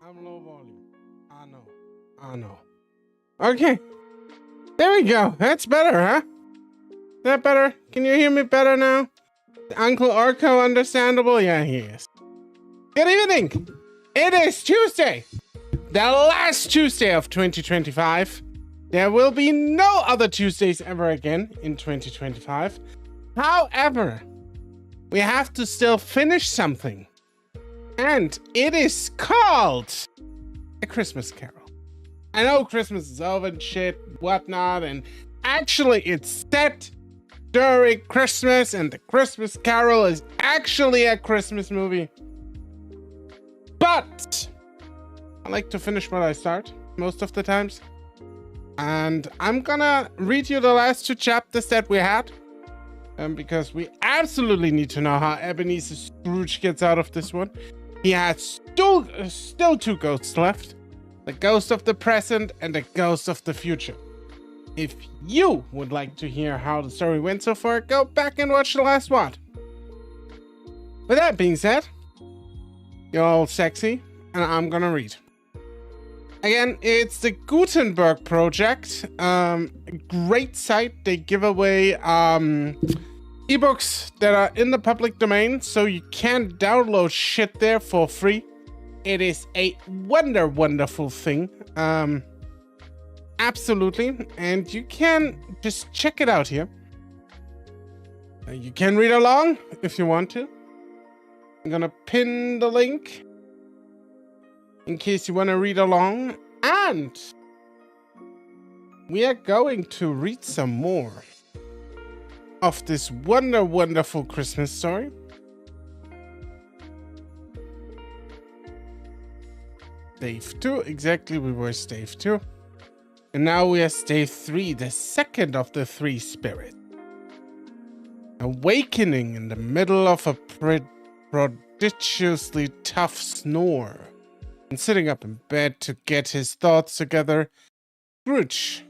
I'm low volume. I know. I know. Okay. There we go. That's better, huh? Is that better? Can you hear me better now? Uncle Orko understandable? Yeah, he is. Good evening. It is Tuesday. The last Tuesday of 2025. There will be no other Tuesdays ever again in 2025. However, we have to still finish something. And it is called A Christmas Carol. I know Christmas is over and shit, whatnot, and actually it's set during Christmas, and The Christmas Carol is actually a Christmas movie. But I like to finish what I start most of the times. And I'm gonna read you the last two chapters that we had. Because we absolutely need to know how Ebenezer Scrooge gets out of this one. He has still two ghosts left. The ghost of the present and the ghost of the future. If you would like to hear how the story went so far, go back and watch the last one. With that being said, you're all sexy, and I'm gonna read. Again, it's the Gutenberg Project. A great site. They give away ebooks that are in the public domain, so you can download shit there for free. It is a wonderful thing. Absolutely. And you can just check it out here. You can read along if you want to. I'm gonna pin the link in case you want to read along. And we are going to read some more of this wonderful Christmas story. Stave 2, exactly, we were Stave 2. And now we are Stave 3, the second of the three spirits. Awakening in the middle of a prodigiously tough snore. And sitting up in bed to get his thoughts together, Scrooge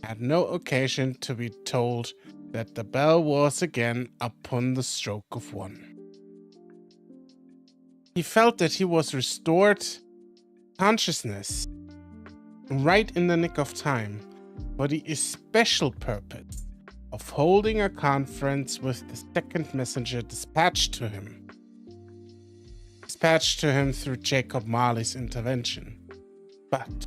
had no occasion to be told that the bell was again upon the stroke of 1. He felt that he was restored consciousness right in the nick of time for the especial purpose of holding a conference with the second messenger dispatched to him through Jacob Marley's intervention. But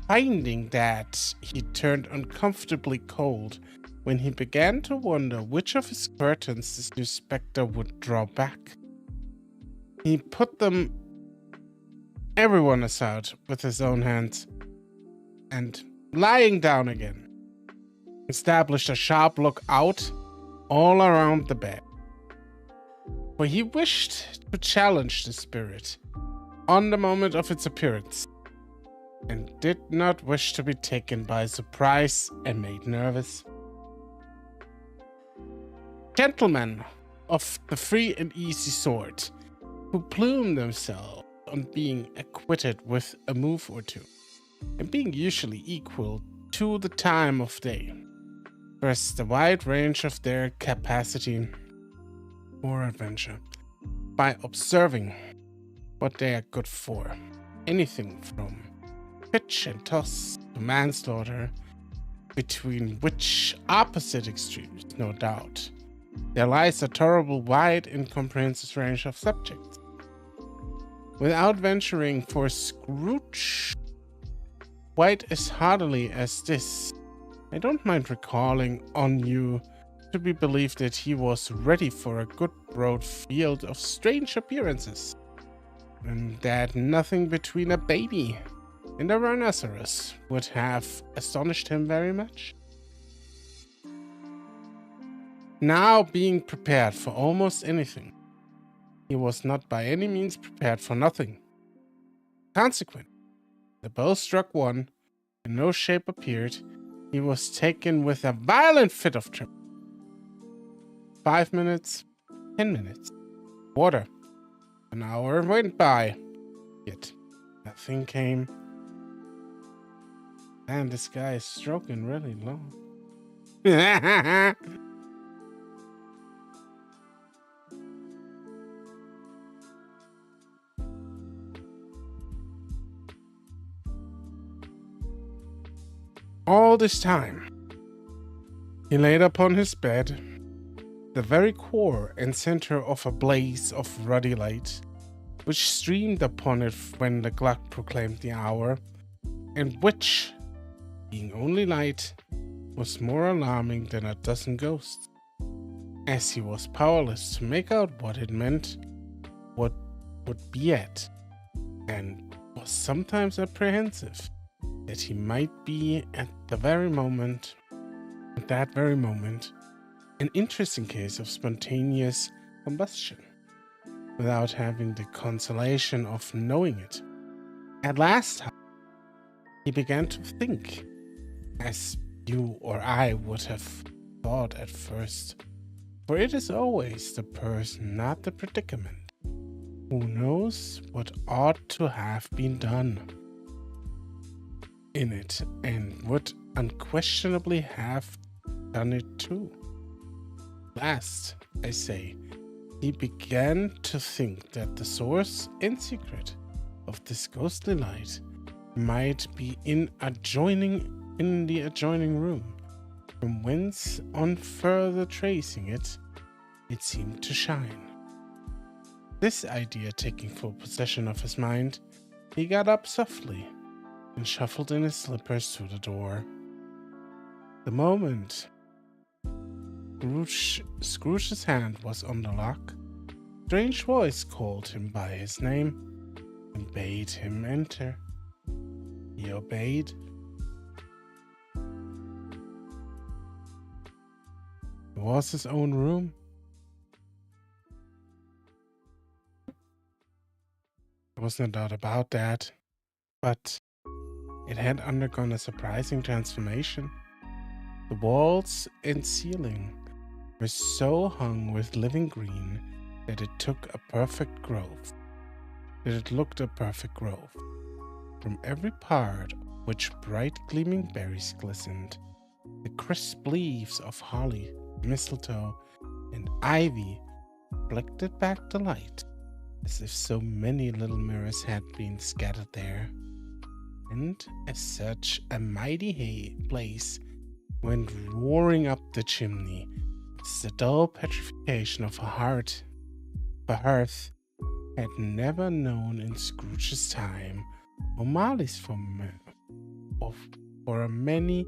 finding that he turned uncomfortably cold when he began to wonder which of his curtains this new spectre would draw back, he put them everyone aside with his own hands, and lying down again, established a sharp lookout all around the bed. For he wished to challenge the spirit on the moment of its appearance, and did not wish to be taken by surprise and made nervous. Gentlemen of the free and easy sort, who plume themselves on being acquitted with a move or two, and being usually equal to the time of day, press the wide range of their capacity for adventure by observing what they are good for. Anything from pitch and toss to manslaughter, between which opposite extremes, no doubt, there lies a tolerable wide and comprehensive range of subjects. Without venturing for Scrooge quite as heartily as this, I don't mind recalling on you to be believed that he was ready for a good broad field of strange appearances, and that nothing between a baby and a rhinoceros would have astonished him very much. Now being prepared for almost anything, he was not by any means prepared for nothing. Consequently, the bow struck 1, and no shape appeared. He was taken with a violent fit of trembling. 5 minutes, 10 minutes, quarter, an hour went by, yet nothing came. And this guy is stroking really long. All this time, he laid upon his bed, the very core and center of a blaze of ruddy light, which streamed upon it when the clock proclaimed the hour, and which, being only light, was more alarming than a dozen ghosts, as he was powerless to make out what it meant, what would be at, and was sometimes apprehensive that he might be at that very moment, an interesting case of spontaneous combustion, without having the consolation of knowing it. At last, he began to think, as you or I would have thought at first, for it is always the person, not the predicament, who knows what ought to have been done in it, and would unquestionably have done it too. Last, I say, he began to think that the source and secret of this ghostly light might be in the adjoining room, from whence, on further tracing it, it seemed to shine. This idea taking full possession of his mind, he got up softly and shuffled in his slippers to the door. The moment Scrooge's hand was on the lock, a strange voice called him by his name and bade him enter. He obeyed. It was his own room. There was no doubt about that, but it had undergone a surprising transformation. The walls and ceiling were so hung with living green that it looked a perfect grove. From every part of which bright gleaming berries glistened, the crisp leaves of holly, mistletoe, and ivy reflected back the light, as if so many little mirrors had been scattered there. And as such, a mighty blaze went roaring up the chimney, as the dull petrification of a hearth had never known in Scrooge's time, or Marley's for many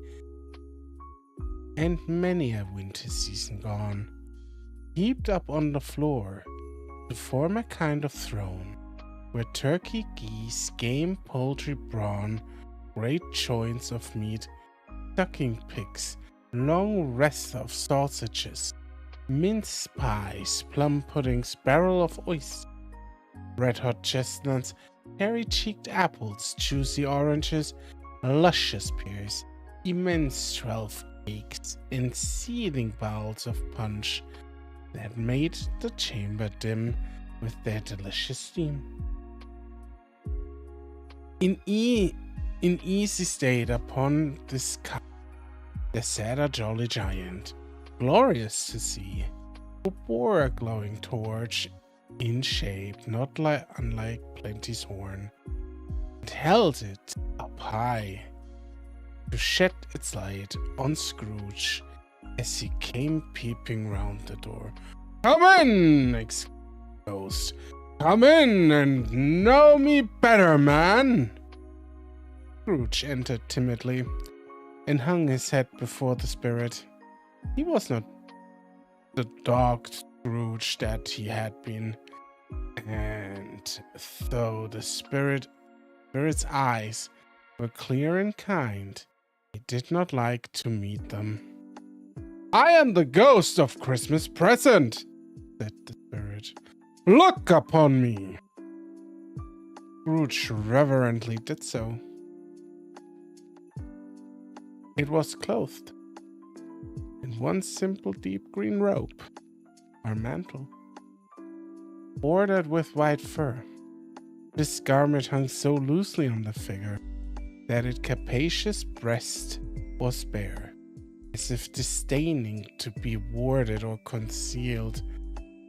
a winter season gone. Heaped up on the floor to form a kind of throne, where turkey, geese, game, poultry, brawn, great joints of meat, sucking pigs, long wreaths of sausages, mince pies, plum puddings, barrel of oysters, red-hot chestnuts, hairy-cheeked apples, juicy oranges, luscious pears, immense 12 cakes, and seething bowls of punch that made the chamber dim with their delicious steam. In easy state upon this couch there sat a jolly giant, glorious to see, who bore a glowing torch in shape not unlike Plenty's horn, and held it up high to shed its light on Scrooge as he came peeping round the door. "Come in!" exclaimed the ghost. "Come in and know me better, man!" Scrooge entered timidly and hung his head before the spirit. He was not the dogged Scrooge that he had been, and though the spirit's eyes were clear and kind, he did not like to meet them. "I am the ghost of Christmas present," said the spirit. "Look upon me." Scrooge reverently did so. It was clothed in one simple deep green robe, or mantle, bordered with white fur. This garment hung so loosely on the figure that its capacious breast was bare, as if disdaining to be warded or concealed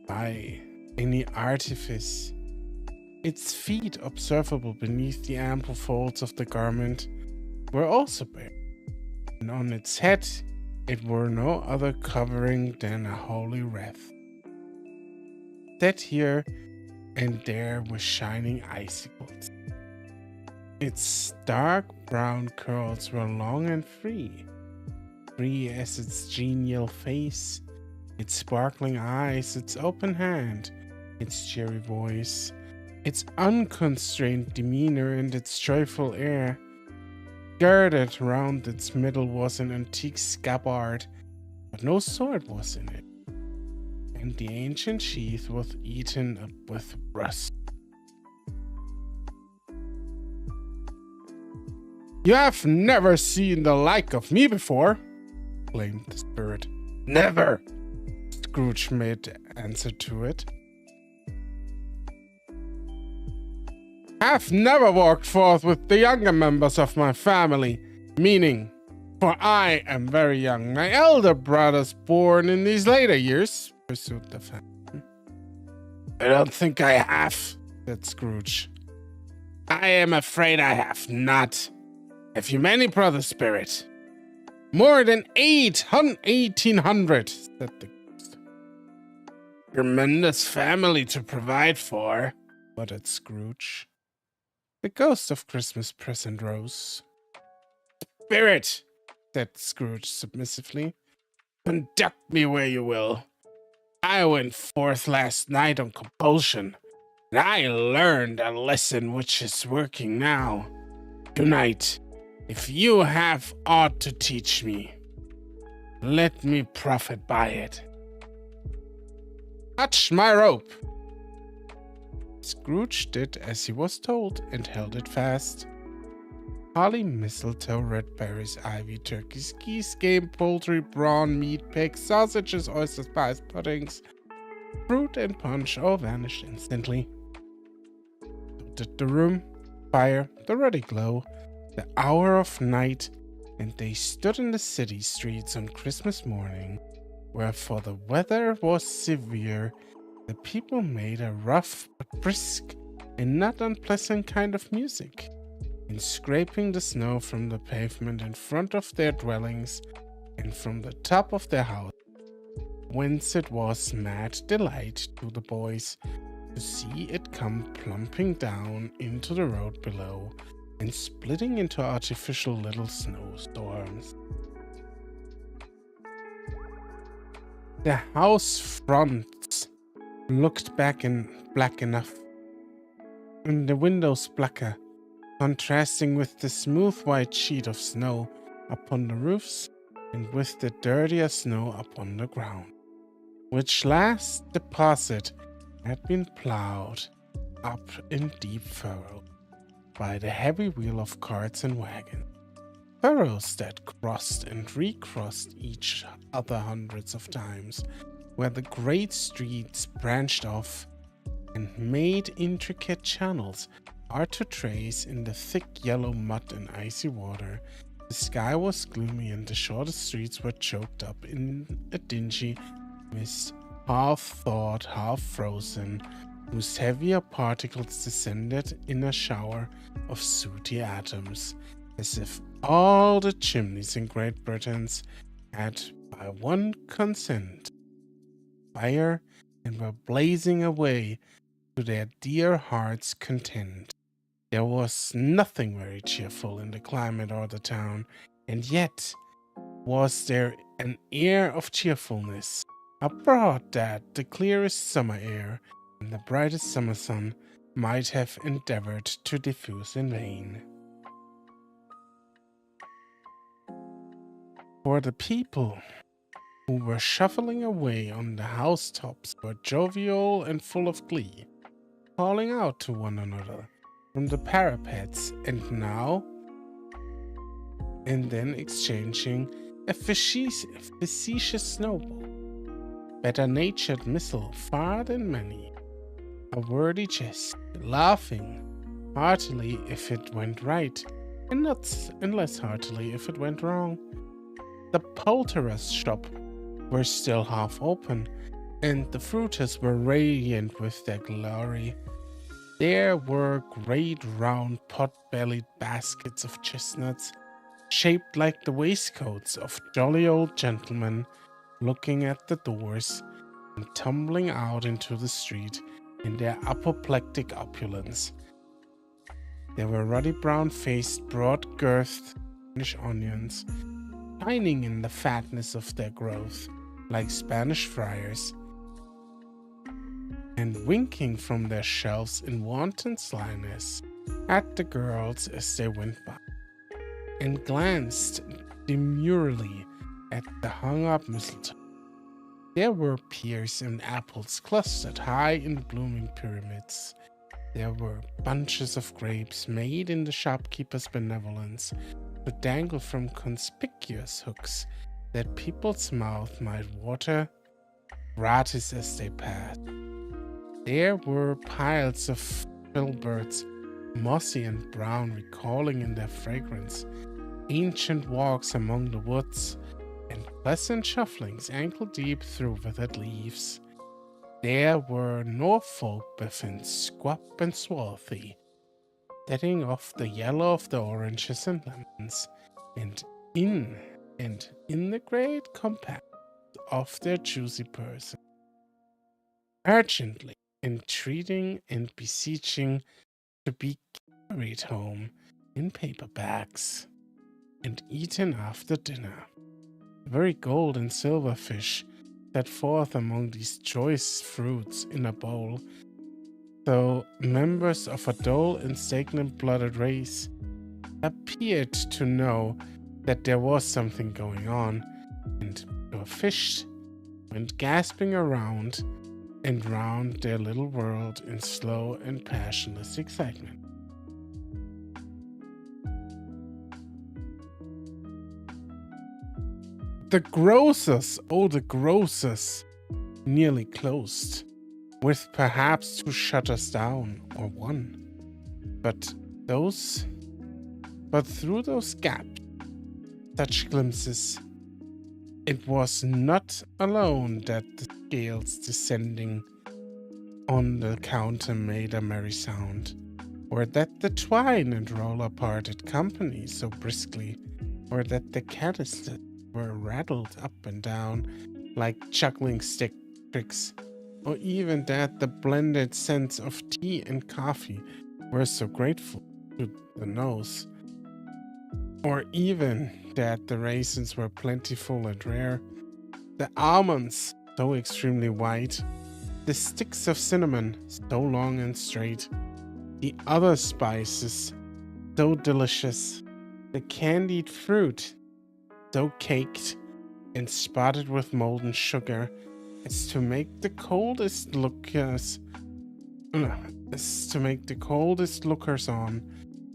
by any artifice. Its feet, observable beneath the ample folds of the garment, were also bare, and on its head it wore no other covering than a holy wreath. Set here and there were shining icicles. Its dark brown curls were long and free as its genial face, its sparkling eyes, its open hand, its cheery voice, its unconstrained demeanor, and its joyful air. Girded round its middle was an antique scabbard, but no sword was in it, and the ancient sheath was eaten up with rust. "You have never seen the like of me before," exclaimed the spirit. "Never," Scrooge made answer to it. "Have never walked forth with the younger members of my family, meaning, for I am very young. My elder brothers born in these later years," pursued the phantom. "I don't think I have," said Scrooge. "I am afraid I have not. Have you many brothers, spirit?" "More than 1800, said the ghost. "Tremendous family to provide for," muttered Scrooge. The ghost of Christmas Present rose. "Spirit," said Scrooge submissively, "conduct me where you will. I went forth last night on compulsion, and I learned a lesson which is working now. Tonight, if you have aught to teach me, let me profit by it. Touch my rope." Scrooge did as he was told and held it fast. Holly, mistletoe, red berries, ivy, turkeys, geese, game, poultry, brawn, meat, pigs, sausages, oysters, pies, puddings, fruit, and punch all vanished instantly. So did the room, fire, the ruddy glow, the hour of night, and they stood in the city streets on Christmas morning, where for the weather was severe, the people made a rough but brisk and not unpleasant kind of music, in scraping the snow from the pavement in front of their dwellings and from the top of their house, whence it was mad delight to the boys to see it come plumping down into the road below and splitting into artificial little snowstorms. The house fronts looked back and black enough, and the windows blacker, contrasting with the smooth white sheet of snow upon the roofs and with the dirtier snow upon the ground, which last deposit had been plowed up in deep furrow by the heavy wheel of carts and wagons, furrows that crossed and recrossed each other hundreds of times, where the great streets branched off and made intricate channels hard to trace in the thick yellow mud and icy water. The sky was gloomy and the shortest streets were choked up in a dingy mist, half thawed, half frozen, whose heavier particles descended in a shower of sooty atoms, as if all the chimneys in Great Britain had by one consent fire and were blazing away to their dear hearts' content. There was nothing very cheerful in the climate or the town, and yet was there an air of cheerfulness, abroad that the clearest summer air and the brightest summer sun might have endeavored to diffuse in vain. For the people who were shuffling away on the housetops were jovial and full of glee, calling out to one another from the parapets, and now and then exchanging a facetious snowball, better-natured missile far than many, a wordy jest, laughing heartily if it went right, and less heartily if it went wrong. The poulterer's shop were still half open, and the fruiters were radiant with their glory. There were great round pot-bellied baskets of chestnuts, shaped like the waistcoats of jolly old gentlemen, looking at the doors and tumbling out into the street in their apoplectic opulence. There were ruddy brown-faced, broad-girthed Spanish onions, shining in the fatness of their growth like Spanish friars, and winking from their shelves in wanton slyness at the girls as they went by, and glanced demurely at the hung-up mistletoe. There were pears and apples clustered high in blooming pyramids. There were bunches of grapes made in the shopkeeper's benevolence to dangle from conspicuous hooks that people's mouths might water gratis as they passed. There were piles of filberts, mossy and brown, recalling in their fragrance ancient walks among the woods and pleasant shufflings ankle-deep through withered leaves. There were Norfolk biffins, squab and swarthy, setting off the yellow of the oranges and lemons, and in the great compact of their juicy person, urgently entreating and beseeching to be carried home in paper bags and eaten after dinner. The very gold and silver fish set forth among these choice fruits in a bowl, though members of a dull and stagnant-blooded race appeared to know that there was something going on, and the fish went gasping around and round their little world in slow and passionless excitement. The grocers, the grocers, nearly closed, with perhaps 2 shutters down, or 1. But through those gaps, such glimpses, it was not alone that the scales descending on the counter made a merry sound, or that the twine and roller parted company so briskly, or that the canisters were rattled up and down like juggling stick tricks, or even that the blended scents of tea and coffee were so grateful to the nose, or even that the raisins were plentiful and rare, the almonds so extremely white, the sticks of cinnamon so long and straight, the other spices so delicious, the candied fruit so caked and spotted with molten sugar as to make the coldest lookers on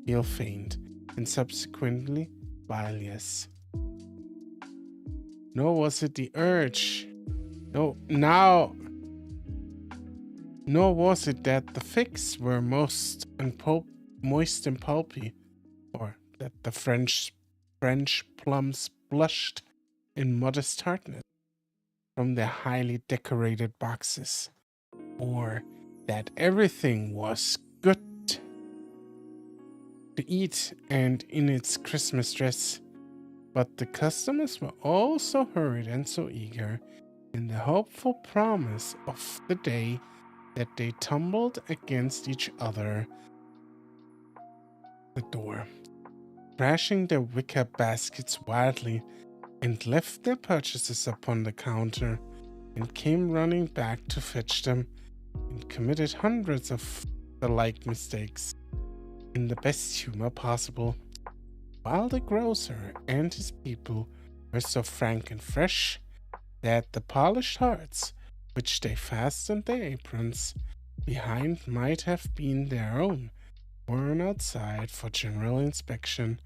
feel faint and subsequently bilious. Nor was it the urge, nor was it that the figs were moist and pulpy, or that the French plums blushed in modest tartness from their highly decorated boxes, or that everything was good to eat and in its Christmas dress, but the customers were all so hurried and so eager in the hopeful promise of the day that they tumbled against each other the door, crashing their wicker baskets wildly, and left their purchases upon the counter, and came running back to fetch them, and committed hundreds of the like mistakes in the best humor possible, while the grocer and his people were so frank and fresh that the polished hearts which they fastened their aprons behind might have been their own, worn outside for general inspection,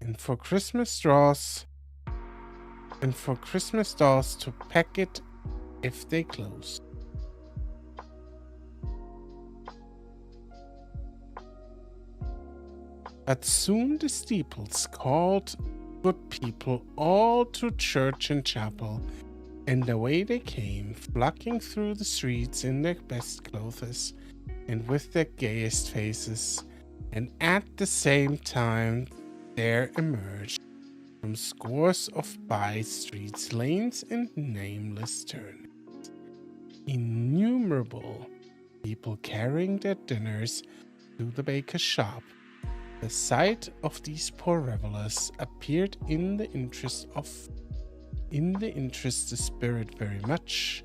and for Christmas dolls to peck it if they closed. But soon the steeples called good people all to church and chapel, and away they came, flocking through the streets in their best clothes and with their gayest faces, and at the same time there emerged from scores of by streets, lanes, and nameless turnings. Innumerable people carrying their dinners to the baker's shop. The sight of these poor revelers appeared in the interest the spirit very much,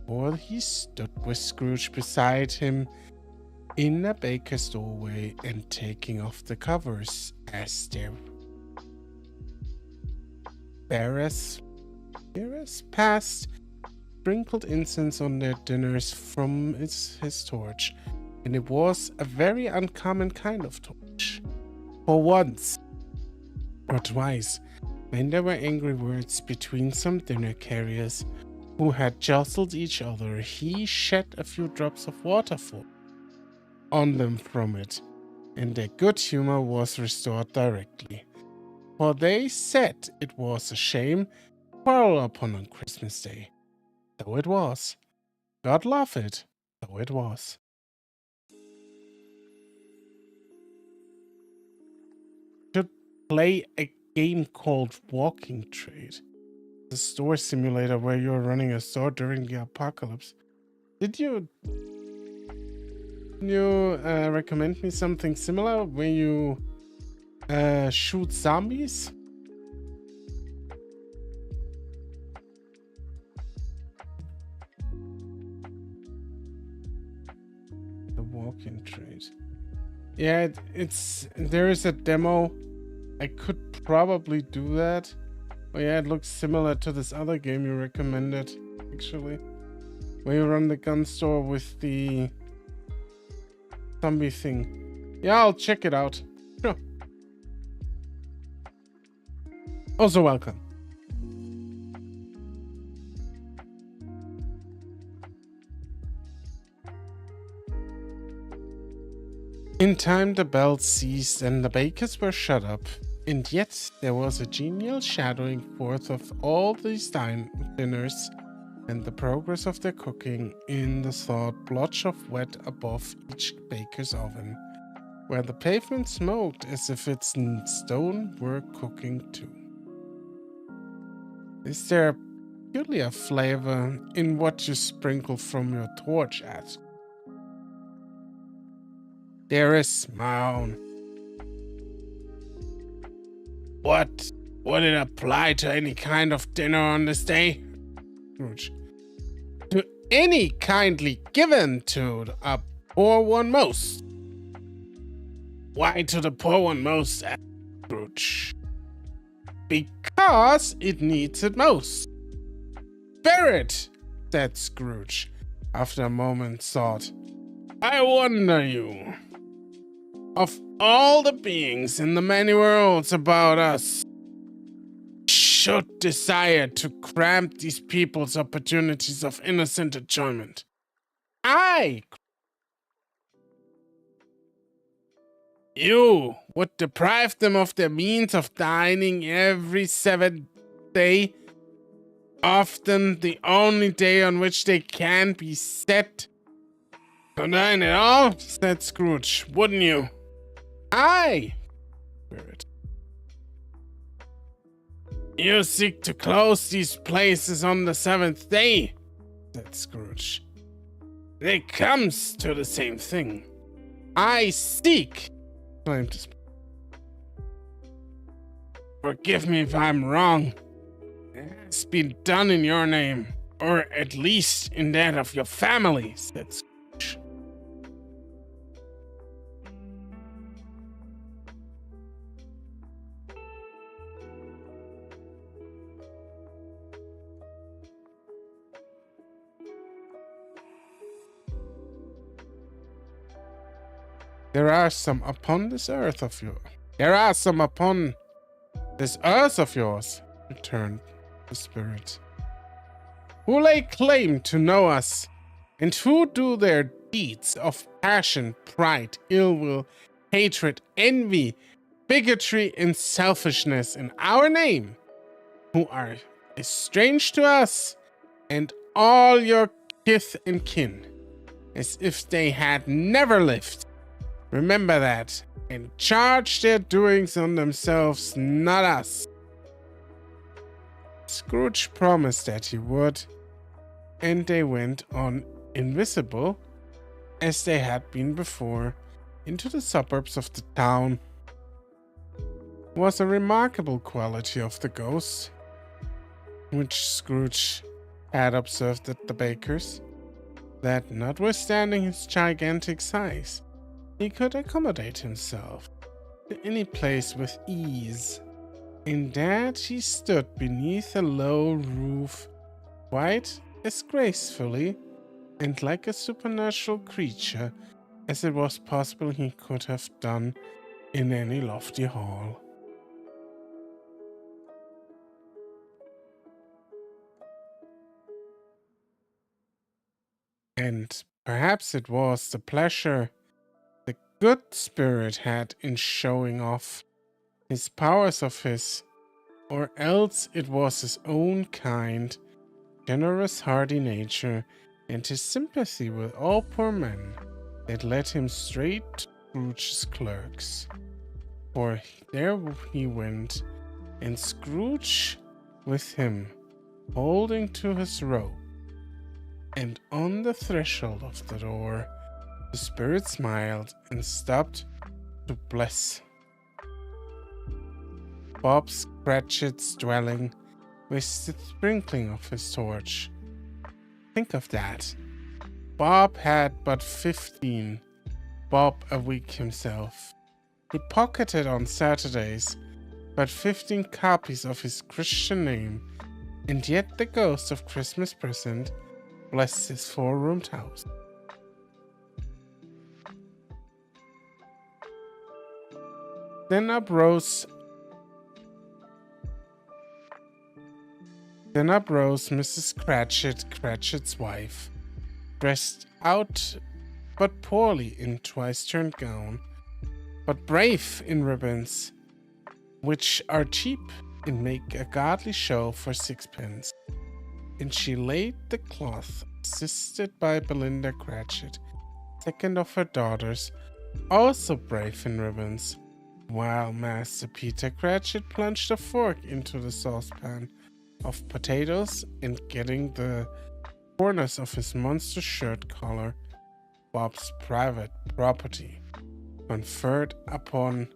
for he stood with Scrooge beside him in a baker's doorway and taking off the covers as their bearers passed, sprinkled incense on their dinners from his torch, and it was a very uncommon kind of torch. For once or twice, when there were angry words between some dinner carriers who had jostled each other, he shed a few drops of water on them from it, and their good humor was restored directly. For they said it was a shame to quarrel upon on Christmas Day. Though it was. God love it, though it was. Should play a game called Walking Trade. The store simulator where you're running a store during the apocalypse. Did you recommend me something similar where you shoot zombies? The Walking Trade. Yeah, there is a demo. I could probably do that. Oh yeah, it looks similar to this other game you recommended, actually. Where you run the gun store with the zombie thing. Yeah, I'll check it out. Sure. Also welcome. In time the bells ceased and the bakers were shut up, and yet there was a genial shadowing forth of all these dinners and the progress of their cooking in the thought blotch of wet above each baker's oven, where the pavement smoked as if its stone were cooking too. Is there a peculiar flavor in what you sprinkle from your torch? Asked. There is, my own. What would it apply to any kind of dinner on this day? Scrooge. To any kindly given to a poor one most. Why to the poor one most? Asked Scrooge. Because it needs it most. Bear it, said Scrooge, after a moment's thought. I wonder you. Of all the beings in the many worlds about us, should desire to cramp these people's opportunities of innocent enjoyment. You would deprive them of their means of dining every 7th day, often the only day on which they can be set to dine at all, said Scrooge, wouldn't you? Aye. Spirit. You seek to close these places on the 7th day, said Scrooge. It comes to the same thing. I seek, claimed the Spirit. Forgive me if I'm wrong. It's been done in your name, or at least in that of your family, said Scrooge. There are some upon this earth of yours. There are some upon this earth of yours, returned the Spirit, who lay claim to know us, and who do their deeds of passion, pride, ill will, hatred, envy, bigotry, and selfishness in our name, who are estranged to us and all your kith and kin, as if they had never lived. Remember that, and charge their doings on themselves, not us. Scrooge promised that he would, and they went on invisible, as they had been before, into the suburbs of the town. Was a remarkable quality of the ghost, which Scrooge had observed at the baker's, that notwithstanding his gigantic size, he could accommodate himself to any place with ease, and that he stood beneath a low roof quite as gracefully and like a supernatural creature as it was possible he could have done in any lofty hall. And perhaps it was the pleasure the good spirit had in showing off his powers of his, or else it was his own kind, generous, hardy nature, and his sympathy with all poor men that led him straight to Scrooge's clerks. For there he went, and Scrooge with him, holding to his robe. And on the threshold of the door, the spirit smiled and stopped to bless Bob Cratchit's dwelling with the sprinkling of his torch. Think of that. Bob had but 15, Bob a week himself. He pocketed on Saturdays but 15 copies of his Christian name, and yet the ghost of Christmas present blessed his four-roomed house. Then up rose Mrs. Cratchit, Cratchit's wife, dressed out but poorly in twice-turned gown, but brave in ribbons, which are cheap and make a godly show for sixpence. And she laid the cloth, assisted by Belinda Cratchit, second of her daughters, also brave in ribbons, while Master Peter Cratchit plunged a fork into the saucepan of potatoes, and getting the corners of his monster shirt collar, Bob's private property, conferred upon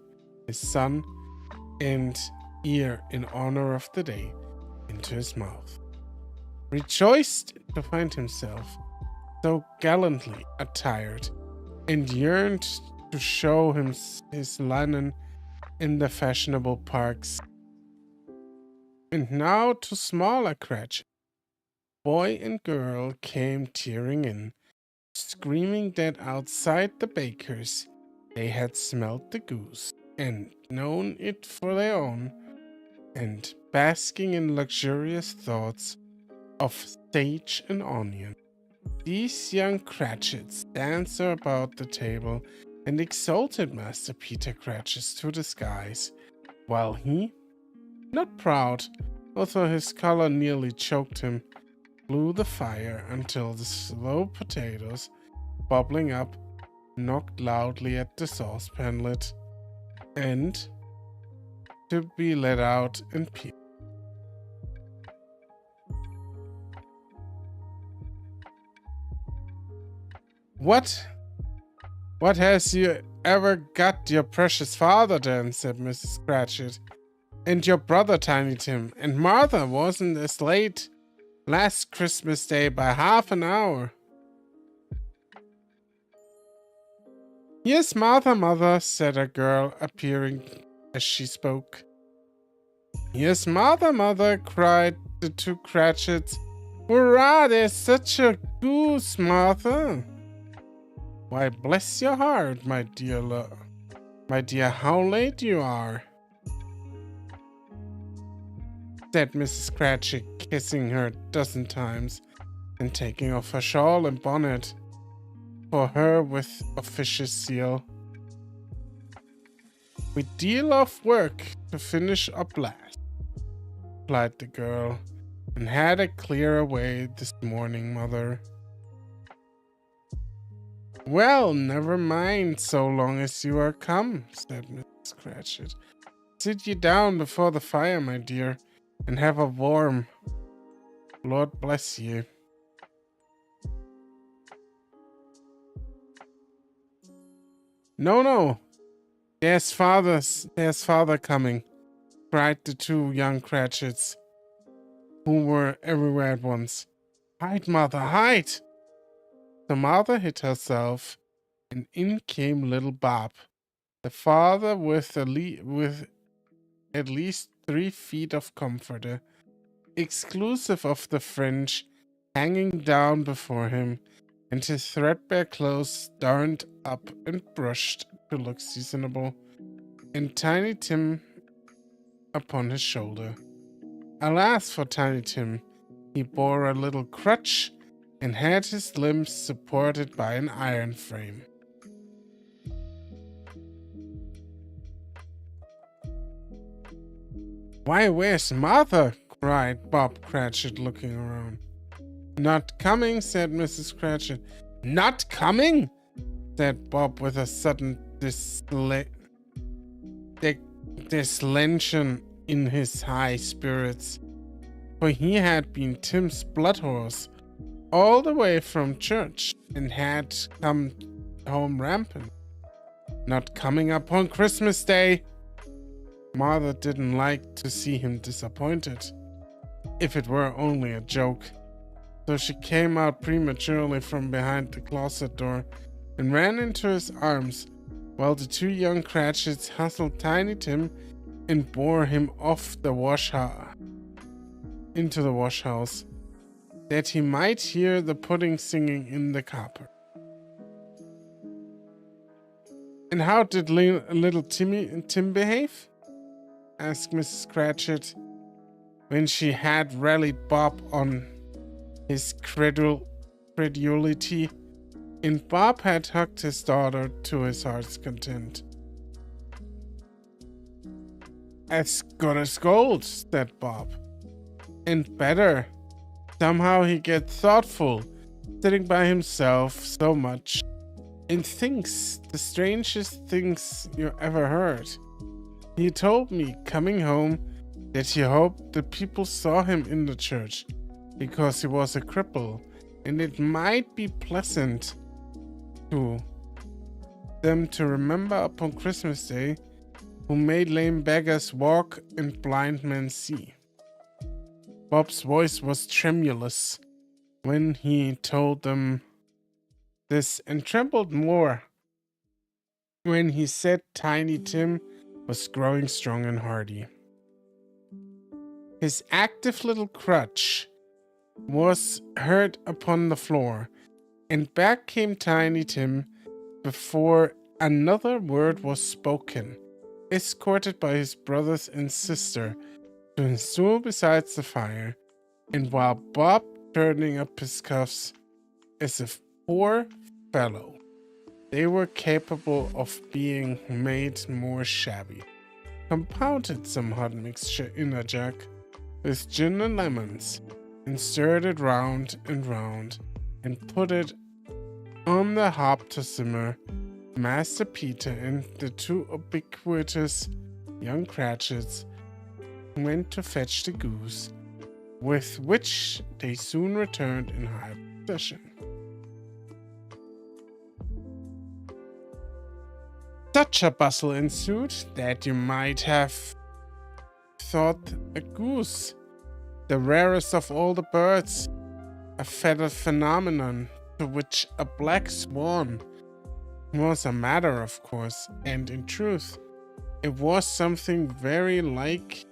his son, and ear in honor of the day, into his mouth. Rejoiced to find himself so gallantly attired, and yearned to show him his linen in the fashionable parks. And now to smaller Cratchit, boy and girl came tearing in, screaming that outside the baker's they had smelt the goose and known it for their own, and basking in luxurious thoughts of sage and onion. These young Cratchits danced about the table and exalted Master Peter Cratchit to the skies, while he, not proud, although his color nearly choked him, blew the fire until the slow potatoes, bubbling up, knocked loudly at the saucepan lid, and to be let out and peeled. What has you ever got your precious father then? Said Mrs. Cratchit. And your brother, Tiny Tim, and Martha wasn't as late last Christmas Day by half an hour. Yes, Martha, mother, said a girl, appearing as she spoke. Yes, Martha, mother, cried the two Cratchits. Hurrah, there's such a goose, Martha. Why, bless your heart, my dear, how late you are, said Mrs. Cratchit, kissing her a dozen times, and taking off her shawl and bonnet for her with officious zeal. We deal of work to finish up last, replied the girl, and had a clear away this morning, mother. Well, never mind, so long as you are come, said Mrs. Cratchit. Sit ye down before the fire, my dear, and have a warm. Lord bless you. No, no. There's father coming, cried the two young Cratchits, who were everywhere at once. Hide, mother, hide! The mother hid herself, and in came little Bob, the father with at least 3 feet of comforter, exclusive of the fringe, hanging down before him, and his threadbare clothes darned up and brushed to look seasonable, and Tiny Tim upon his shoulder. Alas for Tiny Tim, he bore a little crutch and had his limbs supported by an iron frame. Why, where's Mother? Cried Bob Cratchit, looking around. Not coming, said Mrs. Cratchit. Not coming? Said Bob with a sudden dislension in his high spirits, for he had been Tim's blood horse all the way from church and had come home rampant. Not coming upon Christmas Day. Mother didn't like to see him disappointed, if it were only a joke. So she came out prematurely from behind the closet door and ran into his arms, while the two young Cratchits hustled Tiny Tim and bore him off into the wash house, that he might hear the pudding singing in the copper. And how did little Tim behave? Asked Mrs. Cratchit, when she had rallied Bob on his credulity, and Bob had hugged his daughter to his heart's content. As good as gold, said Bob. And better. Somehow he gets thoughtful, sitting by himself so much, and thinks the strangest things you ever heard. He told me, coming home, that he hoped the people saw him in the church, because he was a cripple, and it might be pleasant to them to remember upon Christmas Day who made lame beggars walk and blind men see. Bob's voice was tremulous when he told them this, and trembled more when he said Tiny Tim was growing strong and hardy. His active little crutch was heard upon the floor, and back came Tiny Tim before another word was spoken, escorted by his brothers and sister to his stool beside the fire, and while Bob turning up his cuffs as a poor fellow, they were capable of being made more shabby, compounded some hot mixture in a jug with gin and lemons, and stirred it round and round, and put it on the hob to simmer. Master Peter and the two ubiquitous young Cratchits went to fetch the goose, with which they soon returned in high possession. Such a bustle ensued that you might have thought a goose, the rarest of all the birds, a feathered phenomenon to which a black swan was a matter of course, and in truth, it was something very like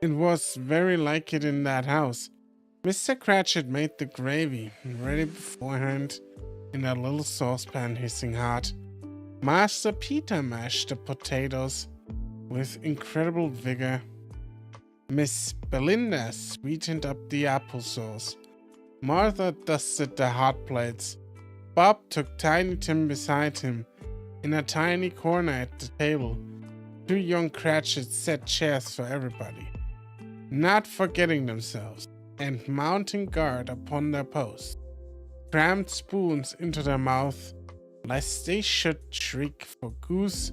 it in that house. Mr. Cratchit made the gravy ready beforehand in a little saucepan hissing hot. Master Peter mashed the potatoes with incredible vigor. Miss Belinda sweetened up the applesauce. Martha dusted the hot plates. Bob took Tiny Tim beside him in a tiny corner at the table. Two young Cratchits set chairs for everybody, not forgetting themselves, and mounting guard upon their posts, crammed spoons into their mouth, lest they should shriek for goose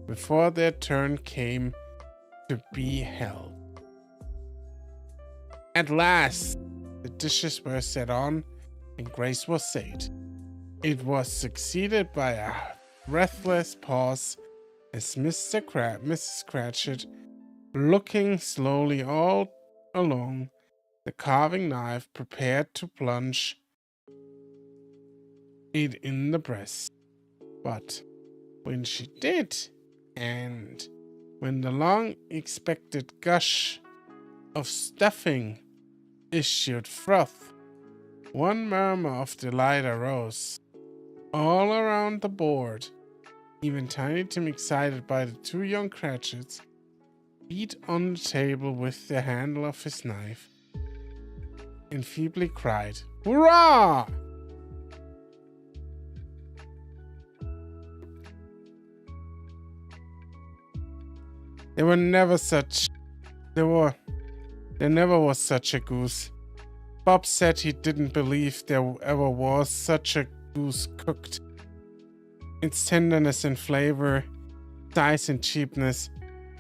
before their turn came to be held. At last, the dishes were set on, and grace was said. It was succeeded by a breathless pause as Mrs. Cratchit, looking slowly all along the carving knife, prepared to plunge it in the breast. But when she did, and when the long-expected gush of stuffing issued forth, one murmur of delight arose all around the board. Even Tiny Tim, excited by the two young Cratchits, beat on the table with the handle of his knife and feebly cried, "Hurrah!" There never was such a goose. Bob said he didn't believe there ever was such a goose cooked. Its tenderness and flavor, size and cheapness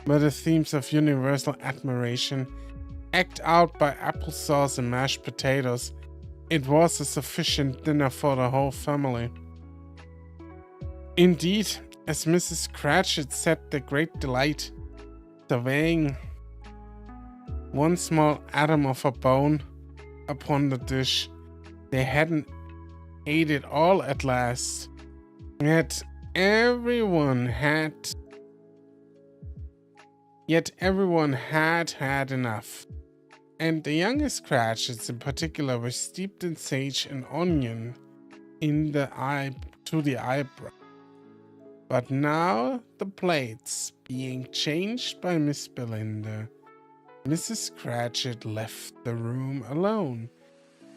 were the themes of universal admiration. Eked out by applesauce and mashed potatoes, it was a sufficient dinner for the whole family. Indeed, as Mrs. Cratchit said, the great delight, surveying one small atom of a bone upon the dish, they hadn't ate it all at last. Yet everyone had had enough. And the youngest Cratchits in particular were steeped in sage and onion to the eyebrow. But now, the plates being changed by Miss Belinda, Mrs. Cratchit left the room alone,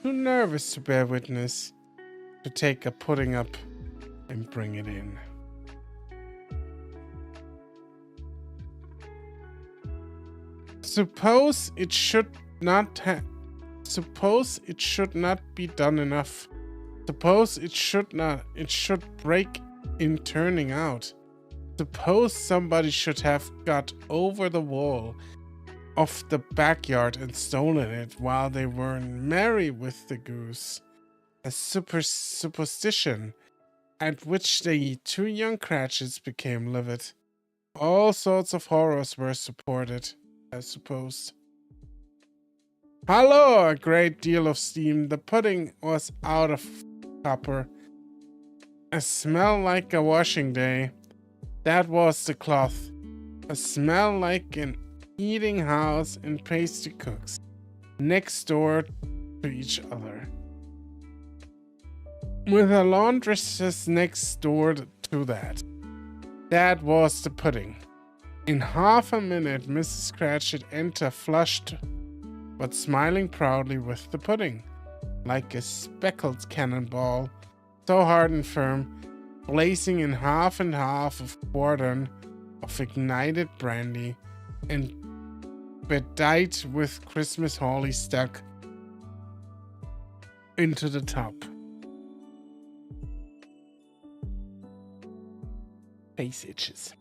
too nervous to bear witness, to take a pudding up and bring it in. Suppose it should not be done enough. Suppose it should break in turning out. Suppose somebody should have got over the wall of the backyard and stolen it while they were merry with the goose. A superstition at which the two young Cratchits became livid. All sorts of horrors were supported, I suppose. Hallo! A great deal of steam. The pudding was out of copper. A smell like a washing day. That was the cloth. A smell like an eating house and pastry cooks next door to each other, with a laundresses next door to that. That was the pudding. In half a minute, Mrs. Cratchit entered, flushed but smiling proudly with the pudding, like a speckled cannonball, so hard and firm, blazing in half and half of quartern of ignited brandy, and bedight with Christmas holly stuck into the top. Face itches.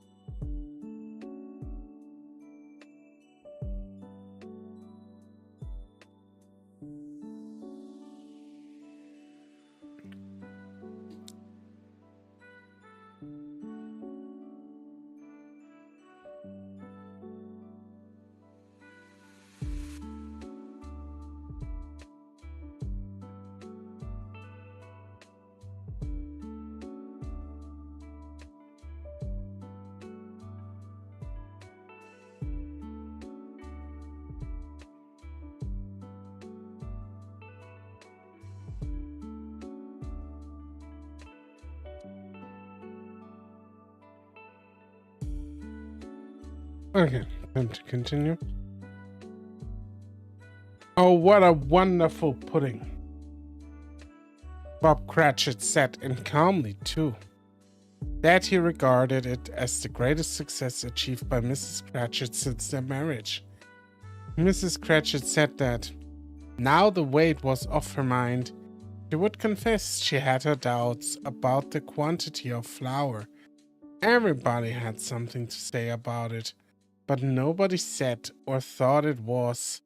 Okay, time to continue. Oh, what a wonderful pudding, Bob Cratchit said, and calmly too. That he regarded it as the greatest success achieved by Mrs. Cratchit since their marriage. Mrs. Cratchit said that, now the weight was off her mind, she would confess she had her doubts about the quantity of flour. Everybody had something to say about it, but nobody said or thought it was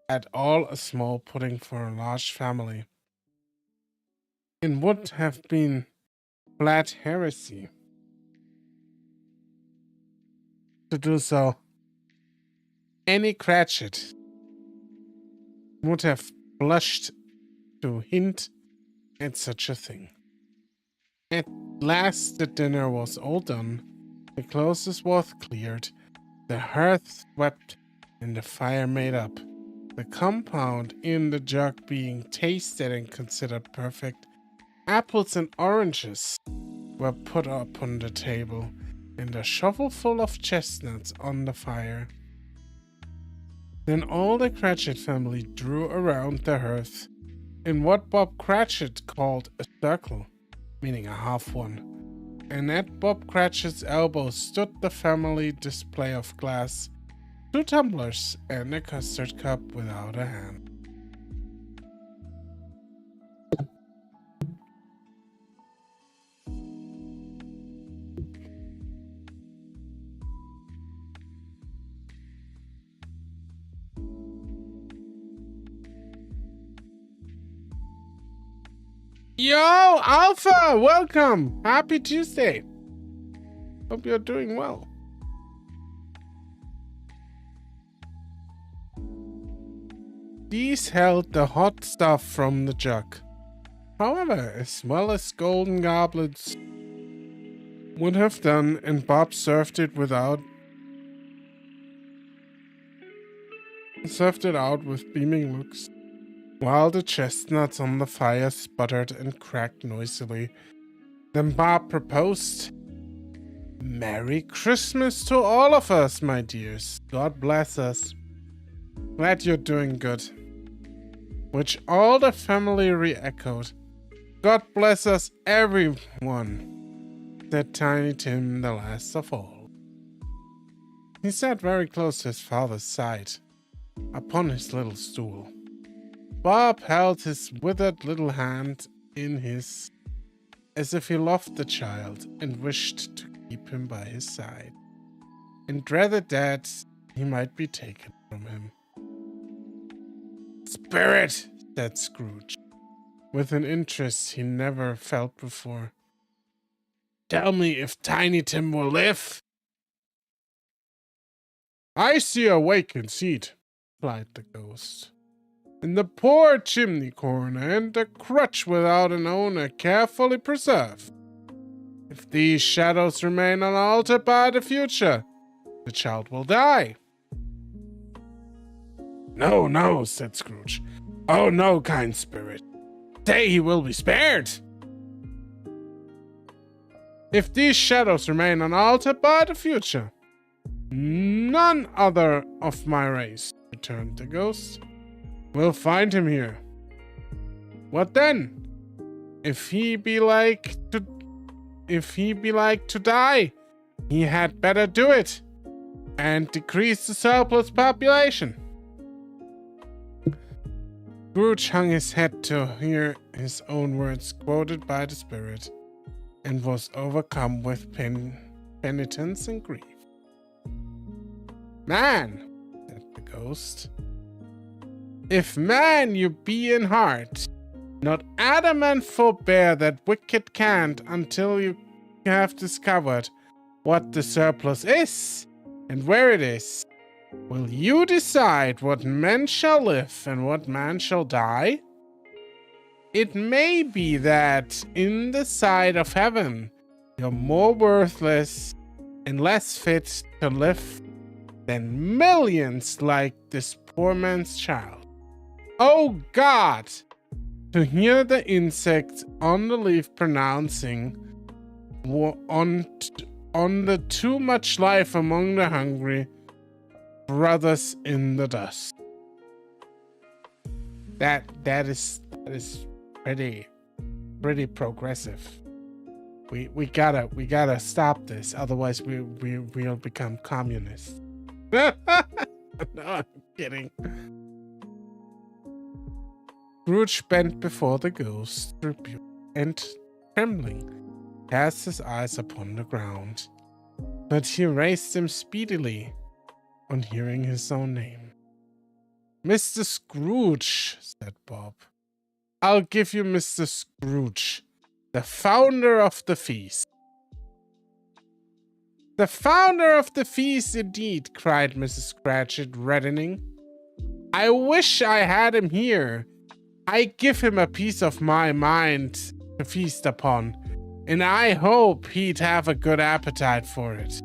at all a small pudding for a large family. It would have been flat heresy to do so. Any Cratchit would have blushed to hint at such a thing. At last the dinner was all done, the clothes was cleared, the hearth swept, and the fire made up. The compound in the jug being tasted and considered perfect, apples and oranges were put upon the table, and a shovelful of chestnuts on the fire. Then all the Cratchit family drew around the hearth in what Bob Cratchit called a circle, meaning a half one, and at Bob Cratchit's elbow stood the family display of glass, 2 tumblers, and a custard cup without a hand. Yo, Alpha! Welcome! Happy Tuesday! Hope you're doing well. These held the hot stuff from the jug. However, as well as golden goblets would have done, and Bob served it out with beaming looks, while the chestnuts on the fire sputtered and cracked noisily. Then Bob proposed, "Merry Christmas to all of us, my dears. God bless us. Glad you're doing good." Which all the family re-echoed. "God bless us, everyone," said Tiny Tim, the last of all. He sat very close to his father's side, upon his little stool. Bob held his withered little hand in his, as if he loved the child and wished to keep him by his side, and dreaded that he might be taken from him. "Spirit," said Scrooge, with an interest he never felt before. "Tell me if Tiny Tim will live." "I see a vacant seat," replied the ghost, "in the poor chimney corner, and a crutch without an owner carefully preserved. If these shadows remain unaltered by the future, the child will die." "No, no," said Scrooge. "Oh, no, kind spirit. Say he will be spared." "If these shadows remain unaltered by the future, none other of my race," returned the ghost, "will find him here. What then? If he be like to die, he had better do it, and decrease the surplus population." Scrooge hung his head to hear his own words quoted by the spirit, and was overcome with penitence and grief. "Man," said the ghost, "if man you be in heart, not adamant forbear that wicked cant until you have discovered what the surplus is, and where it is. Will you decide what men shall live and what man shall die? It may be that in the sight of heaven you're more worthless and less fit to live than millions like this poor man's child. Oh God!" To hear the insect on the leaf pronouncing on the too much life among the hungry brothers in the dust. That is pretty progressive. We gotta stop this, otherwise we'll become communists. No, I'm kidding. Scrooge bent before the ghost, rebuked and trembling, cast his eyes upon the ground, but he raised them speedily on hearing his own name. Mr. Scrooge, said Bob. I'll give you Mr. Scrooge, the founder of the feast. The founder of the feast, indeed, cried Mrs. Cratchit, reddening. I wish I had him here. I give him a piece of my mind to feast upon, and I hope he'd have a good appetite for it.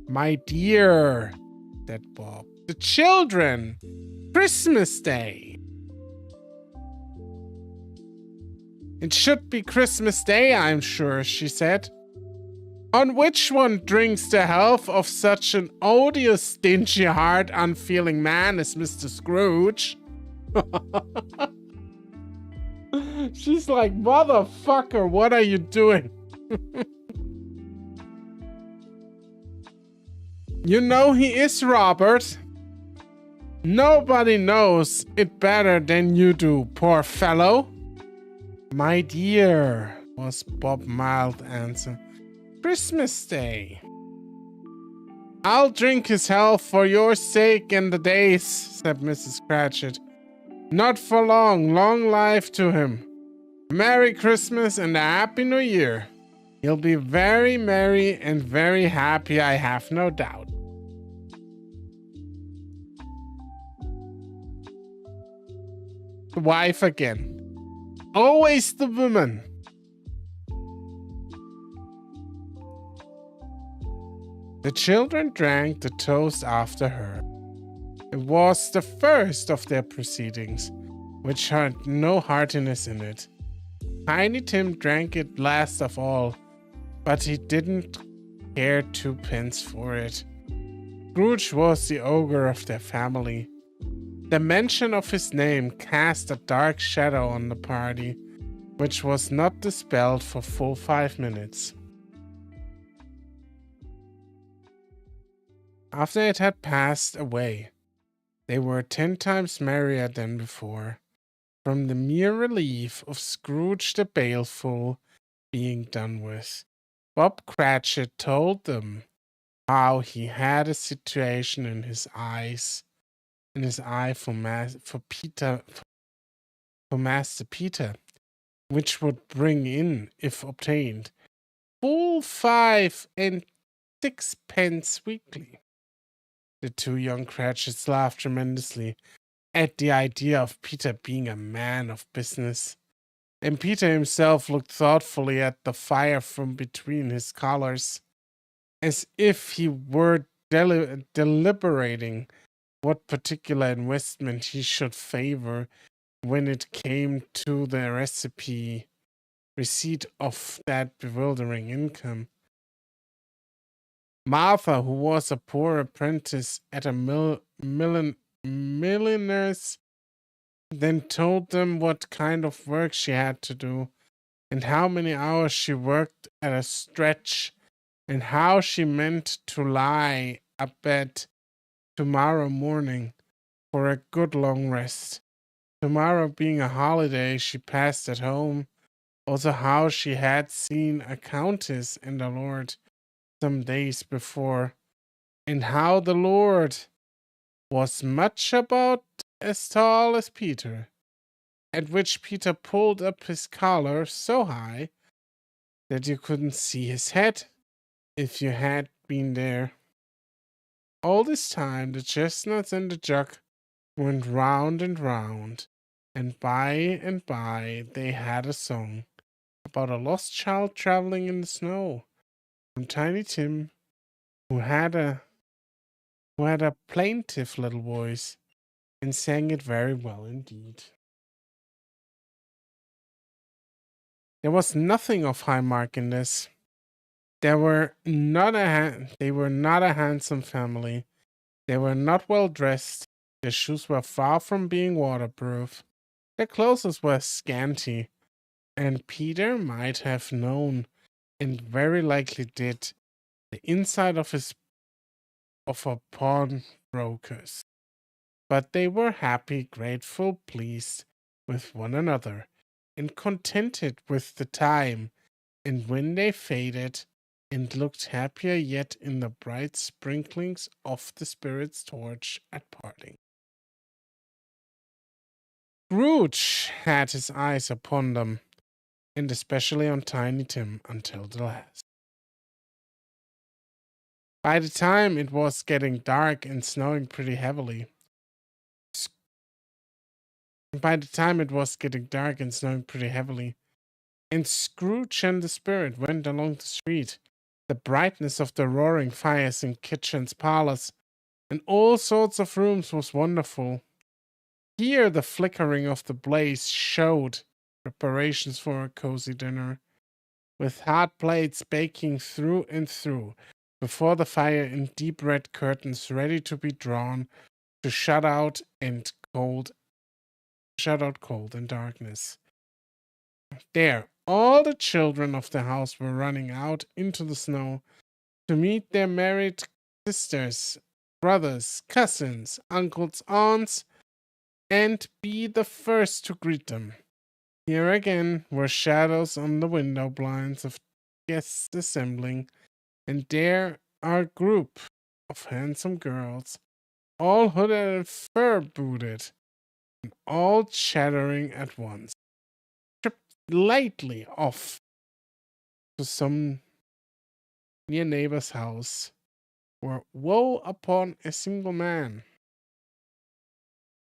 My dear, said Bob, the children, Christmas Day. It should be Christmas Day, I'm sure, she said. On which one drinks the health of such an odious, stingy-heart, unfeeling man as Mr. Scrooge. She's like, motherfucker, what are you doing? You know he is, Robert. Nobody knows it better than you do, poor fellow. My dear, was Bob's mild answer. Christmas Day. I'll drink his health for your sake and the day's, said Mrs. Cratchit. Not for long, long life to him. Merry Christmas and a Happy New Year. He'll be very merry and very happy, I have no doubt. The wife again. Always the woman. The children drank the toast after her. It was the first of their proceedings, which had no heartiness in it. Tiny Tim drank it last of all, but he didn't care 2 pence for it. Scrooge was the ogre of their family. The mention of his name cast a dark shadow on the party, which was not dispelled for full 5 minutes. After it had passed away, they were 10 times merrier than before, from the mere relief of Scrooge the Baleful being done with. Bob Cratchit told them how he had a situation in his eye for Master Peter, which would bring in, if obtained, full 5 and 6 pence weekly. The 2 young Cratchits laughed tremendously at the idea of Peter being a man of business, and Peter himself looked thoughtfully at the fire from between his collars, as if he were deliberating what particular investment he should favor when it came to the receipt of that bewildering income. Martha, who was a poor apprentice at a milliner's, then told them what kind of work she had to do, and how many hours she worked at a stretch, and how she meant to lie abed tomorrow morning for a good long rest. Tomorrow being a holiday she passed at home. Also how she had seen a countess and a lord some days before, and how the lord was much about as tall as Peter, at which Peter pulled up his collar so high that you couldn't see his head if you had been there. All this time the chestnuts and the jug went round, and by they had a song about a lost child traveling in the snow, from Tiny Tim, who had a plaintive little voice, and sang it very well indeed. There was nothing of high mark in this. They were not a handsome family. They were not well dressed. Their shoes were far from being waterproof. Their clothes were scanty, and Peter might have known, and very likely did, the inside of a pawnbroker's. But they were happy, grateful, pleased with one another, and contented with the time, and when they faded, and looked happier yet in the bright sprinklings of the spirit's torch at parting. Scrooge had his eyes upon them, and especially on Tiny Tim until the last. By the time it was getting dark and snowing pretty heavily, and Scrooge and the spirit went along the street, the brightness of the roaring fires in kitchens, parlors, and all sorts of rooms was wonderful. Here the flickering of the blaze showed preparations for a cozy dinner, with hot plates baking through and through before the fire and deep red curtains ready to be drawn to shut out cold and darkness. There, all the children of the house were running out into the snow to meet their married sisters, brothers, cousins, uncles, aunts, and be the first to greet them. Here again were shadows on the window blinds of guests assembling, and there a group of handsome girls, all hooded and fur-booted, and all chattering at once, tripped lightly off to some near neighbor's house, where woe upon a single man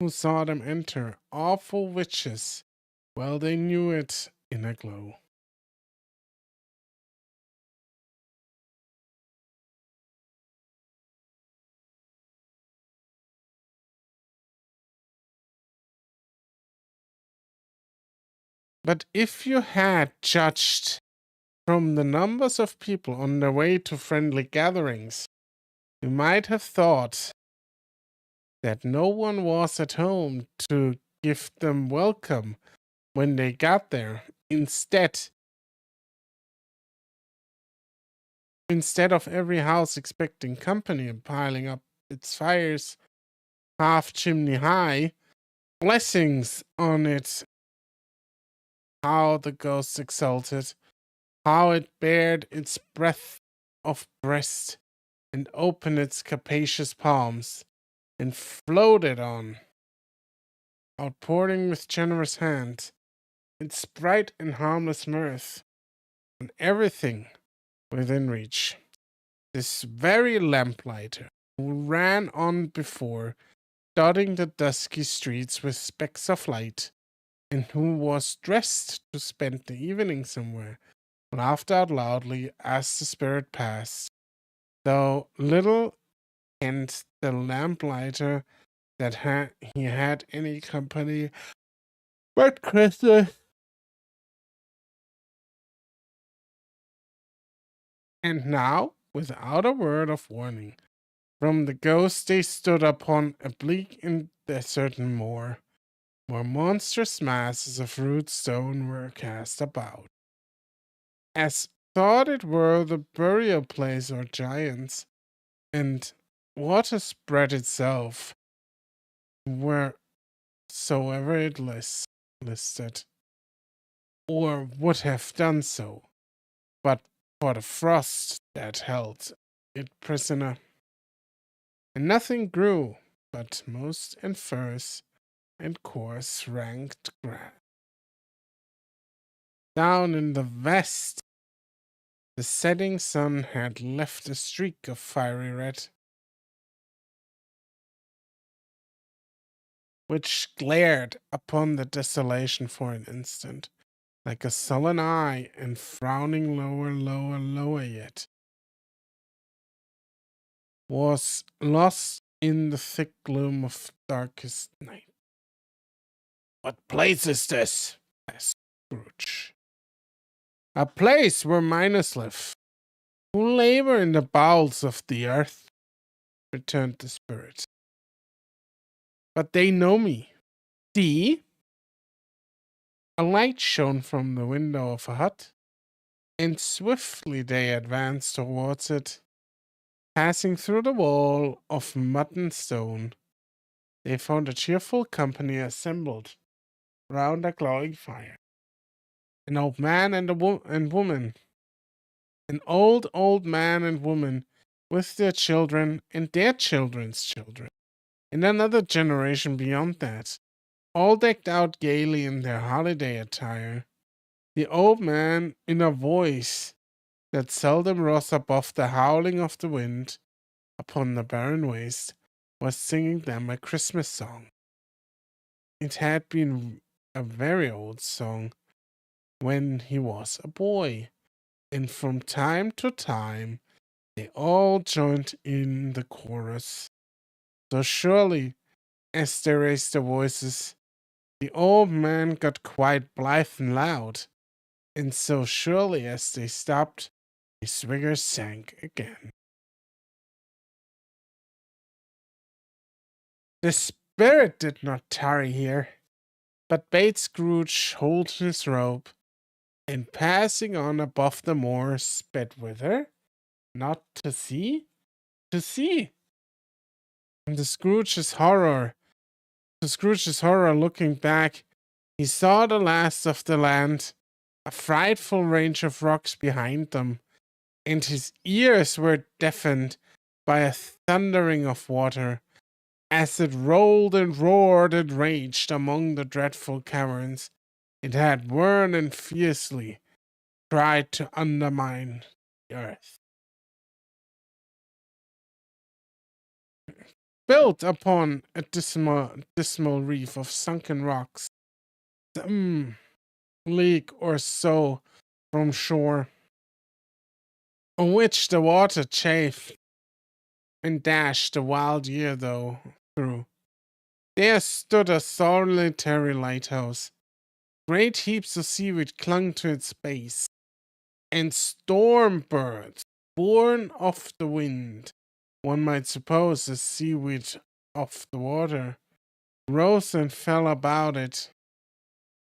who saw them enter, awful witches. Well, they knew it in a glow. But if you had judged from the numbers of people on their way to friendly gatherings, you might have thought that no one was at home to give them welcome when they got there. Instead of every house expecting company and piling up its fires half chimney high, blessings on it. How the ghost exulted, how it bared its breadth of breast and opened its capacious palms and floated on, outpouring with generous hand its bright and harmless mirth on everything within reach. This very lamplighter who ran on before, dotting the dusky streets with specks of light, and who was dressed to spend the evening somewhere, laughed out loudly as the spirit passed, though little kenned the lamplighter that he had any company but Christmas. And now, without a word of warning, from the ghost they stood upon a bleak and desert moor, where monstrous masses of rude stone were cast about, as thought it were the burial place of giants, and water spread itself wheresoever it listed, or would have done so, but for the frost that held it prisoner. And nothing grew but moss and furze and coarse ranked grass. Down in the west, the setting sun had left a streak of fiery red, which glared upon the desolation for an instant, like a sullen eye, and frowning lower yet, was lost in the thick gloom of darkest night. "What place is this?" asked Scrooge. "A place where miners live, who labor in the bowels of the earth," returned the spirit. "But they know me. See!" A light shone from the window of a hut, and swiftly they advanced towards it. Passing through the wall of mud and stone, they found a cheerful company assembled round a glowing fire. An old man and woman, An old man and woman with their children and their children's children, and another generation beyond that, all decked out gaily in their holiday attire. The old man, in a voice that seldom rose above the howling of the wind upon the barren waste, was singing them a Christmas song. It had been a very old song when he was a boy, and from time to time they all joined in the chorus. So surely, as they raised their voices, the old man got quite blithe and loud, and so surely as they stopped, his vigor sank again. The spirit did not tarry here, but bade Scrooge hold his robe, and passing on above the moor, sped whither? Not to sea? To sea! And to Scrooge's horror, looking back, he saw the last of the land, a frightful range of rocks behind them, and his ears were deafened by a thundering of water, as it rolled and roared and raged among the dreadful caverns. It had worn and fiercely tried to undermine the earth. Built upon a dismal reef of sunken rocks, some league or so from shore, on which the water chafed and dashed the wild year through. There stood a solitary lighthouse. Great heaps of seaweed clung to its base, and storm birds, born of the wind, one might suppose the seaweed of the water, rose and fell about it.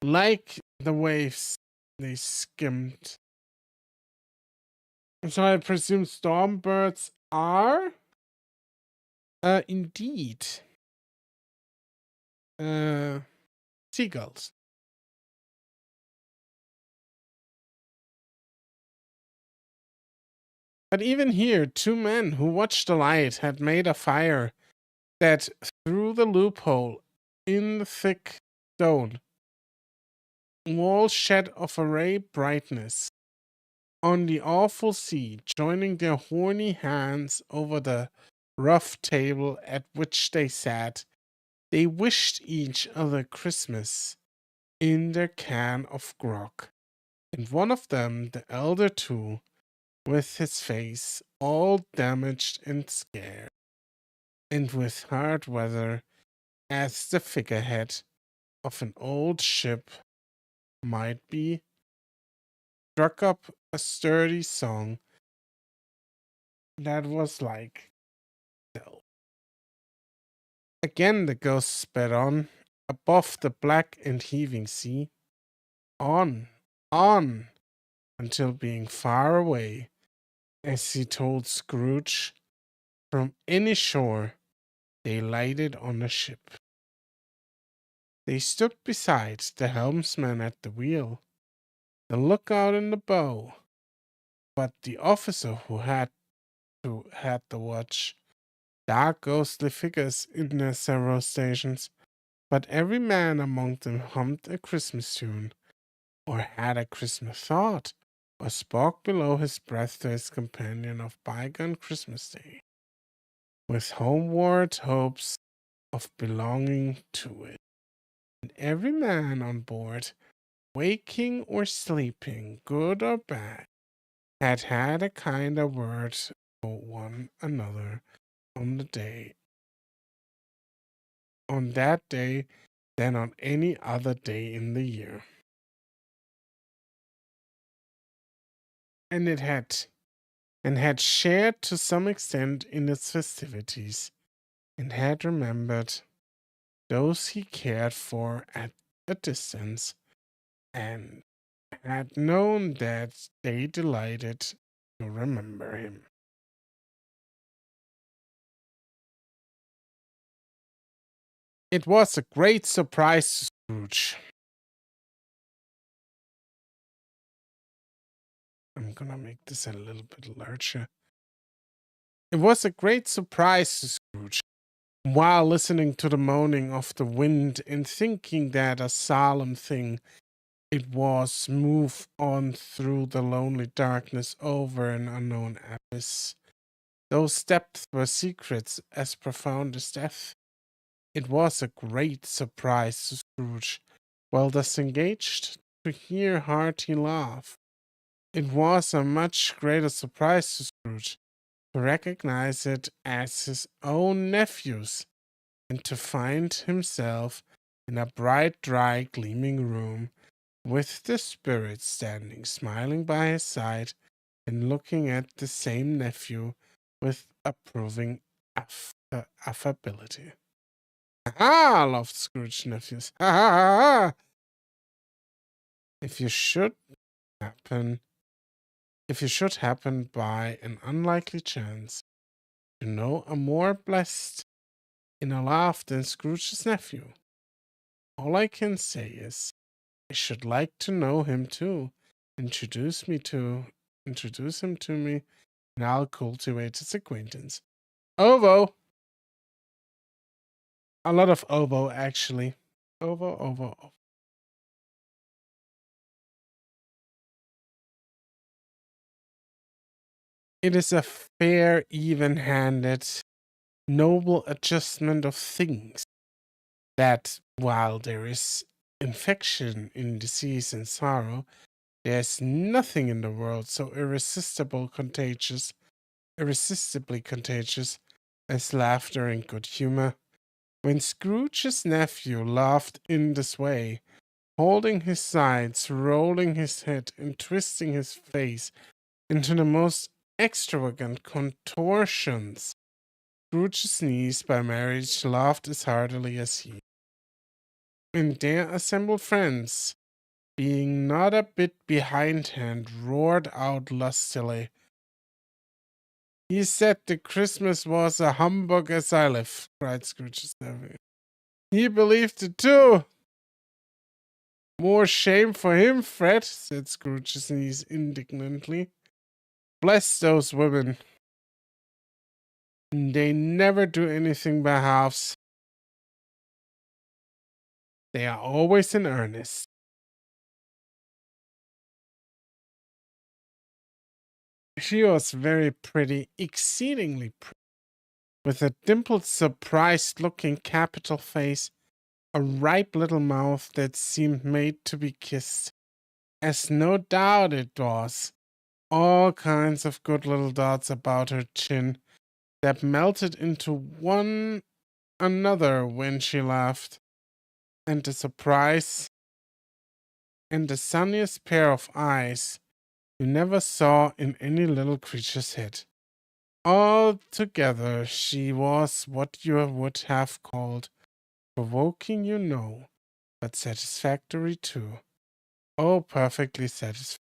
Like the waves, they skimmed. So I presume storm birds are, indeed, uh, seagulls. But even here, two men who watched the light had made a fire that, through the loophole in the thick stone wall, shed of a ray brightness on the awful sea, joining their horny hands over the rough table at which they sat. They wished each other Christmas in their can of grog, and one of them, the elder two, with his face all damaged and scared, and with hard weather as the figurehead of an old ship might be, struck up a sturdy song that was like so. Again the ghost sped on, above the black and heaving sea, on, on, until being far away, as he told Scrooge, from any shore, they lighted on a ship. They stood beside the helmsman at the wheel, the lookout in the bow, but the officer who had the watch, dark ghostly figures in their several stations, but every man among them hummed a Christmas tune, or had a Christmas thought, or spoke below his breath to his companion of bygone Christmas Day, with homeward hopes of belonging to it. And every man on board, waking or sleeping, good or bad, had had a kinder word for one another on the day, on that day, than on any other day in the year. And it had shared to some extent in its festivities, and had remembered those he cared for at a distance, and had known that they delighted to remember him. It was a great surprise to Scrooge I'm gonna make this a little bit larger. It was a great surprise to Scrooge, while listening to the moaning of the wind and thinking that a solemn thing it was move on through the lonely darkness over an unknown abyss. Those depths were secrets as profound as death. It was a great surprise to Scrooge, well disengaged, to hear hearty laugh. It was a much greater surprise to Scrooge to recognize it as his own nephew's, and to find himself in a bright, dry, gleaming room, with the spirit standing smiling by his side and looking at the same nephew with approving affability. "Ha!" laughed Scrooge's nephews. "Ha ha ha ha! If you should happen, if you should happen by an unlikely chance to know a more blessed in a laugh than Scrooge's nephew, all I can say is, I should like to know him too. Introduce him to me, and I'll cultivate his acquaintance." Ovo! A lot of ovo, actually. Ovo, ovo, ovo. It is a fair, even-handed, noble adjustment of things that, while there is infection in disease and sorrow, there's nothing in the world so irresistibly contagious as laughter and good humor. When Scrooge's nephew laughed in this way, holding his sides, rolling his head, and twisting his face into the most extravagant contortions, Scrooge's niece by marriage laughed as heartily as he. And their assembled friends, being not a bit behindhand, roared out lustily, "He said the Christmas was a humbug as I live," cried Scrooge's nephew. "He believed it too." "More shame for him, Fred," said Scrooge's niece indignantly. "Bless those women. They never do anything by halves. They are always in earnest." She was very pretty, exceedingly pretty, with a dimpled, surprised-looking capital face, a ripe little mouth that seemed made to be kissed, as no doubt it was, all kinds of good little dots about her chin that melted into one another when she laughed, and the surprise and the sunniest pair of eyes you never saw in any little creature's head. Altogether, she was what you would have called provoking, you know, but satisfactory too. Oh, perfectly satisfactory.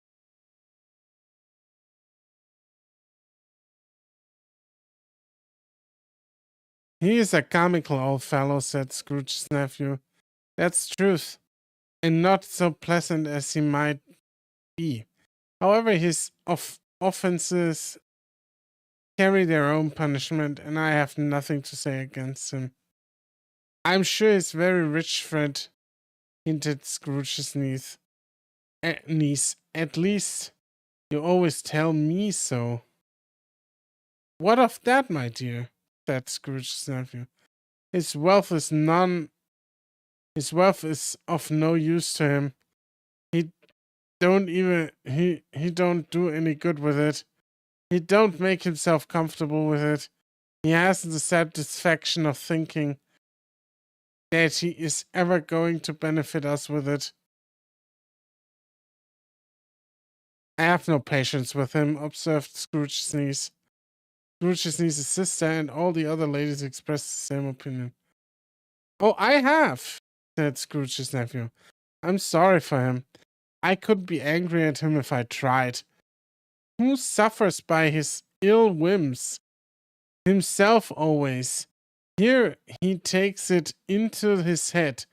"He is a comical old fellow," said Scrooge's nephew. "That's truth, and not so pleasant as he might be. However, his offenses carry their own punishment, and I have nothing to say against him." "I'm sure he's very rich, Fred," hinted Scrooge's niece. "At least, you always tell me so." "What of that, my dear?" said Scrooge's nephew. His wealth is of no use to him. He he don't do any good with it. He don't make himself comfortable with it. He hasn't the satisfaction of thinking that he is ever going to benefit us with it. "I have no patience with him," observed Scrooge's niece. Scrooge's niece's sister and all the other ladies expressed the same opinion. "Oh, I have," said Scrooge's nephew. "I'm sorry for him. I could be angry at him if I tried. Who suffers by his ill whims? Himself always. Here he takes it into his head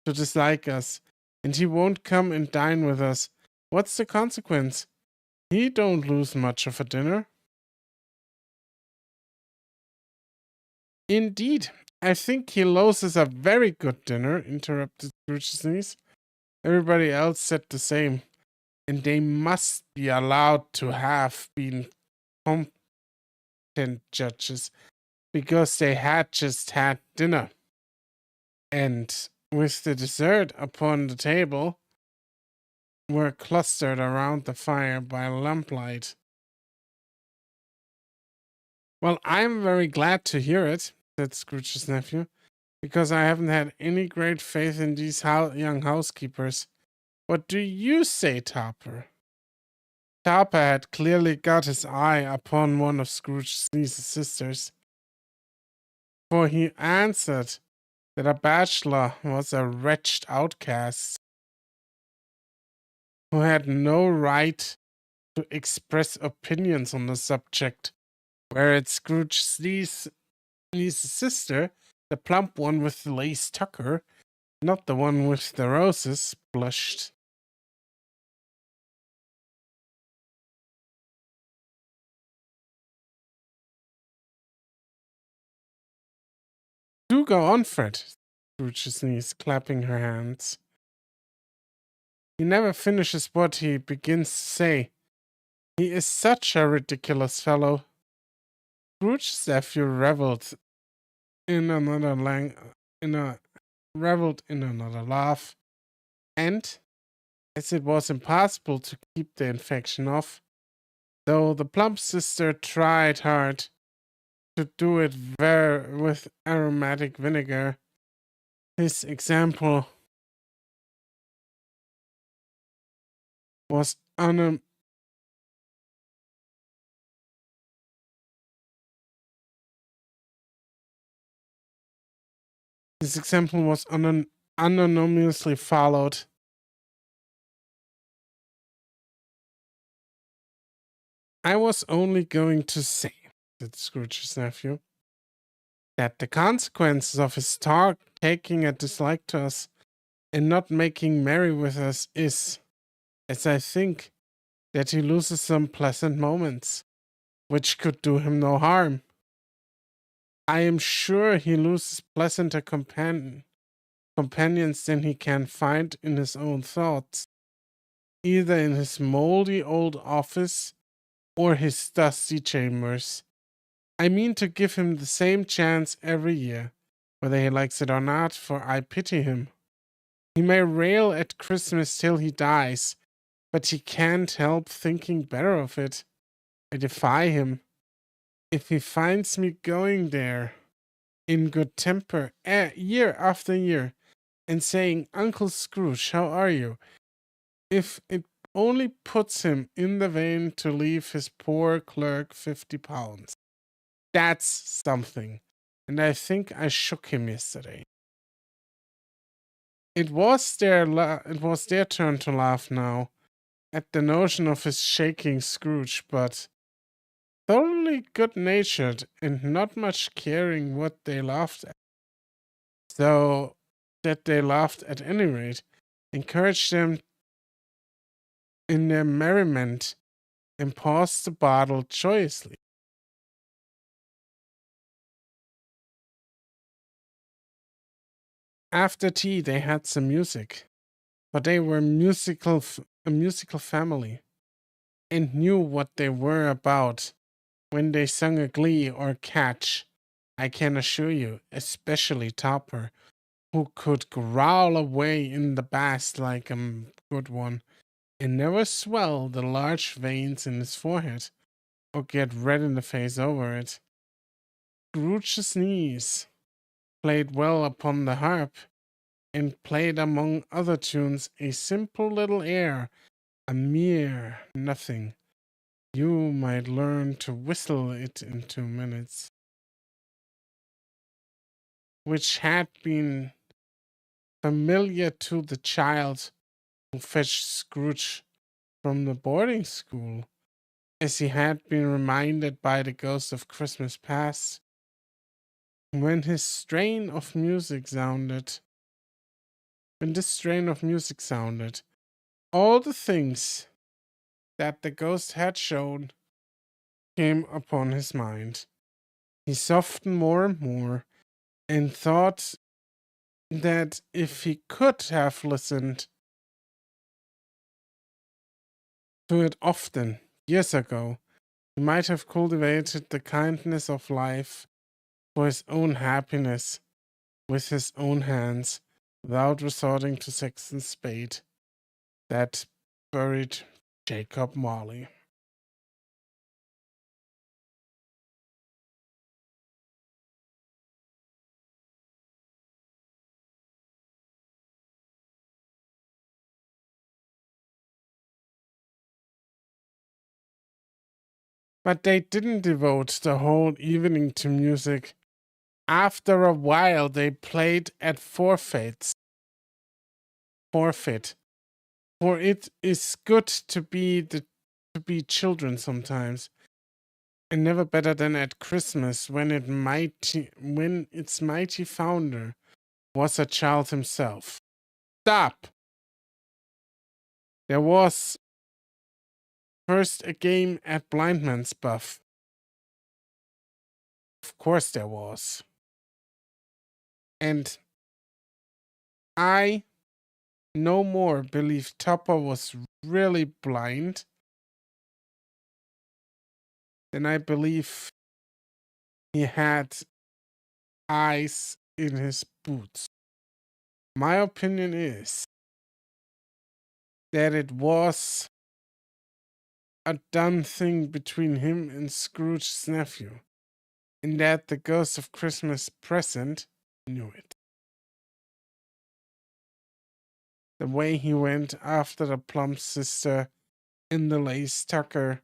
to dislike us, and he won't come and dine with us. What's the consequence? He don't lose much of a dinner. Indeed, I think he loses a very good dinner, interrupted Scrooge's niece. Everybody else said the same, and they must be allowed to have been competent judges because they had just had dinner. And with the dessert upon the table, were clustered around the fire by lamplight. Well, I'm very glad to hear it, said Scrooge's nephew, because I haven't had any great faith in these young housekeepers. What do you say, Topper? Topper had clearly got his eye upon one of Scrooge's niece's sisters, for he answered that a bachelor was a wretched outcast who had no right to express opinions on the subject, whereas Scrooge's niece's sister, the plump one with the lace tucker, not the one with the roses, blushed. Do go on, Fred, Scrooge's niece, clapping her hands. He never finishes what he begins to say. He is such a ridiculous fellow. Scrooge's nephew reveled in another reveled in another laugh, and as it was impossible to keep the infection off, though the plump sister tried hard to do it with aromatic vinegar, his example was unanimously followed. I was only going to say, said Scrooge's nephew, that the consequences of his talk taking a dislike to us and not making merry with us is, as I think, that he loses some pleasant moments, which could do him no harm. I am sure he loses pleasanter companions than he can find in his own thoughts, either in his moldy old office or his dusty chambers. I mean to give him the same chance every year, whether he likes it or not, for I pity him. He may rail at Christmas till he dies, but he can't help thinking better of it. I defy him. If he finds me going there in good temper year after year and saying, Uncle Scrooge, how are you? If it only puts him in the vein to leave his poor clerk £50. That's something. And I think I shook him yesterday. It was their turn to laugh now at the notion of his shaking Scrooge, but thoroughly good-natured and not much caring what they laughed at. So that they laughed at any rate, encouraged them in their merriment, and paused the bottle joyously. After tea, they had some music, for they were a musical family, and knew what they were about when they sung a glee or catch. I can assure you, especially Topper, who could growl away in the bass like a good one, and never swell the large veins in his forehead, or get red in the face over it. Scrooge's niece played well upon the harp, and played among other tunes a simple little air, a mere nothing. You might learn to whistle it in 2 minutes, which had been familiar to the child who fetched Scrooge from the boarding school, as he had been reminded by the ghost of Christmas past. When his strain of music sounded, when this strain of music sounded, all the things that the ghost had shown came upon his mind. He softened more and more and thought that if he could have listened to it often, years ago, he might have cultivated the kindness of life for his own happiness with his own hands without resorting to Saxon's spade that buried Jacob Marley. But they didn't devote the whole evening to music. After a while, they played at forfeit. For it is good to be children sometimes, and never better than at Christmas when its mighty founder was a child himself. Stop! There was first a game at Blindman's Buff. Of course there was. And I no more believe Topper was really blind than I believe he had eyes in his boots. My opinion is that it was a done thing between him and Scrooge's nephew, and that the ghost of Christmas present knew it. The way he went after the plump sister in the lace tucker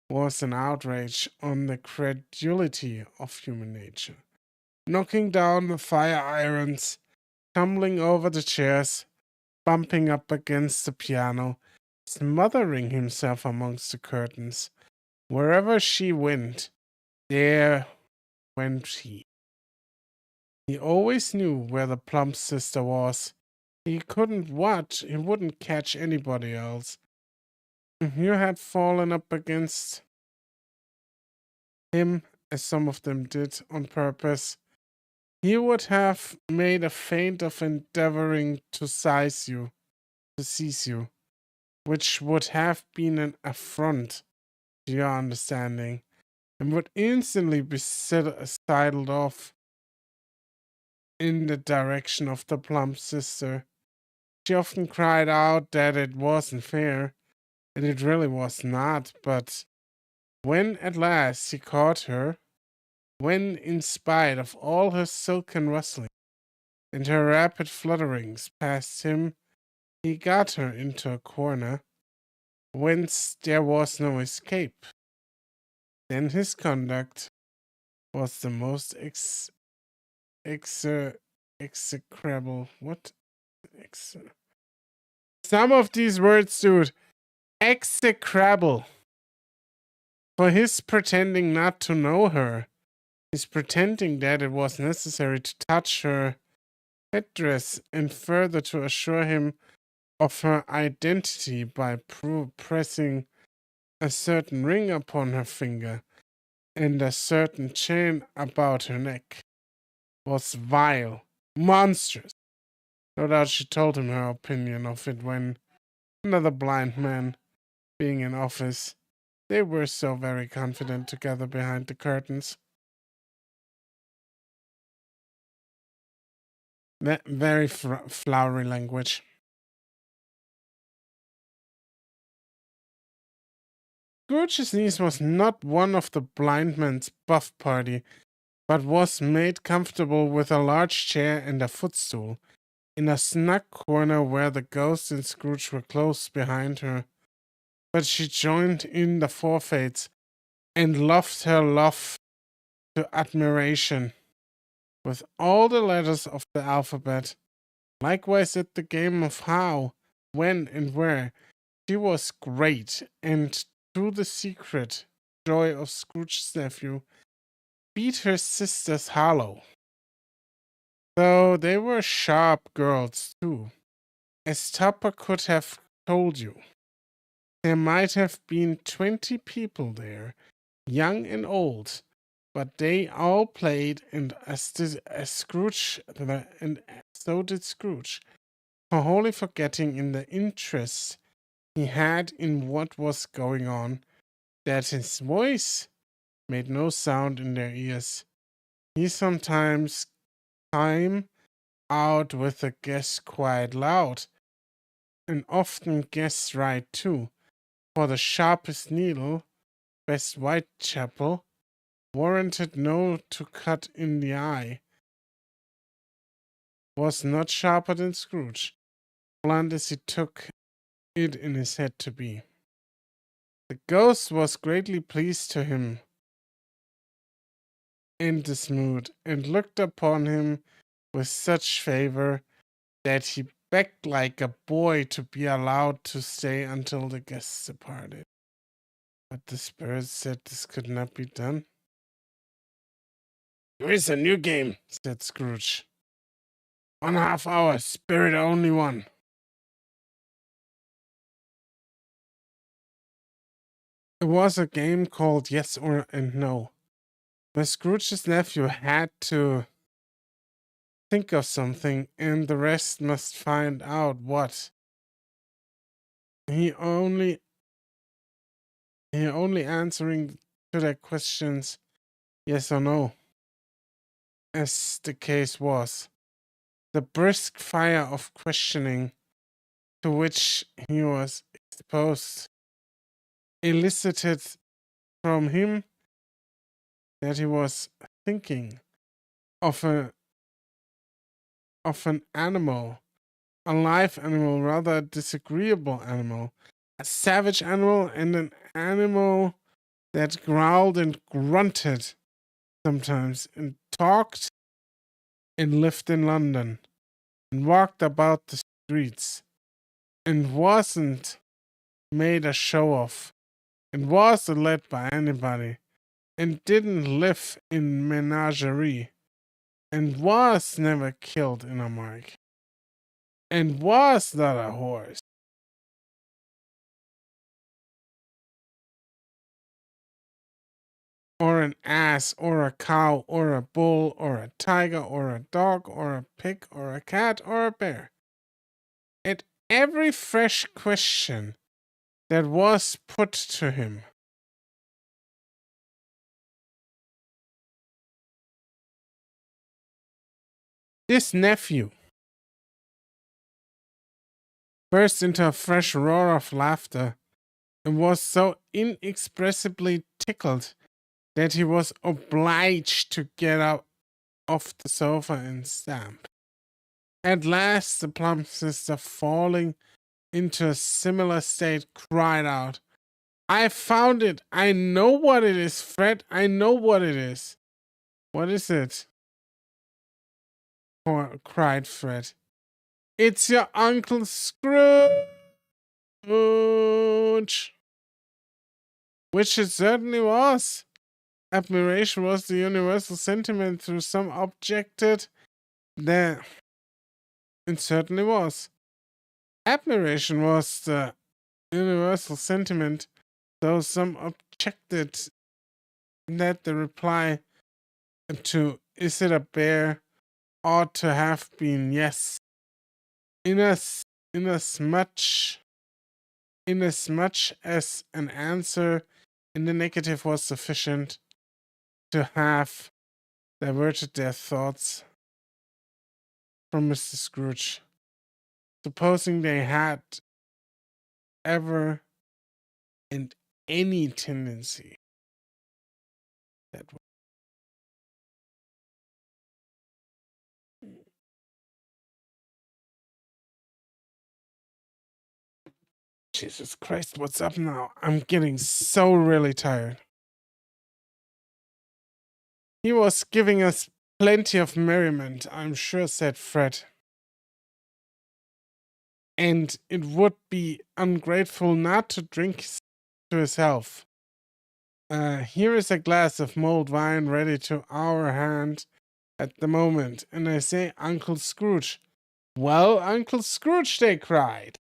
was an outrage on the credulity of human nature. Knocking down the fire irons, tumbling over the chairs, bumping up against the piano, smothering himself amongst the curtains. Wherever she went, there went he. He always knew where the plump sister was. He wouldn't catch anybody else. If you had fallen up against him, as some of them did on purpose, he would have made a feint of endeavoring to seize you, which would have been an affront to your understanding, and would instantly be sidled off in the direction of the plump sister. She often cried out that it wasn't fair, and it really was not, but when at last he caught her, when in spite of all her silken rustling and her rapid flutterings past him, he got her into a corner whence there was no escape, then his conduct was the most execrable. What? Some of these words, dude. Execrable. For his pretending not to know her, his pretending that it was necessary to touch her headdress and further to assure him of her identity by pressing a certain ring upon her finger and a certain chain about her neck, was vile, monstrous. No doubt she told him her opinion of it when, another blind man being in office, they were so very confident together behind the curtains. Very flowery language. Scrooge's niece was not one of the blind man's buff party, but was made comfortable with a large chair and a footstool, in a snug corner where the ghost and Scrooge were close behind her. But she joined in the forfeits and loved her love to admiration with all the letters of the alphabet. Likewise at the game of how, when, and where, she was great, and through the secret joy of Scrooge's nephew, beat her sisters hollow. Though they were sharp girls, too, as Tupper could have told you. There might have been 20 people there, young and old, but they all played, and so did Scrooge, wholly forgetting in the interest he had in what was going on, that his voice made no sound in their ears. He sometimes came out with a guess quite loud, and often guessed right too, for the sharpest needle, best Whitechapel, warranted no to cut in the eye, was not sharper than Scrooge, blunt as he took it in his head to be. The ghost was greatly pleased to him in this mood, and looked upon him with such favor that he begged like a boy to be allowed to stay until the guests departed. But the spirit said this could not be done. "Here is a new game," said Scrooge. 1/2 hour, spirit only one. It was a game called Yes or and No, where Scrooge's nephew had to think of something, and the rest must find out what. He only answering to their questions yes or no, as the case was. The brisk fire of questioning to which he was exposed elicited from him that he was thinking of an animal, a live animal, rather a disagreeable animal, a savage animal, and an animal that growled and grunted sometimes, and talked and lived in London, and walked about the streets, and wasn't made a show of, and wasn't led by anybody, and didn't live in menagerie, and was never killed in a mark, and was not a horse, or an ass, or a cow, or a bull, or a tiger, or a dog, or a pig, or a cat, or a bear. At every fresh question that was put to him, this nephew burst into a fresh roar of laughter, and was so inexpressibly tickled that he was obliged to get up off the sofa and stamp. At last, the plump sister, falling into a similar state, cried out, "I found it! I know what it is, Fred! I know what it is!" "What is it?" cried Fred. "It's your Uncle Scrooge!" Which it certainly was. Admiration was the universal sentiment through some objected that it certainly was. Admiration was the universal sentiment, though some objected that the reply to "Is it a bear?" ought to have been yes. Inasmuch as an answer in the negative was sufficient to have diverted their thoughts from Mr. Scrooge, supposing they had ever and any tendency that way. Jesus Christ, what's up now? I'm getting so really tired. "He was giving us plenty of merriment, I'm sure," said Fred. "And it would be ungrateful not to drink to his health. Here is a glass of mulled wine ready to our hand at the moment, and I say, Uncle Scrooge." "Well, Uncle Scrooge," they cried.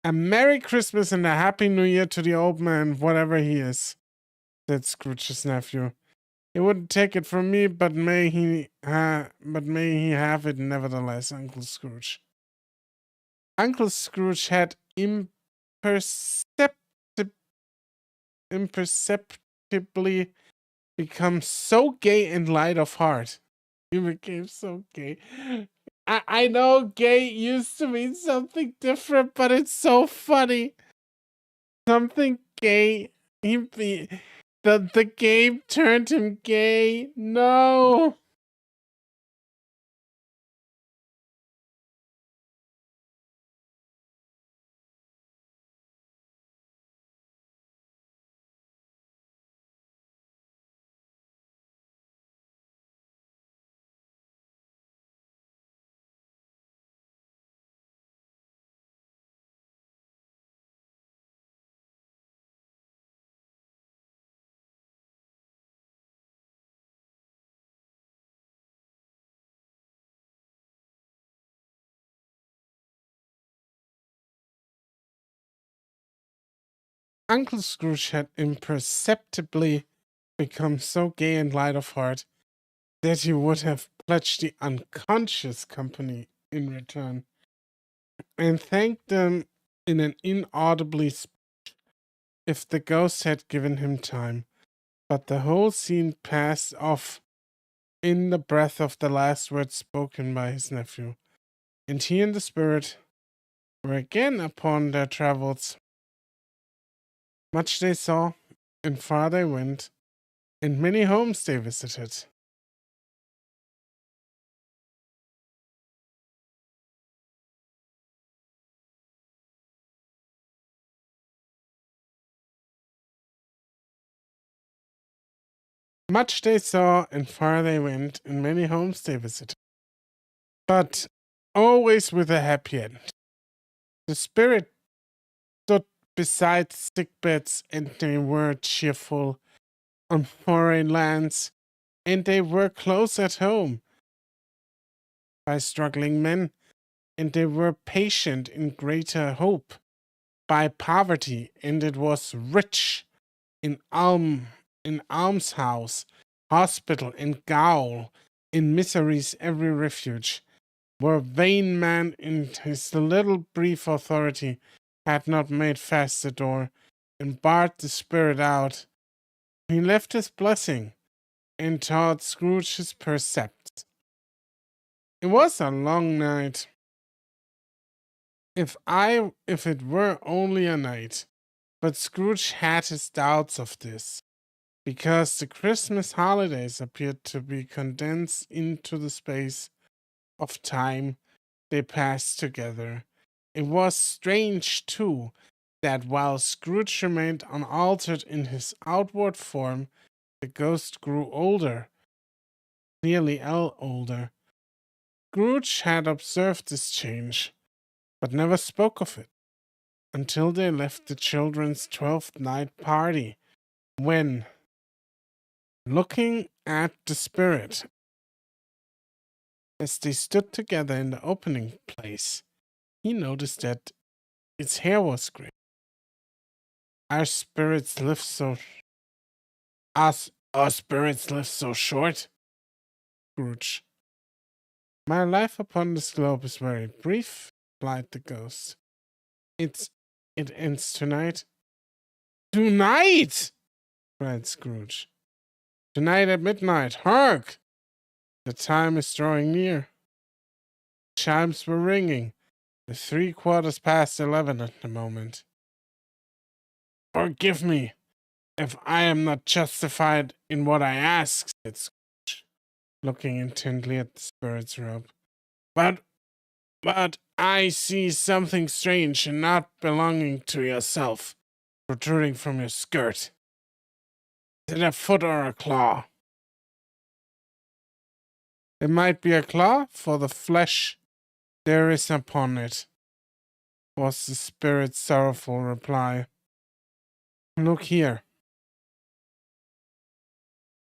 A Merry Christmas and a Happy New Year to the old man, whatever he is, said Scrooge's nephew. He wouldn't take it from me, but may he have it nevertheless, Uncle Scrooge. Uncle Scrooge had imperceptibly become so gay and light of heart. He became so gay. I know gay used to mean something different, but it's so funny. Something gay. The game turned him gay. No. Uncle Scrooge had imperceptibly become so gay and light of heart that he would have pledged the unconscious company in return and thanked them in an inaudibly if the ghost had given him time. But the whole scene passed off in the breath of the last words spoken by his nephew, and he and the spirit were again upon their travels. Much they saw, and far they went, and many homes they visited. Much they saw, and far they went, and many homes they visited. But always with a happy end. The spirit stood beside sick beds, and they were cheerful on foreign lands, and they were close at home by struggling men, and they were patient in greater hope by poverty, and it was rich in almshouse, hospital, and gaol, in misery's every refuge, where vain man in his little brief authority had not made fast the door, and barred the spirit out. He left his blessing, and taught Scrooge his precepts. It was a long night. If it were only a night, but Scrooge had his doubts of this, because the Christmas holidays appeared to be condensed into the space of time they passed together. It was strange, too, that while Scrooge remained unaltered in his outward form, the ghost grew older, nearly older. Scrooge had observed this change, but never spoke of it until they left the children's 12th night party, when, looking at the spirit as they stood together in the opening place, he noticed that its hair was gray. Our spirits live so our spirits live so short, Scrooge. My life upon this globe is very brief, replied the ghost. It ends tonight. Tonight! Cried Scrooge. Tonight at midnight. Hark! The time is drawing near. Chimes were ringing. The 11:15 at the moment. Forgive me if I am not justified in what I ask, said Scrooge, looking intently at the spirit's robe. But I see something strange and not belonging to yourself protruding from your skirt. Is it a foot or a claw? It might be a claw, for the flesh there is upon it, was the spirit's sorrowful reply. Look here.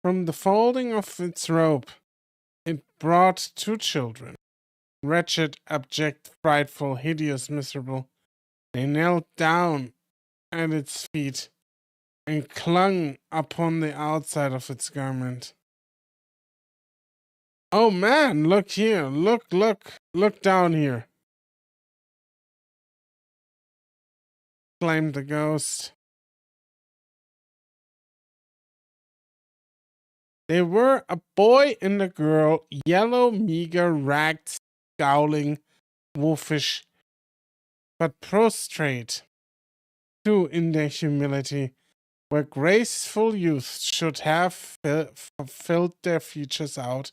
From the folding of its robe, it brought two children, wretched, abject, frightful, hideous, miserable. They knelt down at its feet and clung upon the outside of its garment. "Oh man, look here, look down here," exclaimed the ghost. They were a boy and a girl, yellow, meager, ragged, scowling, wolfish, but prostrate, too, in their humility, where graceful youth should have filled their features out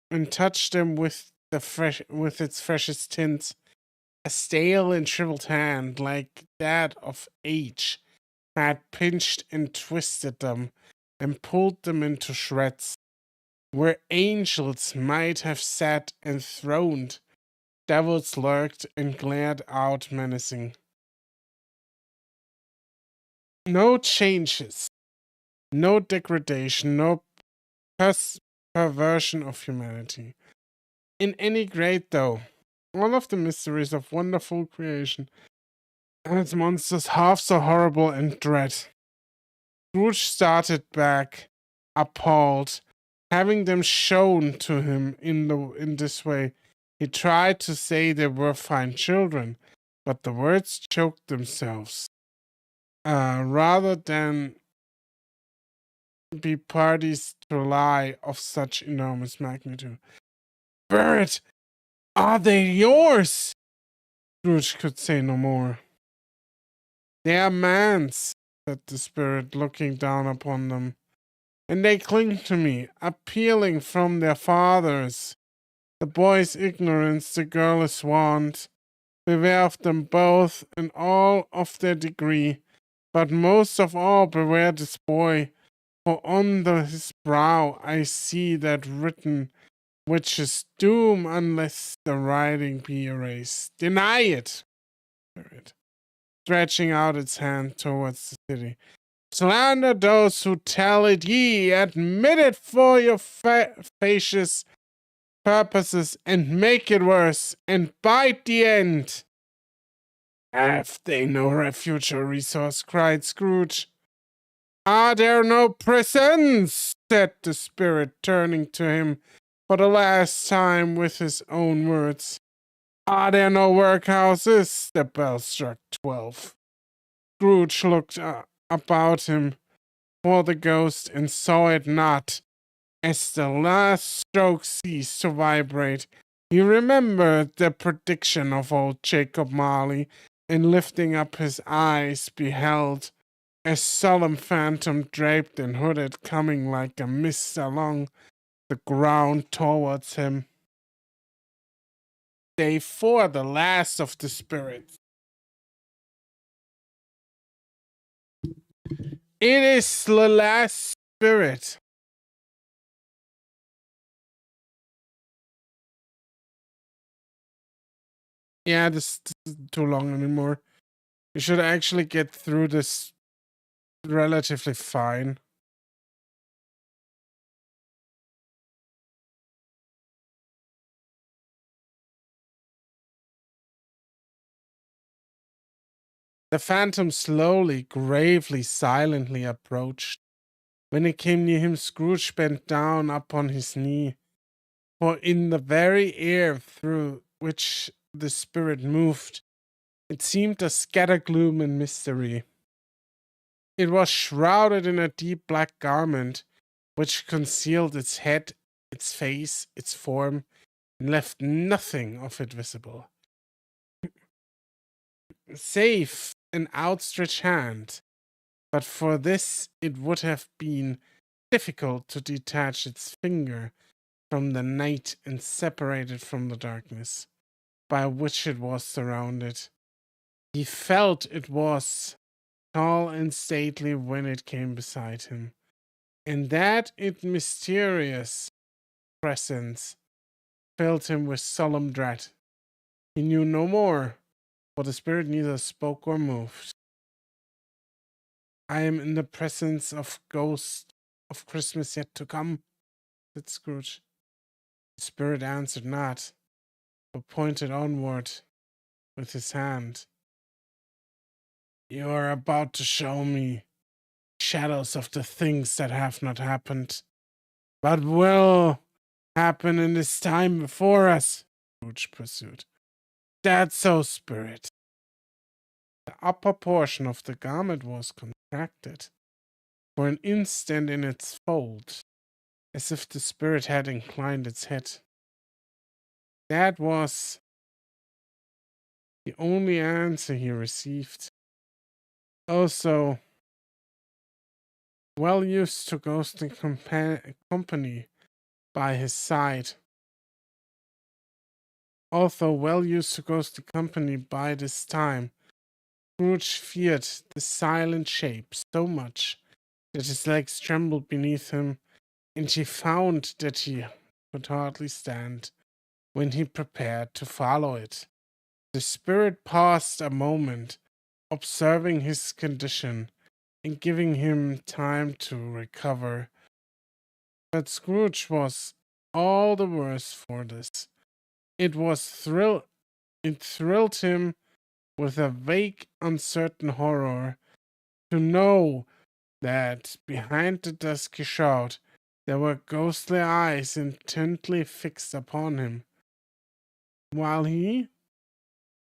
and touched them with its freshest tints. A stale and shriveled hand, like that of age, had pinched and twisted them and pulled them into shreds. Where angels might have sat enthroned, devils lurked and glared out menacing. No changes, no degradation, no perversion of humanity. In any grade, though, all of the mysteries of wonderful creation and its monsters half so horrible and dread. Scrooge started back, appalled, having them shown to him in this way. He tried to say they were fine children, but the words choked themselves. Rather than be parties to a lie of such enormous magnitude. "Spirit, are they yours?" Scrooge could say no more. "They are man's," said the spirit, looking down upon them. "And they cling to me, appealing from their fathers. The boy's ignorance, the girl is want. Beware of them both and all of their degree, but most of all beware this boy, for on his brow I see that written which is doom unless the writing be erased. Deny it!" Spirit, stretching out its hand towards the city. "Slander those who tell it ye, admit it for your facious purposes, and make it worse, and bite the end." "Have they no refuge or resource?" cried Scrooge. "Are there no prisons?" said the spirit, turning to him for the last time with his own words. "Are there no workhouses?" The bell struck 12. Scrooge looked about him for the ghost and saw it not. As the last stroke ceased to vibrate, he remembered the prediction of old Jacob Marley, and lifting up his eyes beheld a solemn phantom draped and hooded coming like a mist along the ground towards him. Day 4, the last of the spirits. It is the last spirit. Yeah, this isn't too long anymore. We should actually get through this relatively fine. The phantom slowly, gravely, silently approached. When it came near him, Scrooge bent down upon his knee, for in the very air through which the spirit moved, it seemed a scatter gloom and mystery. It was shrouded in a deep black garment, which concealed its head, its face, its form, and left nothing of it visible, save an outstretched hand. But for this it would have been difficult to detach its finger from the night and separate it from the darkness by which it was surrounded. He felt it was tall and stately when it came beside him, and that its mysterious presence filled him with solemn dread. He knew no more, for the spirit neither spoke or moved. "I am in the presence of ghost of Christmas yet to come," said Scrooge. The spirit answered not, but pointed onward with his hand. You are about to show me shadows of the things that have not happened, but will happen in this time before us, Scrooge pursued. That's so, Spirit. The upper portion of the garment was contracted for an instant in its fold, as if the spirit had inclined its head. That was the only answer he received. Also, well used to ghostly company by his side. Although well used to ghostly company by this time, Scrooge feared the silent shape so much that his legs trembled beneath him, and he found that he could hardly stand when he prepared to follow it. The spirit paused a moment, observing his condition and giving him time to recover. But Scrooge was all the worse for this. It thrilled him with a vague, uncertain horror to know that behind the dusky shroud there were ghostly eyes intently fixed upon him, while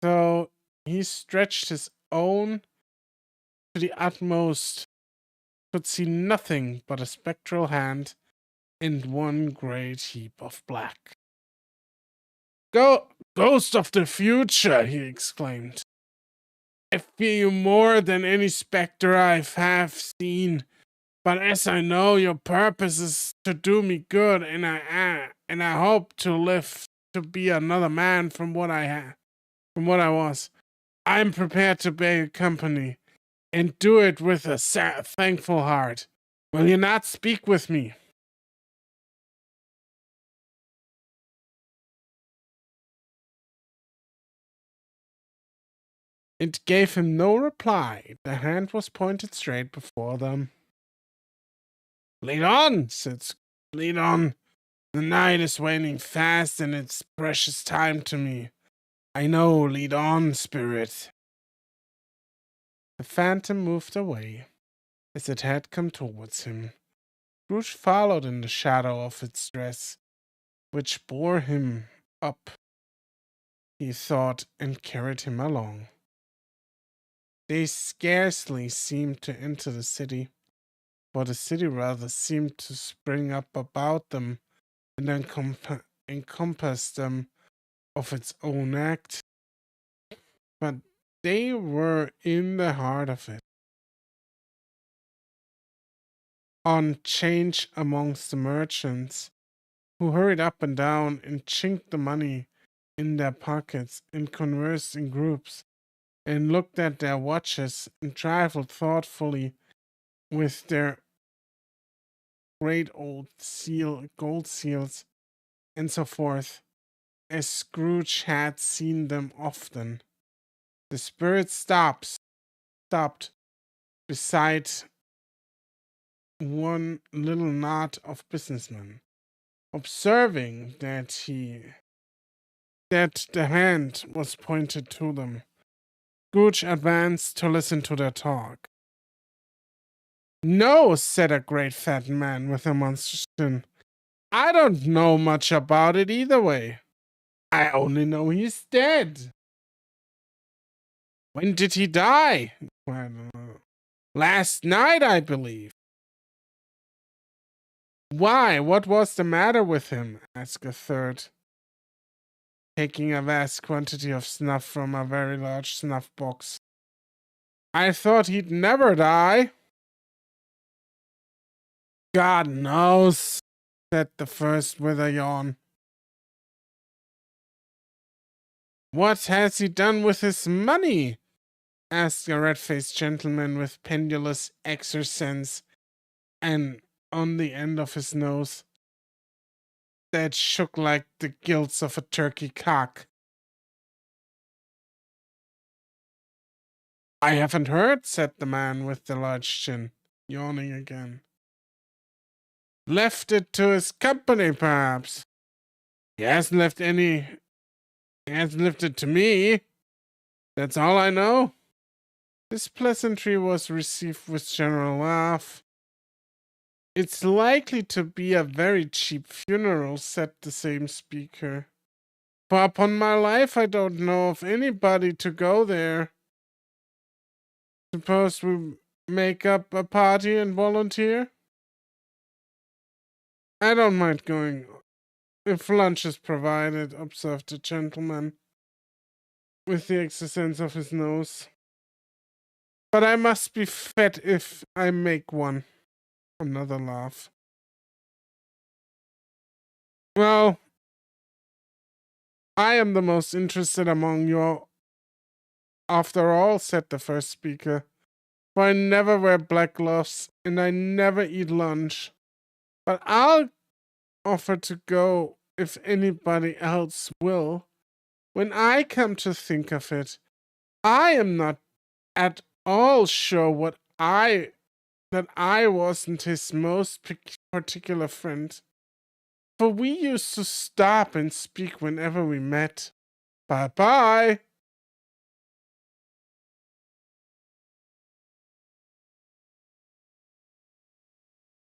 though he stretched his own to the utmost, could see nothing but a spectral hand and one great heap of black. Ghost of the future, he exclaimed. I fear you more than any spectre I have seen, but as I know your purpose is to do me good, and I hope to live to be another man from what I was, I am prepared to bear you company, and do it with a thankful heart. Will you not speak with me? It gave him no reply. The hand was pointed straight before them. Lead on, said Scrooge. Lead on. The night is waning fast, and it's precious time to me. I know, lead on, spirit. The phantom moved away as it had come towards him. Scrooge followed in the shadow of its dress, which bore him up, he thought, and carried him along. They scarcely seemed to enter the city, for the city rather seemed to spring up about them and encompass them of its own act. But they were in the heart of it, on change amongst the merchants, who hurried up and down and chinked the money in their pockets and conversed in groups and looked at their watches and trifled thoughtfully with their great old gold seals, and so forth, as Scrooge had seen them often. The spirit stopped beside one little knot of businessmen, observing that the hand was pointed to them. Scrooge advanced to listen to their talk. No, said a great fat man with a monstrous chin. I don't know much about it either way. I only know he's dead. When did he die? Last night, I believe. Why? What was the matter with him? Asked a third, taking a vast quantity of snuff from a very large snuff box. I thought he'd never die. God knows, said the first with a yawn. What has he done with his money? Asked a red-faced gentleman with pendulous excrescence and on the end of his nose that shook like the gills of a turkey cock. I haven't heard, said the man with the large chin, yawning again. Left it to his company, perhaps. He hasn't left it to me. That's all I know. This pleasantry was received with general laugh. "It's likely to be a very cheap funeral," said the same speaker. "For upon my life, I don't know of anybody to go there. Suppose we make up a party and volunteer?" "I don't mind going, if lunch is provided," observed the gentleman, with the exercise of his nose. "But I must be fed if I make one." Another laugh. "Well, I am the most interested among you after all," said the first speaker. "For I never wear black gloves and I never eat lunch. But I'll offer to go if anybody else will. When I come to think of it, I am not at all sure that I wasn't his most particular friend. For we used to stop and speak whenever we met. Bye bye."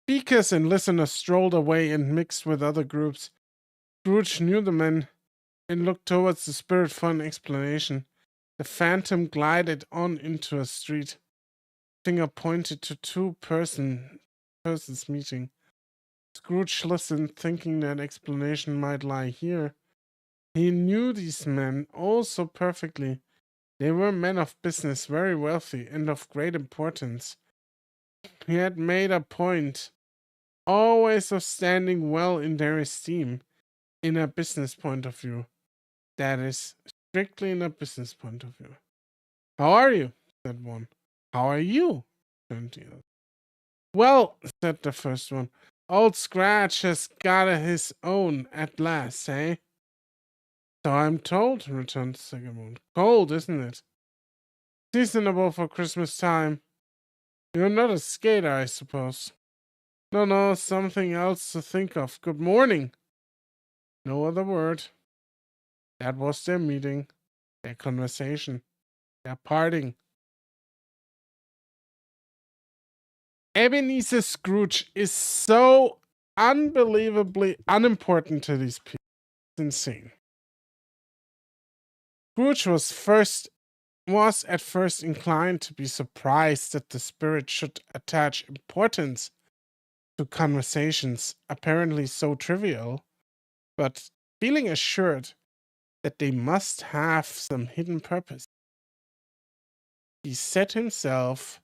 Speakers and listeners strolled away and mixed with other groups. Scrooge knew the men and looked towards the spirit for an explanation. The phantom glided on into a street. Finger pointed to two persons meeting. Scrooge listened, thinking that explanation might lie here. He knew these men all so perfectly. They were men of business, very wealthy, and of great importance. He had made a point always of standing well in their esteem, in a business point of view. That is, strictly in a business point of view. "How are you?" said one. "How are you?" turned the other. "Well," said the first one, "Old Scratch has got his own at last, eh?" "So I'm told," returned the second one. "Cold, isn't it?" "Seasonable for Christmas time. You're not a skater, I suppose?" No, something else to think of. Good morning." No other word. That was their meeting, their conversation, their parting. Ebenezer Scrooge is so unbelievably unimportant to these people. It's insane. Scrooge was at first inclined to be surprised that the spirit should attach importance to conversations apparently so trivial, but feeling assured that they must have some hidden purpose, he set himself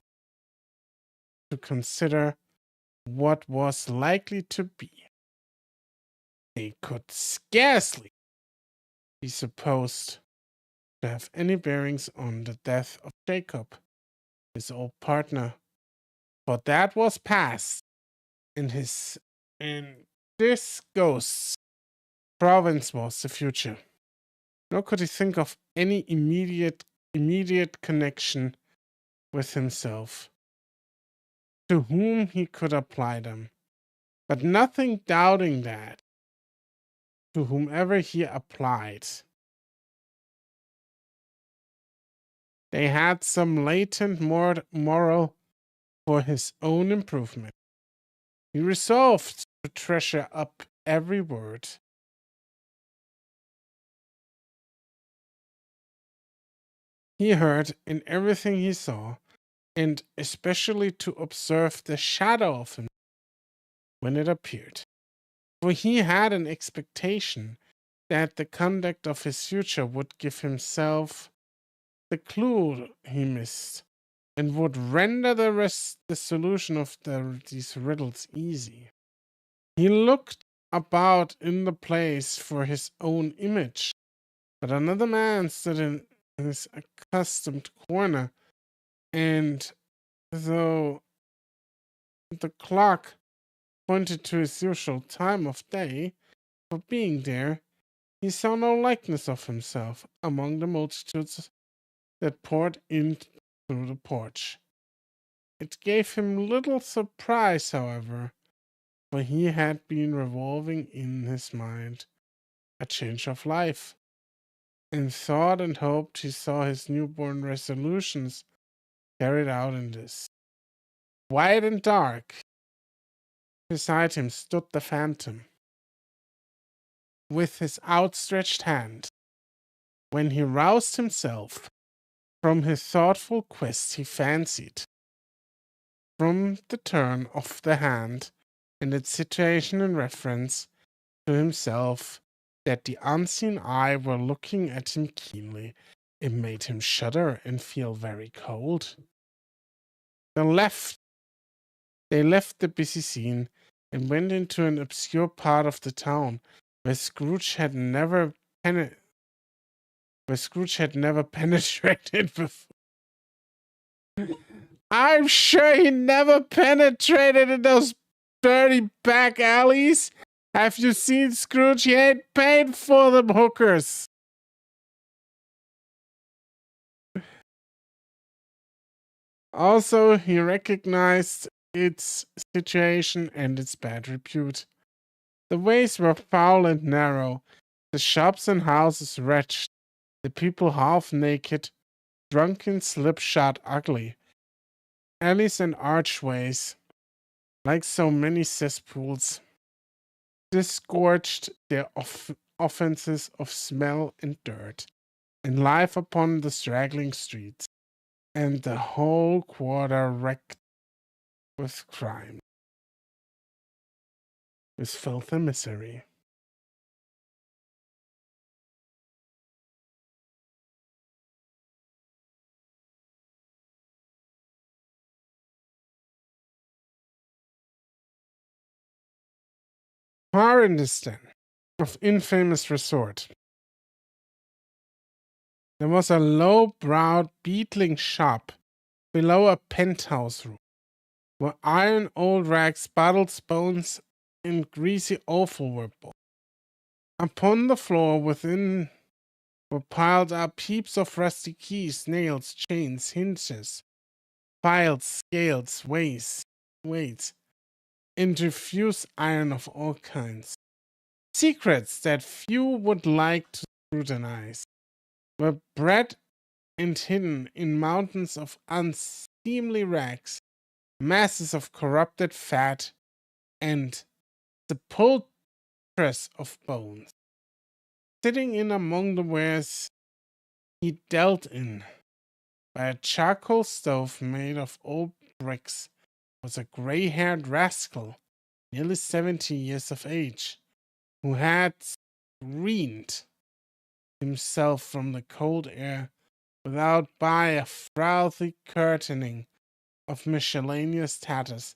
to consider what was likely to be. They could scarcely be supposed to have any bearings on the death of Jacob, his old partner, for that was past, and this ghost's province was the future. Nor could he think of any immediate connection with himself, to whom he could apply them. But nothing doubting that, to whomever he applied, they had some latent moral for his own improvement. He resolved to treasure up every word he heard and everything he saw, and especially to observe the shadow of him when it appeared. For he had an expectation that the conduct of his future would give himself the clue he missed, and would render the solution of these riddles easy. He looked about in the place for his own image, but another man stood in his accustomed corner, and though the clock pointed to his usual time of day for being there, he saw no likeness of himself among the multitudes that poured in through the porch. It gave him little surprise, however, for he had been revolving in his mind a change of life, and thought and hoped he saw his newborn resolutions carried out in this. White and dark. Beside him stood the phantom, with his outstretched hand. When he roused himself from his thoughtful quest, he fancied, from the turn of the hand and its situation in reference to himself, that the unseen eye were looking at him keenly. It made him shudder and feel very cold. They left the busy scene and went into an obscure part of the town where Scrooge had never penetrated before. I'm sure he never penetrated in those dirty back alleys. Have you seen Scrooge? He ain't paid for them hookers. Also, he recognized its situation and its bad repute. The ways were foul and narrow, the shops and houses wretched, the people half naked, drunken, slipshod, ugly. Alleys and archways, like so many cesspools, disgorged their offences of smell and dirt, and life upon the straggling streets, and the whole quarter wrecked with crime, with filth and misery. Far in this den of infamous resort, there was a low-browed, beetling shop below a penthouse room, where iron old rags, bottles, bones, and greasy offal were bought. Upon the floor within were piled up heaps of rusty keys, nails, chains, hinges, files, scales, weights, and diffuse iron of all kinds. Secrets that few would like to scrutinize were bred and hidden in mountains of unseemly rags, masses of corrupted fat, and sepulchres of bones. Sitting in among the wares he dealt in, by a charcoal stove made of old bricks, was a gray-haired rascal, nearly 70 years of age, who had screened himself from the cold air without by a frothy curtaining of miscellaneous tatters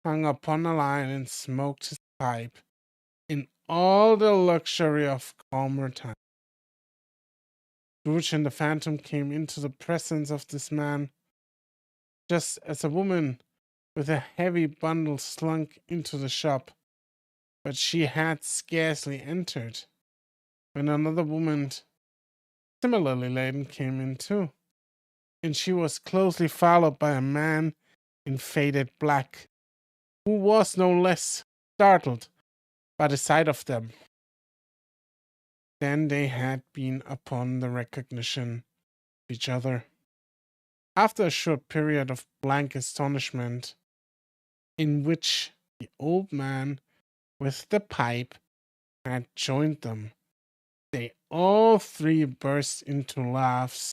hung upon a line, and smoked his pipe in all the luxury of calmer times. Scrooge and the Phantom came into the presence of this man just as a woman with a heavy bundle slunk into the shop, but she had scarcely entered when another woman, similarly laden, came in too, and she was closely followed by a man in faded black, who was no less startled by the sight of them than they had been upon the recognition of each other. After a short period of blank astonishment, in which the old man with the pipe had joined them, they all three burst into laughs.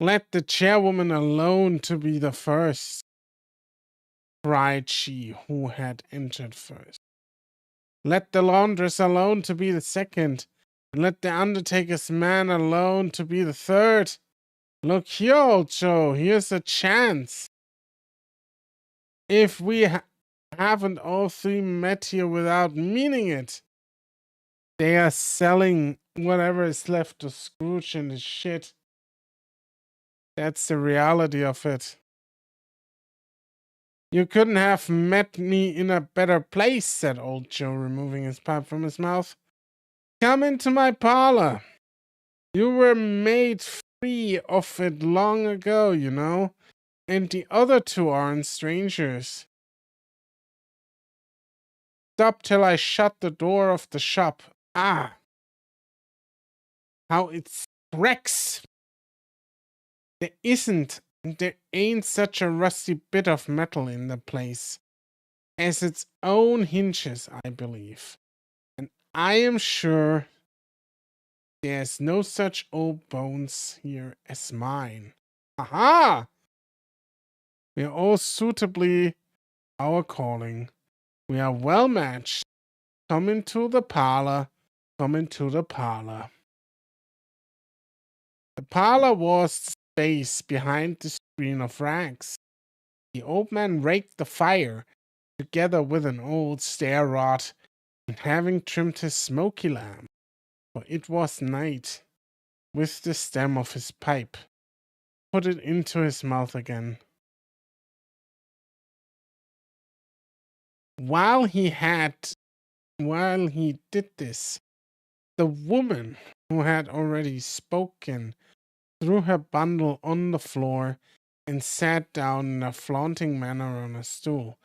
"Let the chairwoman alone to be the first," cried she who had entered first. "Let the laundress alone to be the second, and let the undertaker's man alone to be the third. Look here, old Joe, here's a chance. If we haven't all three met here without meaning it, they are selling whatever is left to Scrooge and his shit. That's the reality of it. You couldn't have met me in a better place," said old Joe, removing his pipe from his mouth. "Come into my parlor. You were made free of it long ago, you know, and the other two aren't strangers. Stop till I shut the door of the shop. Ah, how it cracks. There ain't such a rusty bit of metal in the place as its own hinges, I believe. And I am sure there's no such old bones here as mine. Aha! We are all suitably our calling. We are well matched. Come into the parlor. Come into the parlor. The parlor was the space behind the screen of rags. The old man raked the fire together with an old stair rod, and having trimmed his smoky lamp, for it was night, with the stem of his pipe, put it into his mouth again. While he did this, the woman who had already spoken threw her bundle on the floor and sat down in a flaunting manner on a stool,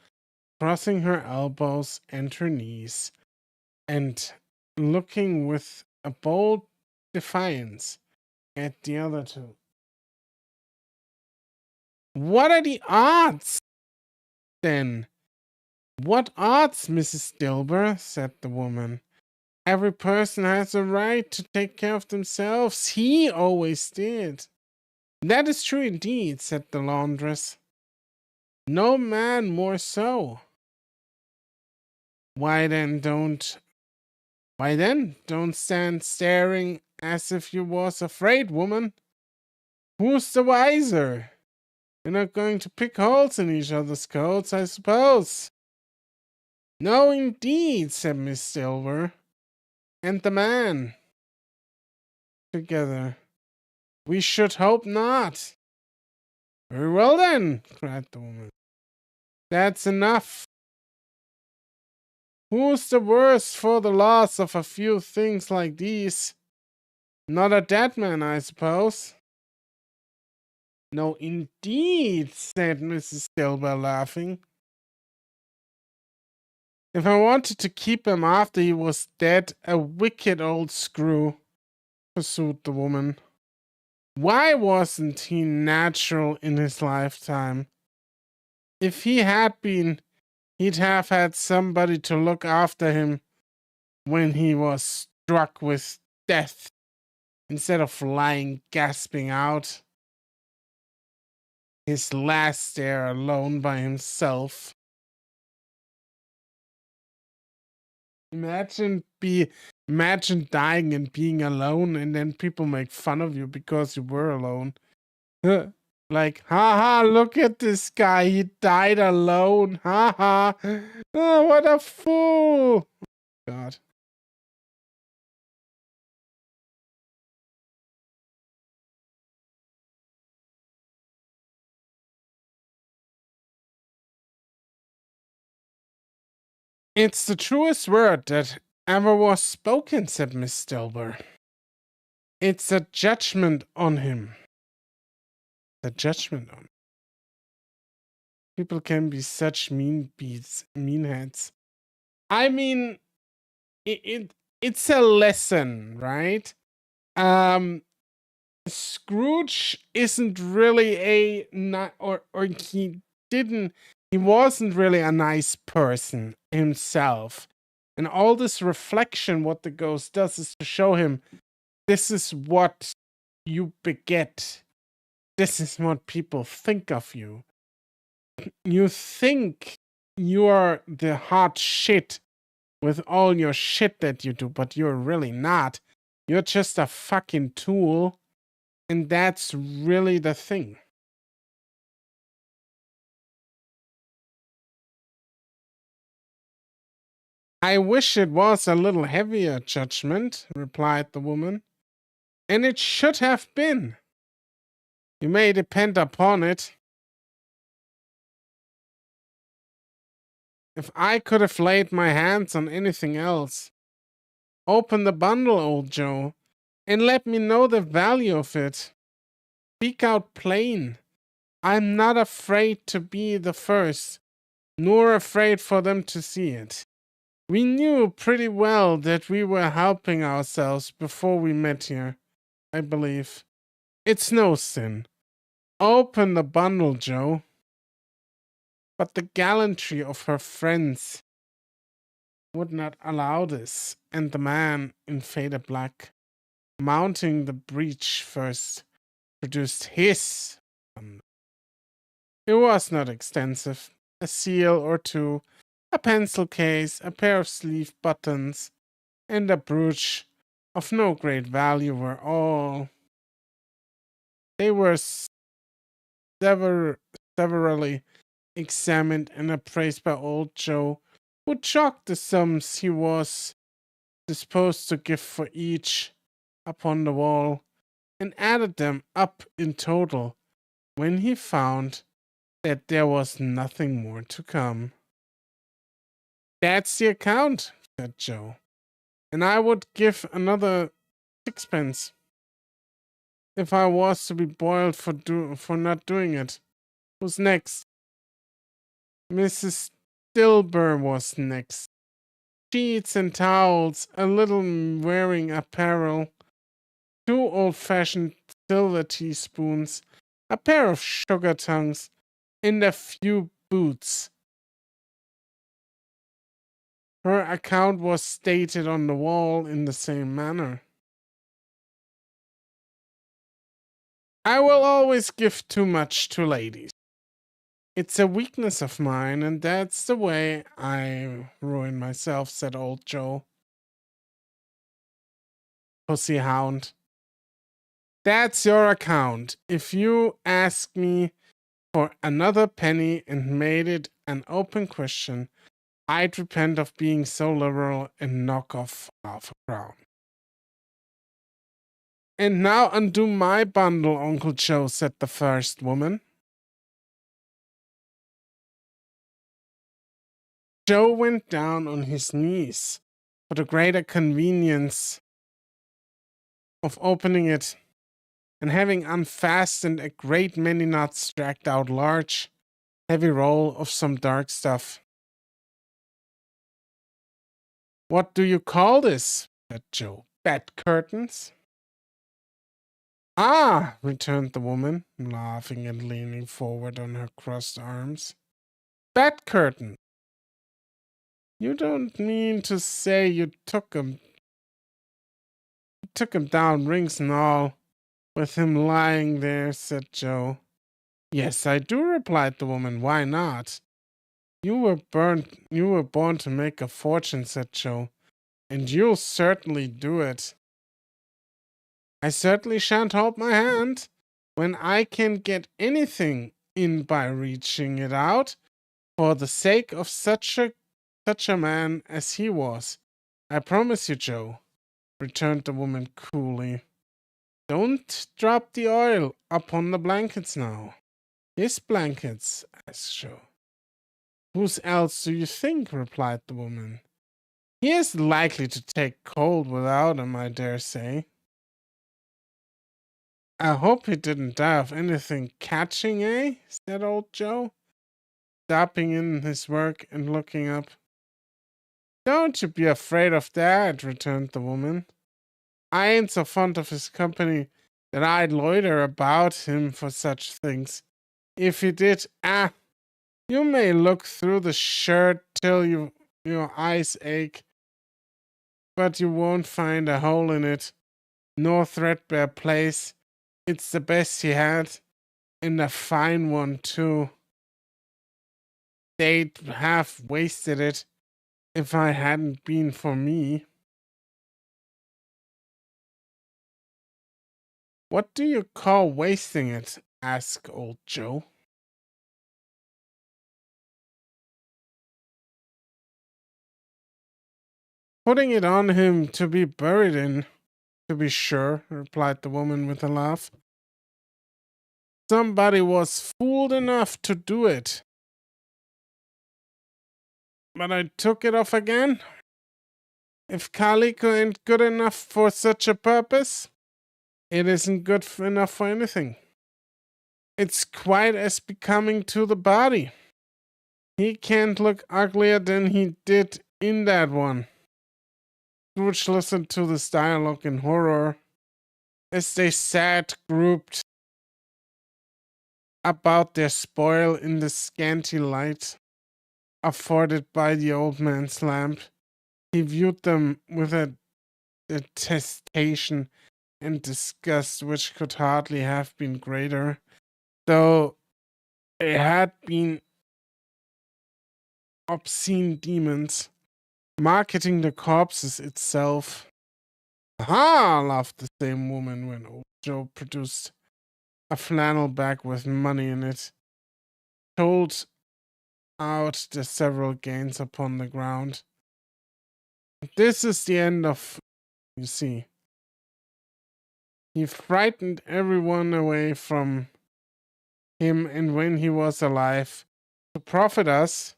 crossing her elbows and her knees, and looking with a bold defiance at the other two. What are the odds, then? What odds, Mrs. Dilber? Said the woman. Every person has a right to take care of themselves. He always did. That is true indeed, said the laundress. No man more so. Why then don't stand staring as if you was afraid, woman? Who's the wiser? You're not going to pick holes in each other's coats, I suppose. No, indeed, said Miss Silver. And the man. Together. We should hope not. Very well then, cried the woman. That's enough. Who's the worse for the loss of a few things like these? Not a dead man, I suppose. No, indeed, said Mrs. Dilber, laughing. If I wanted to keep him after he was dead, a wicked old screw, pursued the woman. Why wasn't he natural in his lifetime? If he had been, he'd have had somebody to look after him when he was struck with death, instead of lying gasping out his last there alone by himself. Imagine dying and being alone, and then people make fun of you because you were alone. Like, haha, look at this guy, he died alone. Haha. Oh, what a fool. God. It's the truest word that ever was spoken, said Miss Stilber. It's a judgment on him. The judgment on him. People can be such meanheads. I mean, it's a lesson, right? Scrooge isn't really he wasn't really a nice person himself. And all this reflection, what the ghost does is to show him, this is what you beget. This is what people think of you. You think you are the hot shit with all your shit that you do, but you're really not. You're just a fucking tool. And that's really the thing. I wish it was a little heavier judgment, replied the woman. And it should have been. You may depend upon it. If I could have laid my hands on anything else, open the bundle, old Joe, and let me know the value of it. Speak out plain. I'm not afraid to be the first, nor afraid for them to see it. We knew pretty well that we were helping ourselves before we met here. I believe. It's no sin. Open the bundle, Joe. But the gallantry of her friends would not allow this, and the man in faded black, mounting the breech first, produced his bundle. It was not extensive. A seal or two, a pencil case, a pair of sleeve buttons, and a brooch of no great value were all. They were severally examined and appraised by old Joe, who chalked the sums he was disposed to give for each upon the wall, and added them up in total when he found that there was nothing more to come. "That's the account," said Joe, "and I would give another sixpence if I was to be boiled for not doing it. Who's next?" Mrs. Dilber was next. Sheets and towels, a little wearing apparel, 2 old-fashioned silver teaspoons, a pair of sugar tongues, and a few boots. Her account was stated on the wall in the same manner. "I will always give too much to ladies. It's a weakness of mine, and that's the way I ruin myself," said old Joe. "Pussy hound. That's your account. If you ask me for another penny and made it an open question, I'd repent of being so liberal and knock off £1/2." "And now undo my bundle, Uncle Joe," said the first woman. Joe went down on his knees for the greater convenience of opening it, and having unfastened a great many knots, dragged out large, heavy roll of some dark stuff. "What do you call this?" said Joe. "Bed curtains?" "Ah," returned the woman, laughing and leaning forward on her crossed arms. "Bed curtains. You don't mean to say you took 'em down, rings and all, with him lying there," said Joe. "Yes, I do," replied the woman. "Why not? You were born to make a fortune," said Joe, "and you'll certainly do it." "I certainly shan't hold my hand when I can get anything in by reaching it out, for the sake of such a man as he was. I promise you, Joe," returned the woman coolly. "Don't drop the oil upon the blankets now." "His blankets?" asked Joe. "Whose else do you think?" replied the woman. "He is likely to take cold without 'em, I dare say." "I hope he didn't die of anything catching, eh?" said old Joe, stopping in his work and looking up. "Don't you be afraid of that," returned the woman. "I ain't so fond of his company that I'd loiter about him for such things. If he did, you may look through the shirt till your eyes ache, but you won't find a hole in it, nor threadbare place. It's the best he had, and a fine one, too. They'd have wasted it if I hadn't been for me." "What do you call wasting it?" asked old Joe. "Putting it on him to be buried in, to be sure," replied the woman with a laugh. "Somebody was fooled enough to do it, but I took it off again. If calico ain't good enough for such a purpose, it isn't good enough for anything. It's quite as becoming to the body. He can't look uglier than he did in that one." Scrooge listened to this dialogue in horror. as they sat grouped about their spoil in the scanty light afforded by the old man's lamp. He viewed them with a detestation and disgust which could hardly have been greater, though they had been obscene demons, marketing the corpses itself. "Ha!" laughed the same woman when old Joe produced a flannel bag with money in it, told out the several gains upon the ground. "This is the end of, you see. He frightened everyone away from him, and when he was alive, to profit us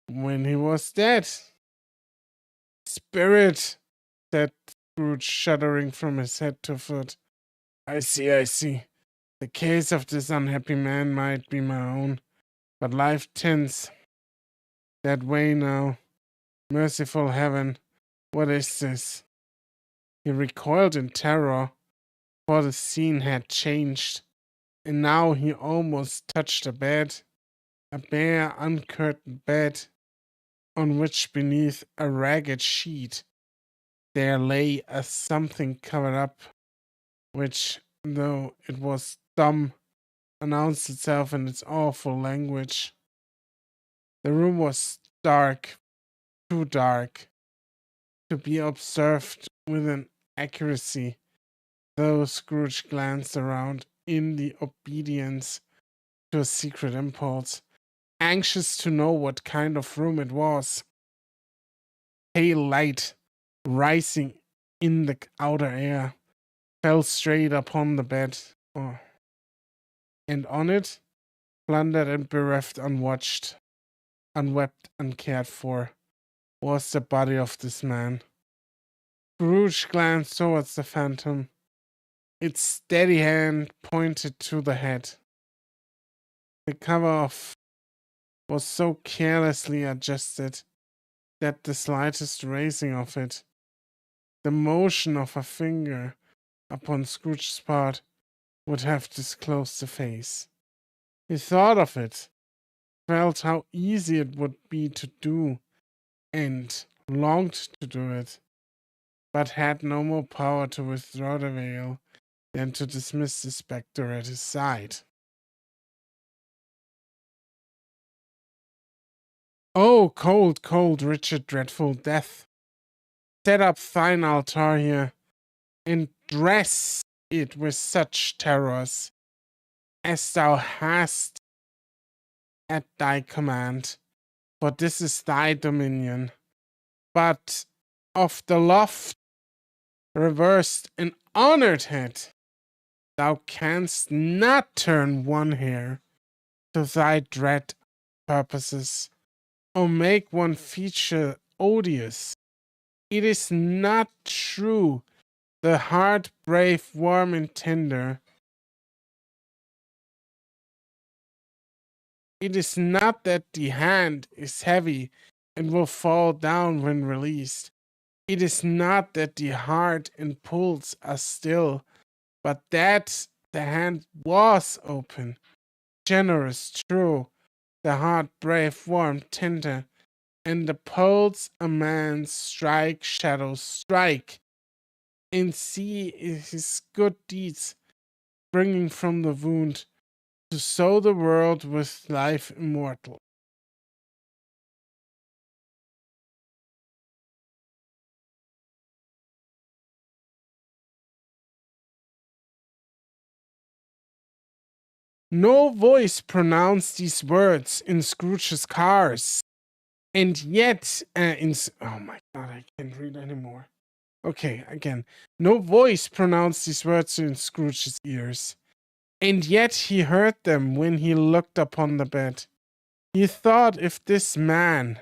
when he was dead." "Spirit," said Scrooge, shuddering from his head to foot. I see. The case of this unhappy man might be my own, but life tends that way now. Merciful heaven, what is this?" He recoiled in terror, for the scene had changed, and now he almost touched a bed, a bare, uncurtained bed, on which beneath a ragged sheet there lay a something covered up, which, though it was dumb, announced itself in its awful language. The room was dark, too dark, to be observed with an accuracy, though Scrooge glanced around in the obedience to a secret impulse, anxious to know what kind of room it was. Pale light, rising in the outer air, fell straight upon the bed, and on it, plundered and bereft, unwatched, unwept, uncared for, was the body of this man. Scrooge glanced towards the phantom. Its steady hand pointed to the head. The cover was so carelessly adjusted that the slightest raising of it, the motion of a finger upon Scrooge's part, would have disclosed the face. He thought of it, felt how easy it would be to do, and longed to do it, but had no more power to withdraw the veil than to dismiss the spectre at his side. "Oh, cold, cold, Richard, dreadful death! Set up thine altar here, and dress it with such terrors as thou hast at thy command, for this is thy dominion. But of the loft, reversed, and honored head, thou canst not turn one hair to thy dread purposes, or make one feature odious. It is not true, the heart brave, warm, and tender. It is not that the hand is heavy and will fall down when released. It is not that the heart and pulse are still, but that the hand was open, generous, true, the heart brave, warm, tender, and the pulse a man's strike, shadows strike, and see his good deeds springing from the wound to sow the world with life immortal." No voice pronounced these words in Scrooge's cars, and yet, oh my god, I can't read anymore. Okay, again. No voice pronounced these words in Scrooge's ears, and yet he heard them when he looked upon the bed. He thought, if this man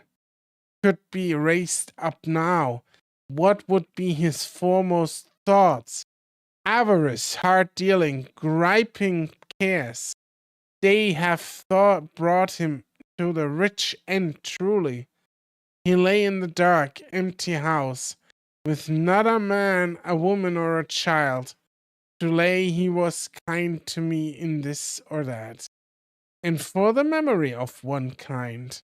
could be raised up now, what would be his foremost thoughts? Avarice, hard dealing, griping cares. They have brought him to the rich end truly. He lay in the dark, empty house, with not a man, a woman, or a child, to lay he was kind to me in this or that. And for the memory of one kind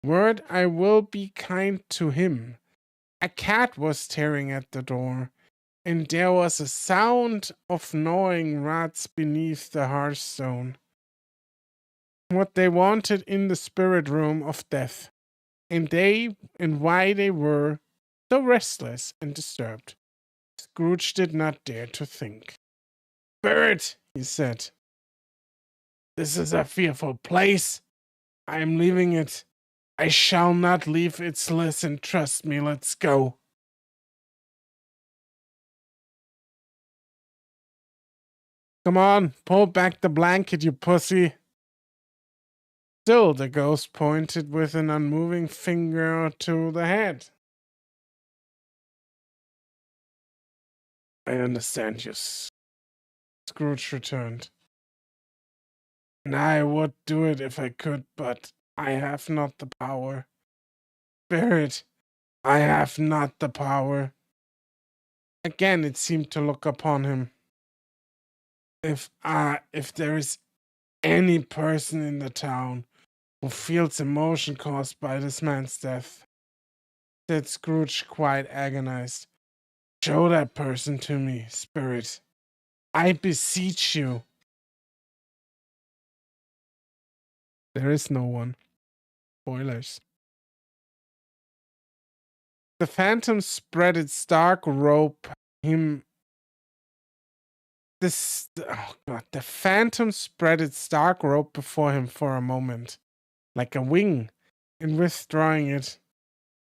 word, I will be kind to him. A cat was staring at the door, and there was a sound of gnawing rats beneath the hearthstone. What they wanted in the spirit room of death, and why they were so restless and disturbed, Scrooge did not dare to think. Spirit, he said, this is a fearful place. I am leaving it. I shall not leave its listen. Trust me, let's go. Come on, pull back the blanket, you pussy. Still, the ghost pointed with an unmoving finger to the head. I understand you, Scrooge returned. And I would do it if I could, but I have not the power. Spirit, I have not the power. Again it seemed to look upon him. If there is any person in the town who feels emotion caused by this man's death, said Scrooge, quite agonized, show that person to me, Spirit. I beseech you. There is no one. Spoilers. The phantom spread its dark robe him. The phantom spread its dark robe before him for a moment, like a wing, and withdrawing it,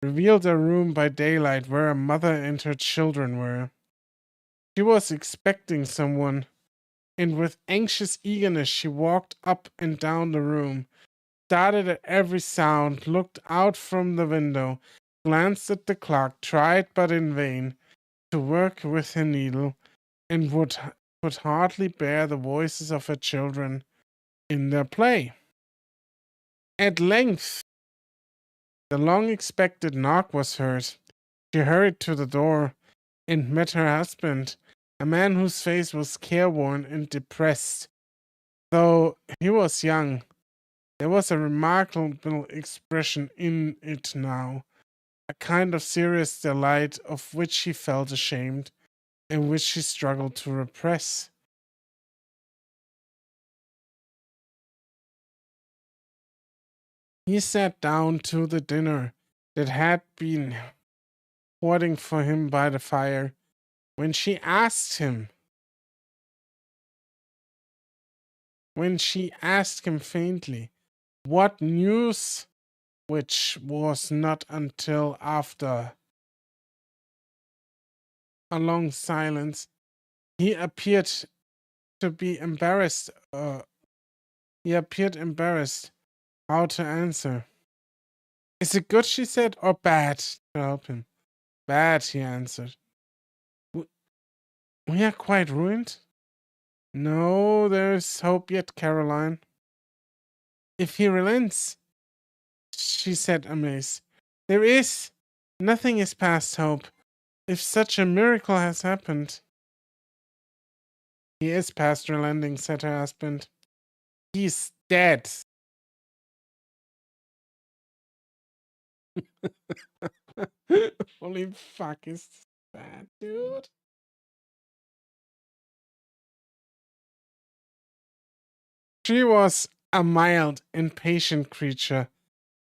revealed a room by daylight where a mother and her children were. She was expecting someone, and with anxious eagerness she walked up and down the room, started at every sound, looked out from the window, glanced at the clock, tried but in vain to work with her needle, and could hardly bear the voices of her children in their play. At length, the long-expected knock was heard. She hurried to the door and met her husband, a man whose face was careworn and depressed. Though he was young, there was a remarkable expression in it now, a kind of serious delight of which he felt ashamed, and which he struggled to repress. He sat down to the dinner that had been hoarding for him by the fire, when she asked him faintly what news, which was not until after a long silence. He appeared embarrassed how to answer. Is it good, she said, or bad? To help him. Bad, he answered. We are quite ruined? No, there's hope yet, Caroline. If he relents, she said, amazed. There is. Nothing is past hope. If such a miracle has happened. He is past relenting, said her husband. He's dead. Holy fuck, is that, dude? She was a mild and patient creature,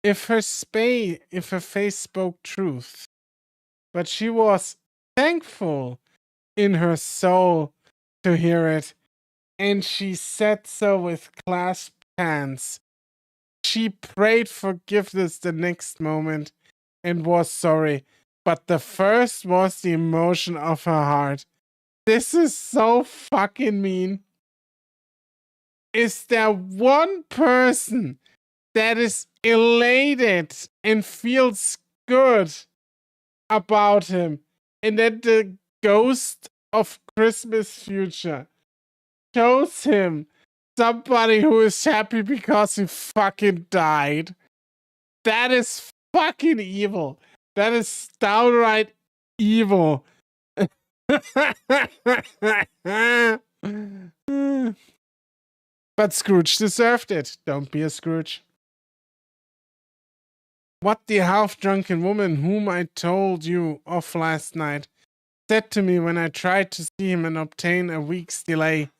if her face spoke truth. But she was thankful in her soul to hear it, and she said so with clasped hands. She prayed forgiveness the next moment and was sorry, but the first was the emotion of her heart. This is so fucking mean. Is there one person that is elated and feels good about him, and that the ghost of Christmas future shows him somebody who is happy because he fucking died? That is fucking evil. That is downright evil. But Scrooge deserved it. Don't be a Scrooge. What the half-drunken woman whom I told you of last night said to me when I tried to see him and obtain a week's delay,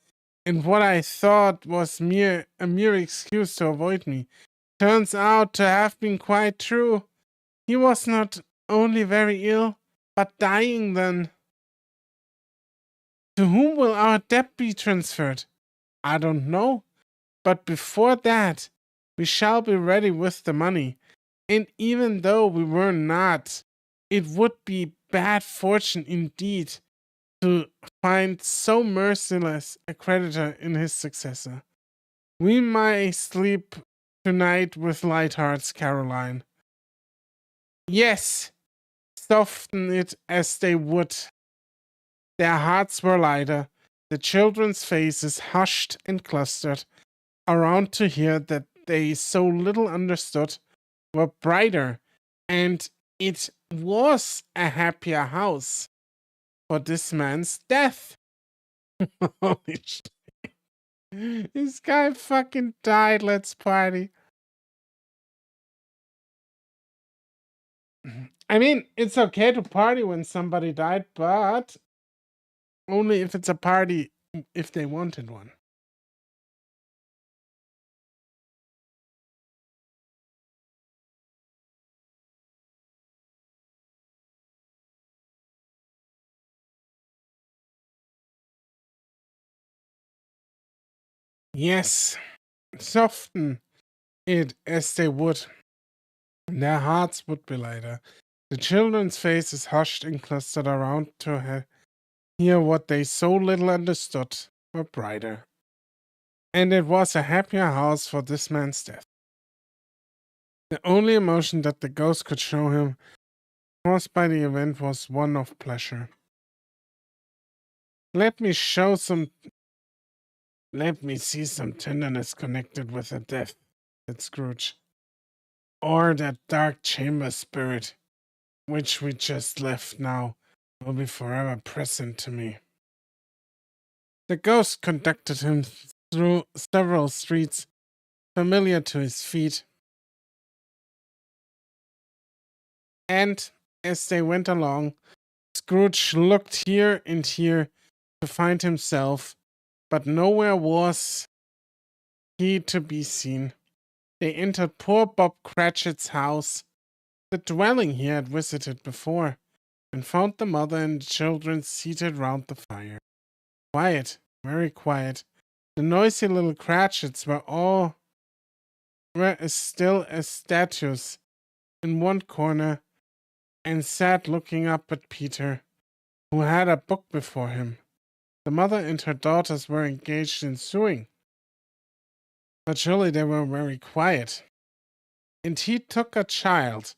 in what I thought was a mere excuse to avoid me, turns out to have been quite true. He was not only very ill, but dying then. To whom will our debt be transferred? I don't know. But before that, we shall be ready with the money. And even though we were not, it would be bad fortune indeed to find so merciless a creditor in his successor. We may sleep tonight with light hearts, Caroline. Yes, soften it as they would. Their hearts were lighter, the children's faces hushed and clustered around to hear that they so little understood were brighter, and it was a happier house for this man's death. Holy shit. This guy fucking died. Let's party. I mean, it's okay to party when somebody died, but only if it's a party if they wanted one. Yes, soften it as they would. Their hearts would be lighter. The children's faces hushed and clustered around to hear what they so little understood were brighter. And it was a happier house for this man's death. The only emotion that the ghost could show him caused by the event was one of pleasure. Let me see some tenderness connected with the death, said Scrooge. Or that dark chamber spirit, which we just left now, will be forever present to me. The ghost conducted him through several streets familiar to his feet, and as they went along, Scrooge looked here and here to find himself, but nowhere was he to be seen. They entered poor Bob Cratchit's house, the dwelling he had visited before, and found the mother and the children seated round the fire. Quiet, very quiet. The noisy little Cratchits were as still as statues in one corner, and sat looking up at Peter, who had a book before him. The mother and her daughters were engaged in sewing, but surely they were very quiet. And he took a child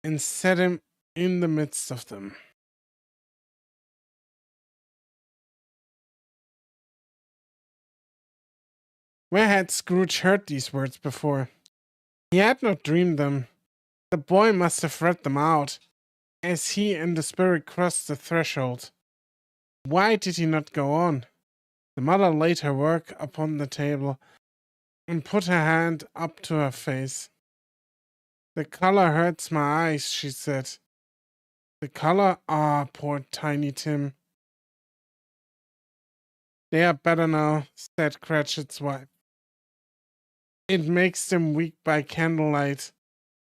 and set him in the midst of them. Where had Scrooge heard these words before? He had not dreamed them. The boy must have read them out, as he and the spirit crossed the threshold. Why did he not go on? The mother laid her work upon the table and put her hand up to her face. The color hurts my eyes, she said. The color? Ah, poor Tiny Tim. They are better now, said Cratchit's wife. It makes them weak by candlelight,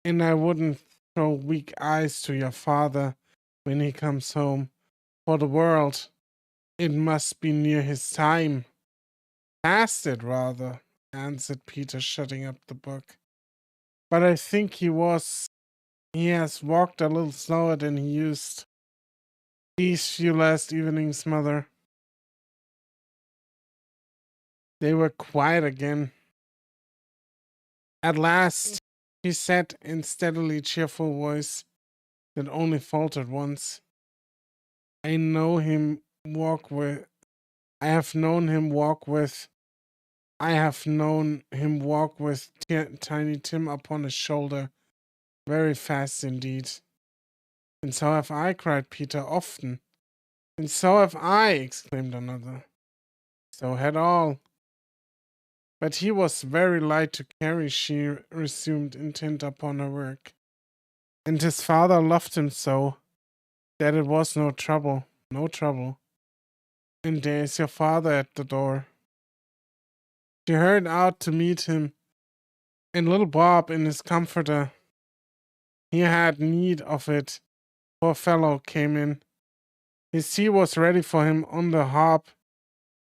and I wouldn't throw weak eyes to your father when he comes home. For the world, it must be near his time. Past it, rather, answered Peter, shutting up the book. But I think he has walked a little slower than he used these few last evenings, mother. They were quiet again. At last, he said in steadily cheerful voice that only faltered once. I have known him walk with Tiny Tim upon his shoulder, very fast indeed. And so have I, cried Peter, often. And so have I, exclaimed another. So had all. But he was very light to carry, she resumed, intent upon her work. And his father loved him so that it was no trouble, no trouble. And there is your father at the door. She hurried out to meet him, and little Bob in his comforter, he had need of it, poor fellow, came in. His tea was ready for him on the hob,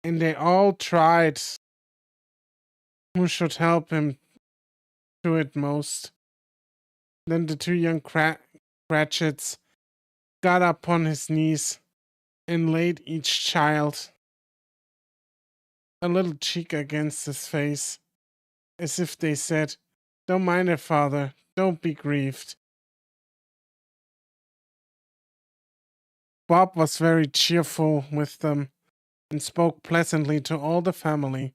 and they all tried who should help him to it most. Then the two young Cratchits got upon his knees and laid each child a little cheek against his face, as if they said, "Don't mind it, father, don't be grieved." Bob was very cheerful with them and spoke pleasantly to all the family.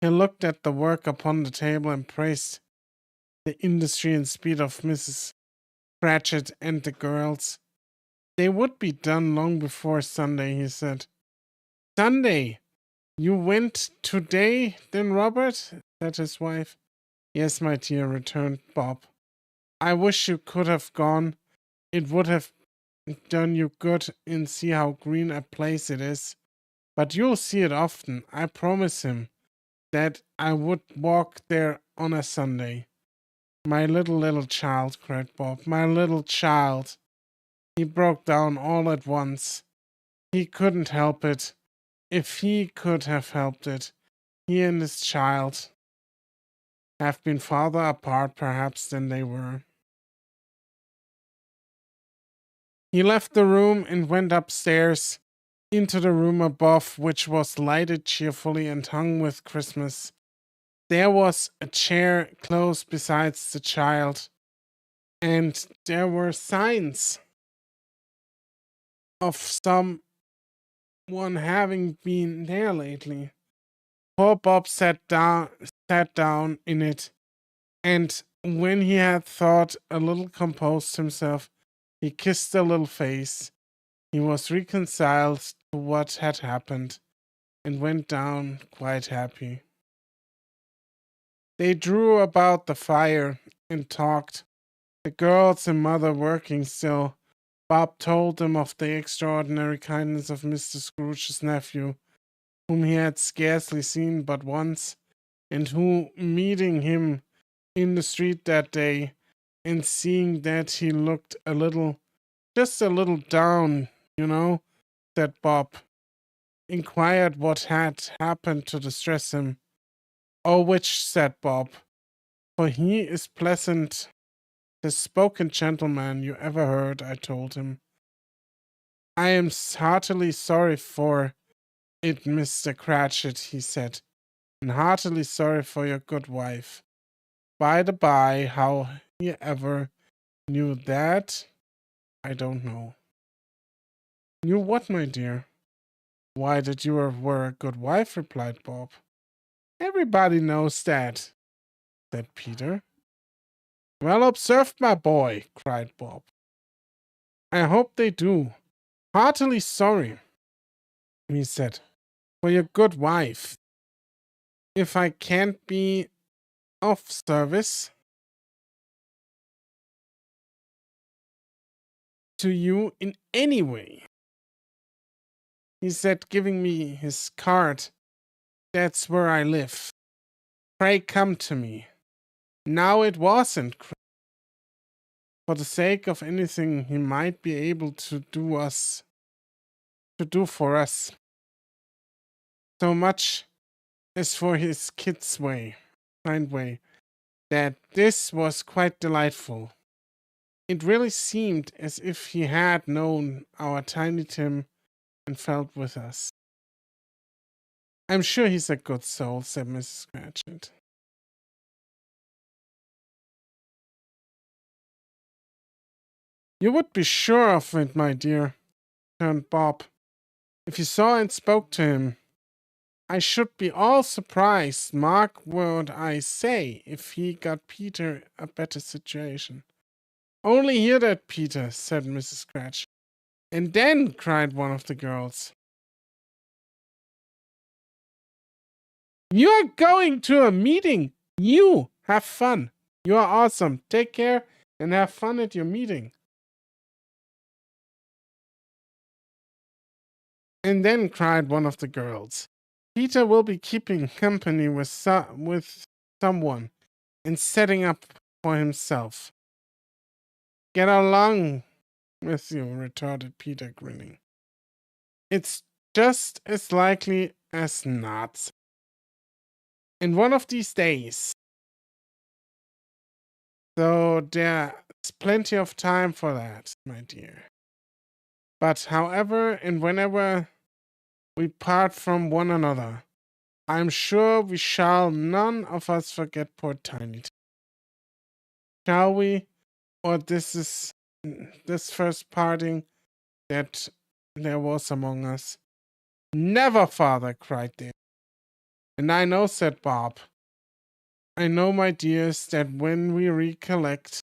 He looked at the work upon the table and praised the industry and speed of Mrs. Cratchit and the girls. They would be done long before Sunday, he said. Sunday? You went today, then, Robert? Said his wife. Yes, my dear, returned Bob. I wish you could have gone. It would have done you good, and see how green a place it is. But you'll see it often, I promise him that I would walk there on a Sunday. My little child, cried Bob, my little child. He broke down all at once. He couldn't help it. If he could have helped it, he and his child have been farther apart perhaps than they were. He left the room and went upstairs into the room above, which was lighted cheerfully and hung with Christmas. There was a chair close beside the child, and there were signs of someone having been there lately. Poor Bob sat down in it, and when he had thought a little composed himself, he kissed the little face. He was reconciled to what had happened, and went down quite happy. They drew about the fire and talked, the girls and mother working still. Bob told them of the extraordinary kindness of Mr. Scrooge's nephew, whom he had scarcely seen but once, and who, meeting him in the street that day, and seeing that he looked just a little down, said Bob, inquired what had happened to distress him. Oh, which, said Bob, for he is pleasant, the spoken gentleman you ever heard, I told him. I am heartily sorry for it, Mr. Cratchit, he said, and heartily sorry for your good wife. By the by, how he ever knew that, I don't know. Knew what, my dear? Why, that you were a good wife, replied Bob. Everybody knows that, said Peter. Well observed, my boy, cried Bob. I hope they do. Heartily sorry, he said, for your good wife. If I can't be of service to you in any way, he said, giving me his card, that's where I live. Pray come to me. Now it wasn't for the sake of anything he might be able to do for us, so much as for his kind way, that this was quite delightful. It really seemed as if he had known our Tiny Tim and felt with us. I'm sure he's a good soul, said Mrs. Cratchit. You would be sure of it, my dear, returned Bob, if you saw and spoke to him. I should be all surprised, mark what I say, if he got Peter a better situation. Only hear that, Peter, said Mrs. Cratchit. And then, cried one of the girls, you're going to a meeting. You have fun. You are awesome. Take care and have fun at your meeting. And then, cried one of the girls, Peter will be keeping company with someone and setting up for himself. Get along with you, retorted Peter, grinning. It's just as likely as not. In one of these days. So there's plenty of time for that, my dear. But however and whenever we part from one another, I'm sure we shall none of us forget poor Tiny Tim. Shall we? Or this first parting that there was among us. Never, father, cried they. And I know, said Bob. I know, my dears, that when we recollect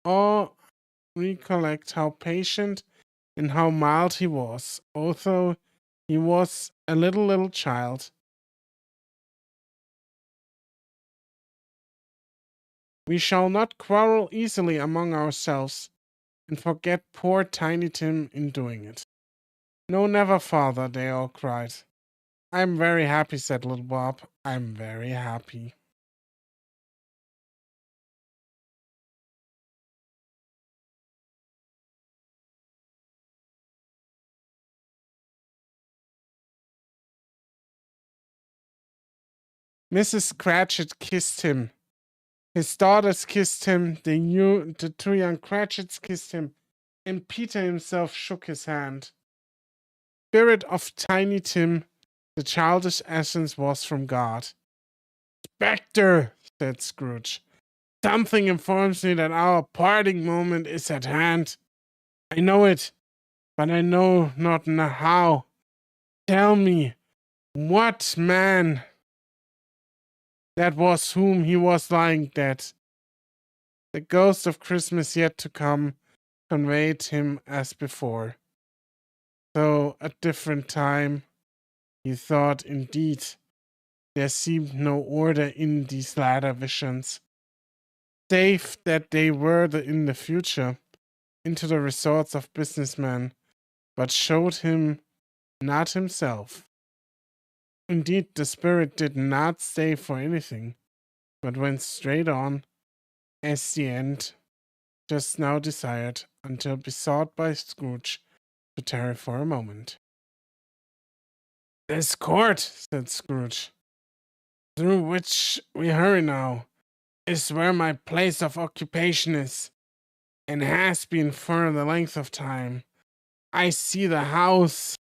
how patient and how mild he was, although he was a little child, we shall not quarrel easily among ourselves and forget poor Tiny Tim in doing it. No, never, father, they all cried. I'm very happy, said little Bob. I'm very happy. Mrs. Cratchit kissed him. His daughters kissed him. The two young Cratchits kissed him. And Peter himself shook his hand. Spirit of Tiny Tim, the childish essence was from God. Spectre, said Scrooge. Something informs me that our parting moment is at hand. I know it, but I know not how. Tell me, what man that was whom he was lying dead? The ghost of Christmas yet to come conveyed him as before. Though at different time, he thought indeed there seemed no order in these latter visions, save that they were in the future, into the resorts of businessmen, but showed him not himself. Indeed, the spirit did not stay for anything, but went straight on, as the end just now desired, until besought by Scrooge to tarry for a moment. This court, said Scrooge, through which we hurry now, is where my place of occupation is, and has been for the length of time. I see the house.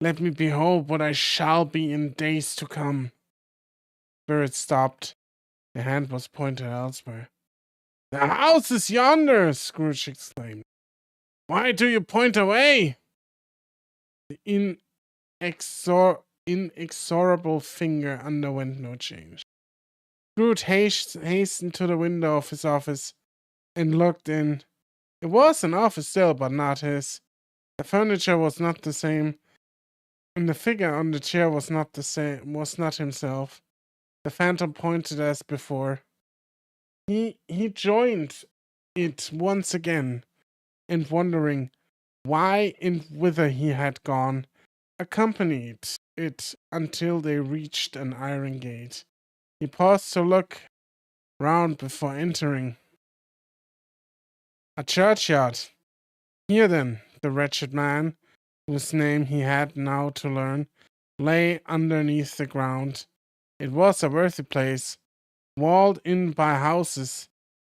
Let me behold what I shall be in days to come. Spirit stopped. The hand was pointed elsewhere. The house is yonder, Scrooge exclaimed. Why do you point away? The inexorable finger underwent no change. Scrooge hastened to the window of his office and looked in. It was an office still, but not his. The furniture was not the same, and the figure on the chair was not himself. The phantom pointed as before. He joined it once again, and wondering why and whither he had gone, accompanied it until they reached an iron gate. He paused to look round before entering. A churchyard. Here then, the wretched man, whose name he had now to learn, lay underneath the ground. It was a worthy place, walled in by houses,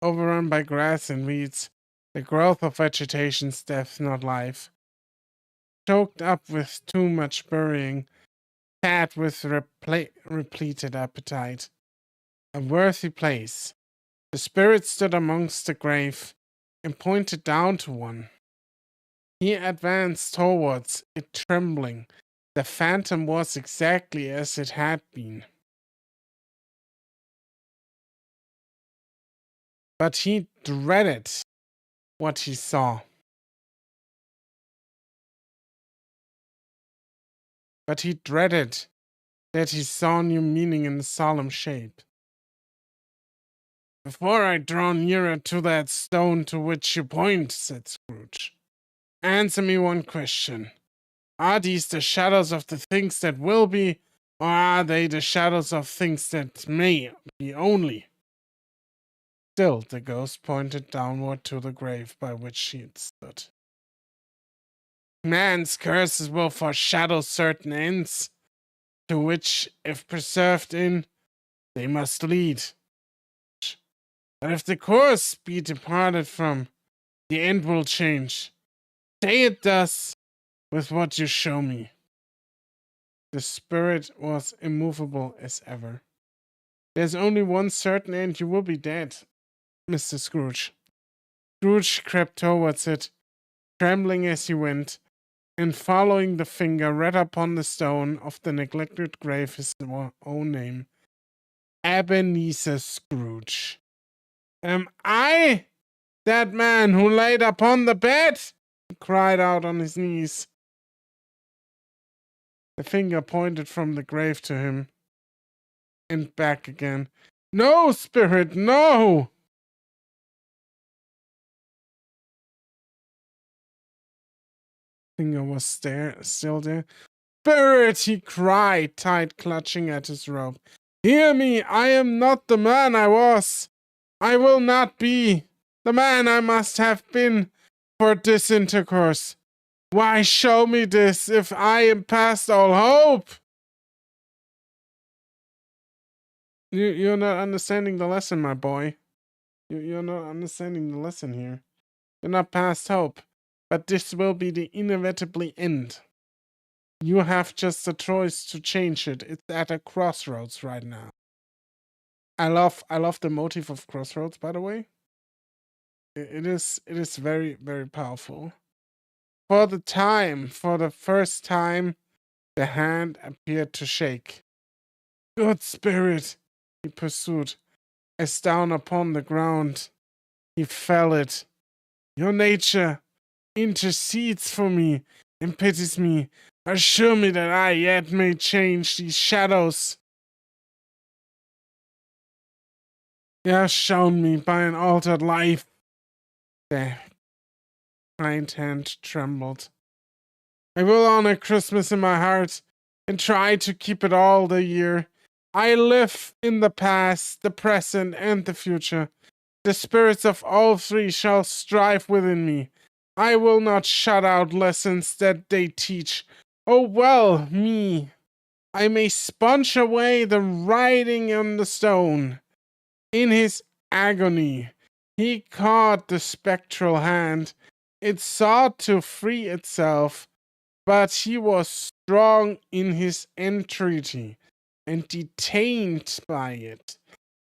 overrun by grass and weeds, the growth of vegetation's death, not life, choked up with too much burying, fat with repleted appetite. A worthy place. The spirit stood amongst the grave and pointed down to one. He advanced towards it trembling. The phantom was exactly as it had been. But he dreaded what he saw. but he dreaded that he saw new meaning in the solemn shape. "Before I draw nearer to that stone to which you point," said Scrooge, "answer me one question. Are these the shadows of the things that will be, or are they the shadows of things that may be only?" Still, the ghost pointed downward to the grave by which she had stood. "Man's curses will foreshadow certain ends, to which, if persevered in, they must lead. But if the course be departed from, the end will change. Say it thus with what you show me." The spirit was immovable as ever. "There's only one certain end. You will be dead, Mr. Scrooge." Scrooge crept towards it, trembling as he went, and following the finger read upon the stone of the neglected grave his own name, Ebenezer Scrooge. "Am I that man who laid upon the bed?" he cried out on his knees. The finger pointed from the grave to him and back again. "No, spirit, no!" Finger was still there. "Spirit," he cried, tight clutching at his robe. "Hear me, I am not the man I was. I will not be the man I must have been for this intercourse. Why show me this if I am past all hope?" You're not understanding the lesson, my boy. You're not understanding the lesson here. You're not past hope, but this will be the inevitably end. You have just a choice to change it. It's at a crossroads right now. I love the motif of crossroads, by the way. It is very, very powerful. For the first time, the hand appeared to shake. "Good spirit," he pursued, as down upon the ground he fell it. "Your nature intercedes for me and pities me. Assure me that I yet may change these shadows. You have shown me by an altered life." The kind hand trembled. "I will honor Christmas in my heart and try to keep it all the year. I live in the past, the present, and the future. The spirits of all three shall strive within me. I will not shut out lessons that they teach. Oh, well, me! I may sponge away the writing on the stone." In his agony, he caught the spectral hand. It sought to free itself, but he was strong in his entreaty and detained by it.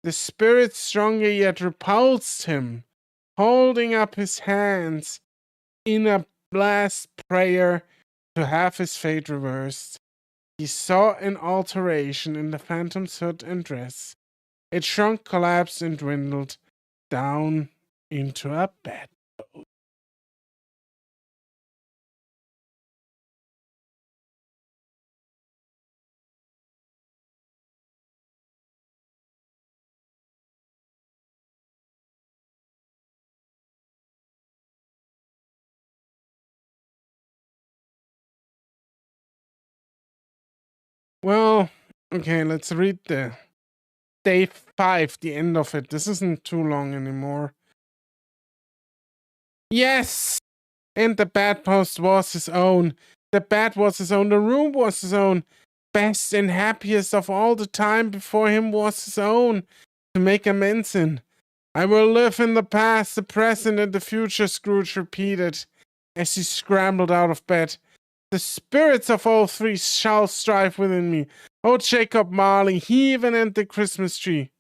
The spirit stronger yet repulsed him, holding up his hands in a last prayer to have his fate reversed. He saw an alteration in the phantom's hood and dress. It shrunk, collapsed, and dwindled down into a bed. Well, okay, let's read the day 5, the end of it. This isn't too long anymore. Yes! And the bedpost was his own. The bed was his own. The room was his own. Best and happiest of all the time before him was his own to make amends in. "I will live in the past, the present, and the future," Scrooge repeated as he scrambled out of bed. "The spirits of all three shall strive within me. Oh, Jacob Marley, heaven and the Christmas tree,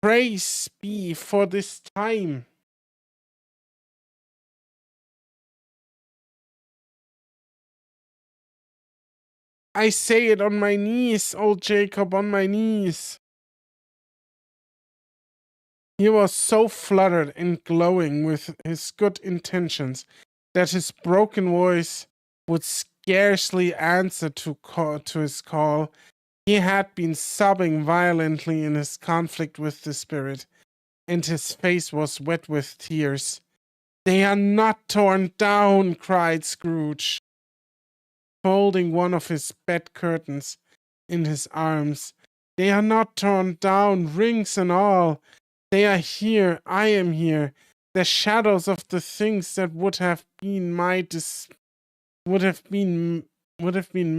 praise be for this time." "I say it on my knees, old Jacob, on my knees." He was so fluttered and glowing with his good intentions that his broken voice would scarcely answered to his call. He had been sobbing violently in his conflict with the spirit, and his face was wet with tears. "They are not torn down," cried Scrooge, folding one of his bed curtains in his arms. "They are not torn down, rings and all. They are here. I am here. The shadows of the things that would have been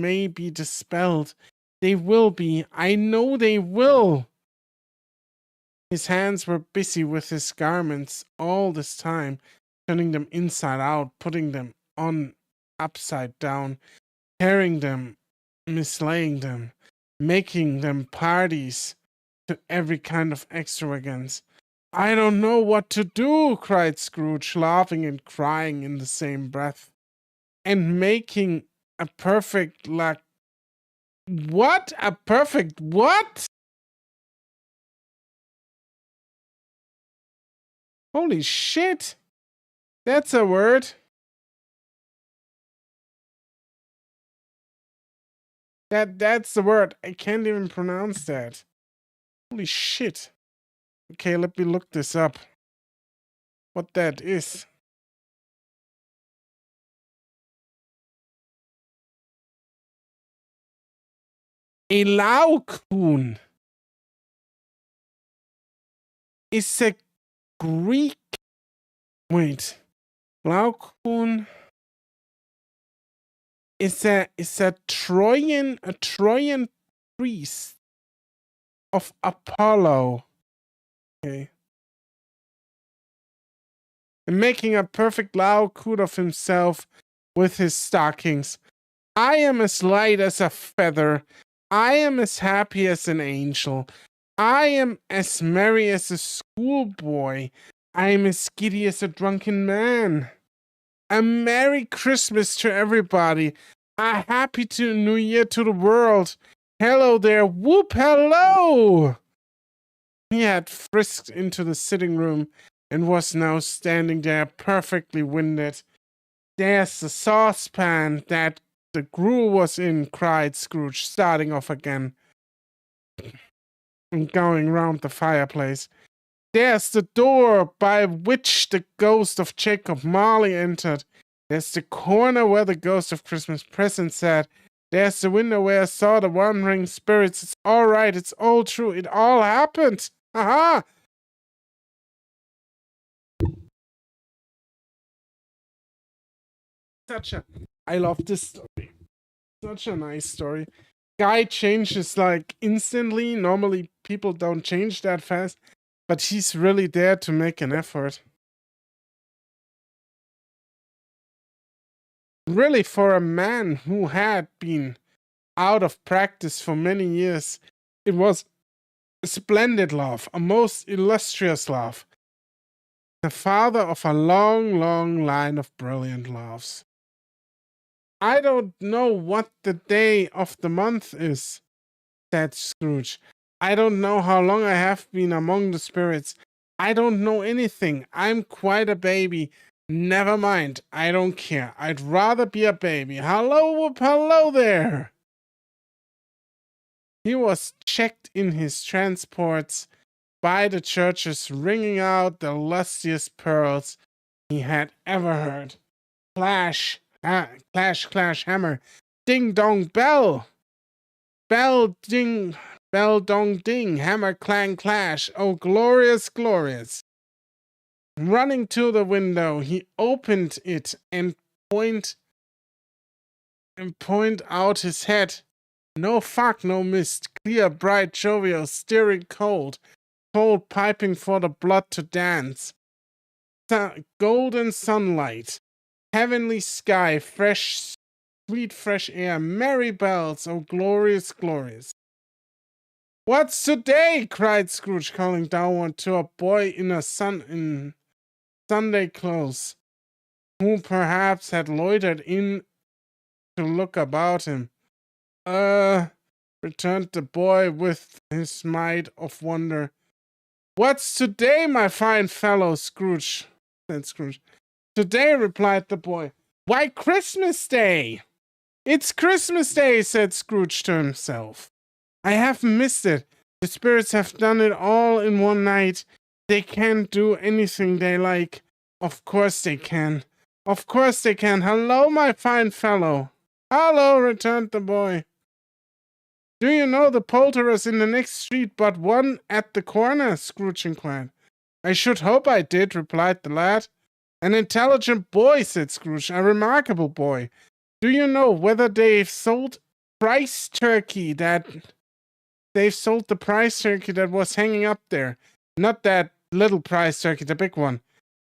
maybe dispelled. They will be. I know they will." His hands were busy with his garments all this time, turning them inside out, putting them on upside down, tearing them, mislaying them, making them parties to every kind of extravagance. "I don't know what to do," cried Scrooge, laughing and crying in the same breath. "And making a perfect what? A perfect what?" Holy shit! That's a word. That's the word. I can't even pronounce that. Holy shit. Okay, let me look this up. What that is. A Laocoon is a Greek. Wait. Laocoon is a Trojan priest of Apollo. Okay. And making a perfect Laocoon of himself with his stockings. "I am as light as a feather. I am as happy as an angel. I am as merry as a schoolboy. I am as giddy as a drunken man. A Merry Christmas to everybody. A Happy New Year to the world. Hello there. Whoop, hello!" He had frisked into the sitting room and was now standing there perfectly winded. "There's the saucepan that the gruel was in," cried Scrooge, starting off again and going round the fireplace. "There's the door by which the ghost of Jacob Marley entered. There's the corner where the ghost of Christmas Present sat. There's the window where I saw the wandering spirits. It's all right. It's all true. It all happened. Aha!" I love this story. Such a nice story. Guy changes like instantly. Normally people don't change that fast, but he's really there to make an effort. Really, for a man who had been out of practice for many years, it was a splendid laugh, a most illustrious laugh. The father of a long, long line of brilliant laughs. "I don't know what the day of the month is," said Scrooge. "I don't know how long I have been among the spirits. I don't know anything. I'm quite a baby. Never mind. I don't care. I'd rather be a baby. Hello, whoop, hello there." He was checked in his transports by the churches ringing out the lustiest pearls he had ever heard. Clash, clash, clash, hammer, ding dong bell, bell ding, bell dong ding, hammer clang clash. Oh, glorious, glorious! Running to the window, he opened it and point out his head. No fog, no mist, clear, bright, jovial, steering cold, cold piping for the blood to dance. Golden sunlight, heavenly sky, fresh, sweet, fresh air, merry bells. Oh, glorious, glorious! "What's today?" cried Scrooge, calling downward to a boy in Sunday clothes, who perhaps had loitered in to look about him. Returned the boy with his mite of wonder. "What's today, my fine fellow, Scrooge?" said Scrooge. "Today," replied the boy. "Why, Christmas Day." It's Christmas Day, said Scrooge to himself. I have missed it. The spirits have done it all in one night. They can't do anything they like. Of course they can. Of course they can. Hello, my fine fellow. Hello, returned the boy. Do you know the poulterers in the next street but one at the corner? Scrooge inquired. I should hope I did, replied the lad. An intelligent boy, said Scrooge. A remarkable boy. Do you know whether they've sold prize turkey that... They've sold the prize turkey that was hanging up there. Not that little prize turkey, the big one.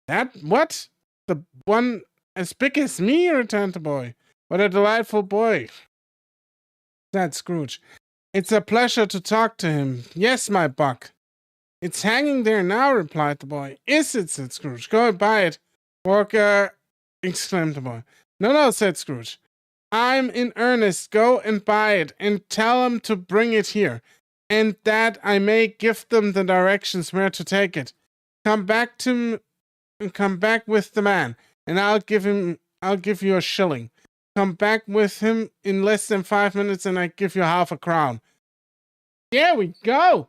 That what? The one as big as me, returned the boy. What a delightful boy, said Scrooge. It's a pleasure to talk to him. Yes, my buck. It's hanging there now, replied the boy. Is it? Said Scrooge. Go and buy it. Porker, exclaimed the boy. No, said Scrooge. I'm in earnest. Go and buy it, and tell them to bring it here, and that I may give them the directions where to take it. Come back with the man, and I'll give you a shilling. Come back with him in less than 5 minutes, and I give you half a crown. There we go.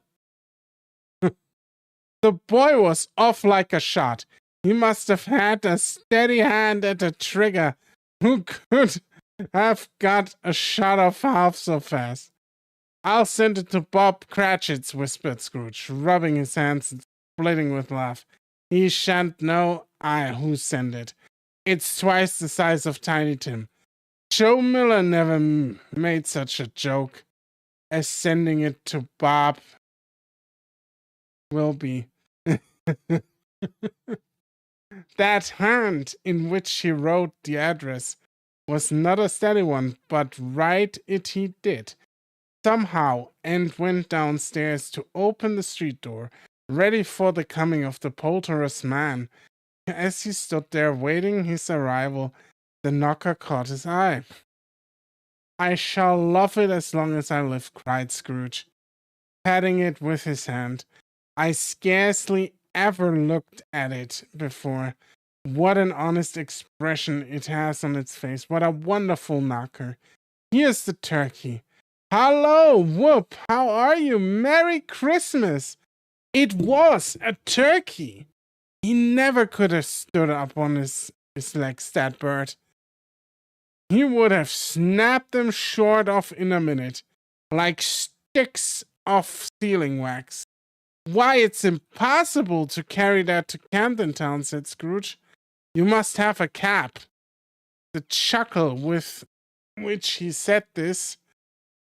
The boy was off like a shot. He must have had a steady hand at the trigger. Who could have got a shot off half so fast? I'll send it to Bob Cratchit's, whispered Scrooge, rubbing his hands and splitting with laugh. He shan't know who sent it. It's twice the size of Tiny Tim. Joe Miller never made such a joke as sending it to Bob will be. That hand in which he wrote the address was not a steady one, but write it he did, somehow, and went downstairs to open the street door, ready for the coming of the poulterer's man. As he stood there waiting his arrival, the knocker caught his eye. I shall love it as long as I live, cried Scrooge, patting it with his hand. I scarcely ever looked at it before. What an honest expression it has on its face. What a wonderful knocker. Here's the turkey. Hello, Whoop. How are you? Merry Christmas. It was a turkey. He never could have stood up on his legs, that bird. He would have snapped them short off in a minute, like sticks of sealing wax. Why, it's impossible to carry that to Camden Town, said Scrooge. You must have a cap. The chuckle with which he said this,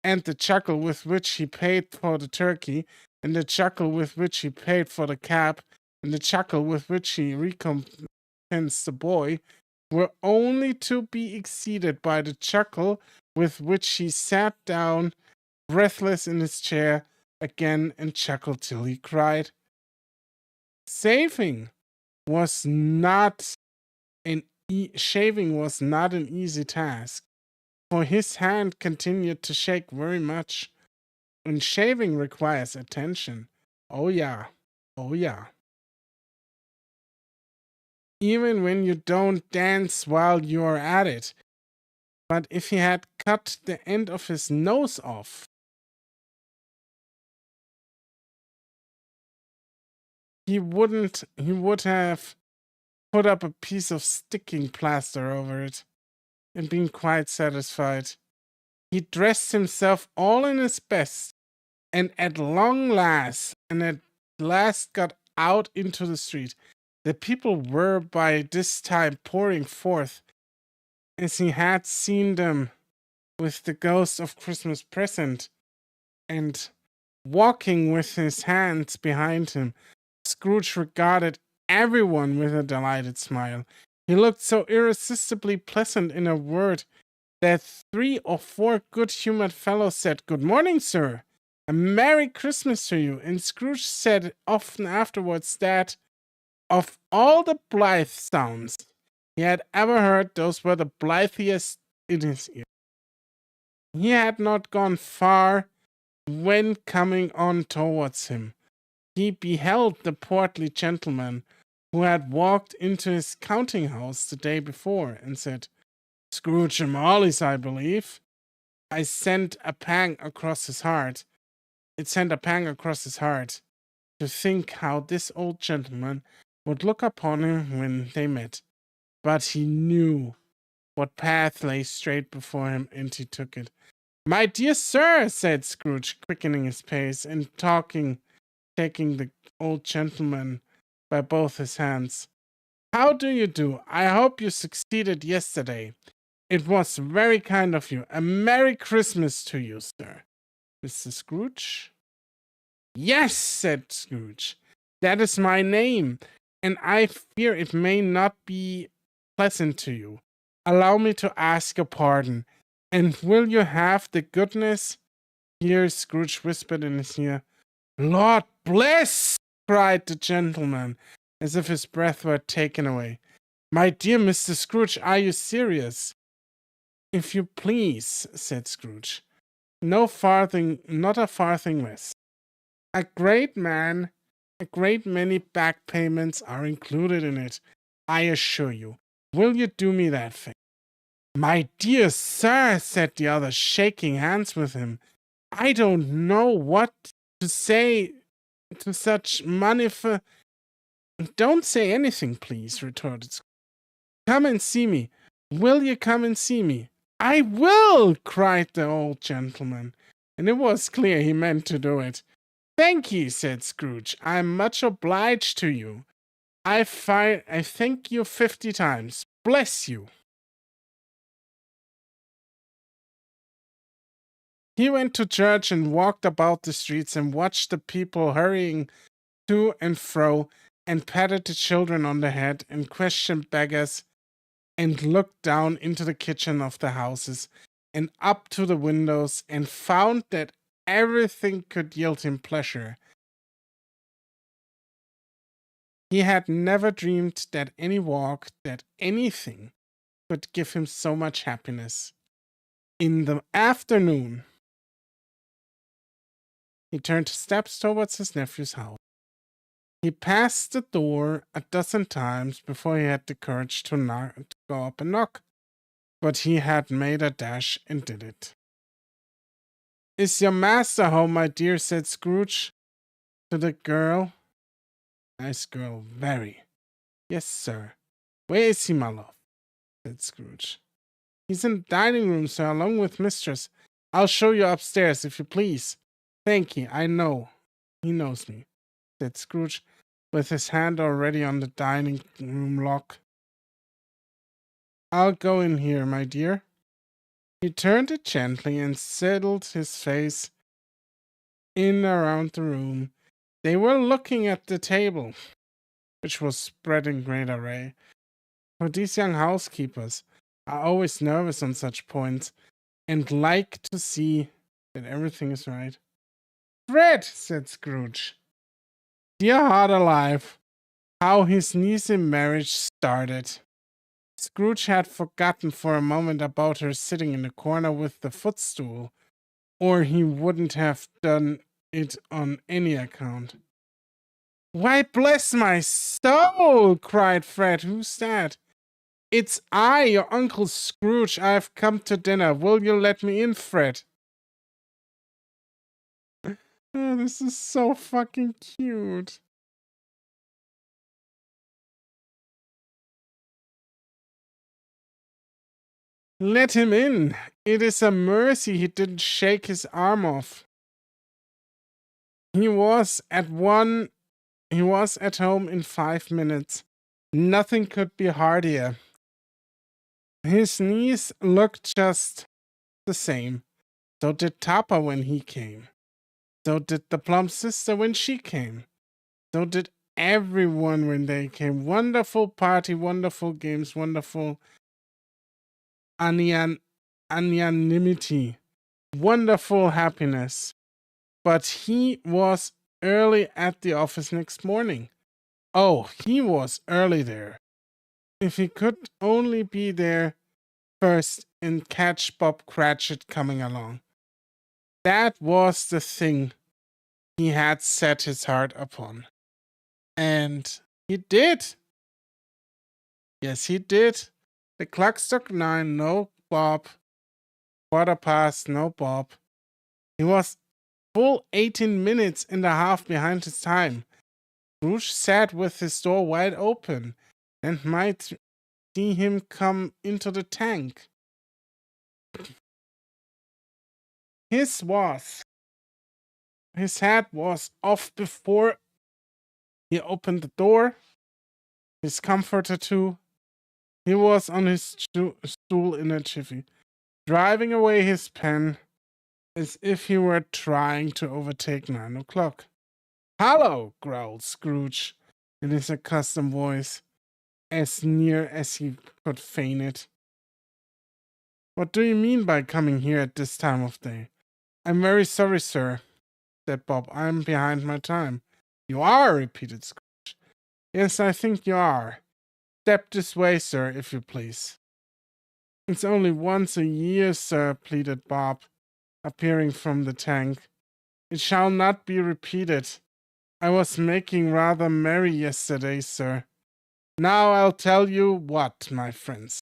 and the chuckle with which he paid for the turkey, and the chuckle with which he paid for the cap, and the chuckle with which he recompensed the boy, were only to be exceeded by the chuckle with which he sat down, breathless in his chair, again and chuckled till he cried. Shaving was not an easy task, for his hand continued to shake very much, and shaving requires attention. Oh yeah. Even when you don't dance while you're at it. But if he had cut the end of his nose off, he would have put up a piece of sticking plaster over it and been quite satisfied. He dressed himself all in his best, and at last got out into the street. The people were by this time pouring forth, as he had seen them with the ghost of Christmas present, and walking with his hands behind him. Scrooge regarded everyone with a delighted smile. He looked so irresistibly pleasant, in a word, that 3 or 4 good-humored fellows said, "Good morning, sir. A Merry Christmas to you." And Scrooge said often afterwards that, of all the blithe sounds he had ever heard, those were the blithest in his ear. He had not gone far when, coming on towards him, he beheld the portly gentleman who had walked into his counting-house the day before, and said, Scrooge and Molly's, I believe. I sent a pang across his heart. It sent a pang across his heart to think how this old gentleman would look upon him when they met. But he knew what path lay straight before him, and he took it. "My dear sir," said Scrooge, quickening his pace and taking the old gentleman by both his hands. "How do you do? I hope you succeeded yesterday. It was very kind of you. A Merry Christmas to you, sir." "Mr. Scrooge?" "Yes," said Scrooge. "That is my name, and I fear it may not be pleasant to you. Allow me to ask your pardon, and will you have the goodness—" Here Scrooge whispered in his ear. "Lord bless!" cried the gentleman, as if his breath were taken away. "My dear Mr. Scrooge, are you serious?" "If you please," said Scrooge. "No farthing, not a farthing less. A great many back payments are included in it, I assure you. Will you do me that favor?" "My dear sir," said the other, shaking hands with him, "I don't know what to say to such money for—" "Don't say anything, please," retorted Scrooge. "Come and see me. Will you come and see me?" "I will!" cried the old gentleman, and it was clear he meant to do it. "Thank ye," said Scrooge. "I'm much obliged to you. I thank you 50 times. Bless you." He went to church and walked about the streets and watched the people hurrying to and fro, and patted the children on the head and questioned beggars, and looked down into the kitchen of the houses and up to the windows, and found that everything could yield him pleasure. He had never dreamed that any walk, that anything, could give him so much happiness. In the afternoon, he turned his steps towards his nephew's house. He passed the door a dozen times before he had the courage to go up and knock, but he had made a dash and did it. "Is your master home, my dear?" said Scrooge to the girl. "Nice girl, very." "Yes, sir." "Where is he, my love?" said Scrooge. "He's in the dining room, sir, along with mistress. I'll show you upstairs, if you please." "Thank ye, I know. He knows me," said Scrooge, with his hand already on the dining room lock. "I'll go in here, my dear." He turned it gently and settled his face in around the room. They were looking at the table, which was spread in great array. For these young housekeepers are always nervous on such points, and like to see that everything is right. "Fred," said Scrooge. Dear heart alive, how his niece in marriage started. Scrooge had forgotten for a moment about her sitting in the corner with the footstool, or he wouldn't have done it on any account. "Why, bless my soul!" cried Fred. "Who's that?" "It's I, your Uncle Scrooge. I've come to dinner. Will you let me in, Fred?" Oh, this is so fucking cute. "Let him in. It is a mercy he didn't shake his arm off. He was at home in 5 minutes. Nothing could be heartier. His niece looked just the same. So did Tapa when he came. So did the plump sister when she came. So did everyone when they came. Wonderful party, wonderful games, wonderful anonymity, wonderful happiness. But he was early at the office next morning. Oh, he was early there. If he could only be there first and catch Bob Cratchit coming along. That was the thing he had set his heart upon. And he did. Yes, he did. The clock struck 9, no Bob. Quarter past, no Bob. He was full 18 minutes and a half behind his time. Scrooge sat with his door wide open and might see him come into the tank. His head was off before he opened the door. His comforter too. He was on his stool in a jiffy, driving away his pen as if he were trying to overtake 9 o'clock. "Hallo," growled Scrooge in his accustomed voice, as near as he could feign it. "What do you mean by coming here at this time of day?" "I'm very sorry, sir," said Bob. "I'm behind my time." "You are?" repeated Scrooge. "Yes, I think you are. Step this way, sir, if you please." "It's only once a year, sir," pleaded Bob, appearing from the tank. "It shall not be repeated. I was making rather merry yesterday, sir. Now I'll tell you what, my friends.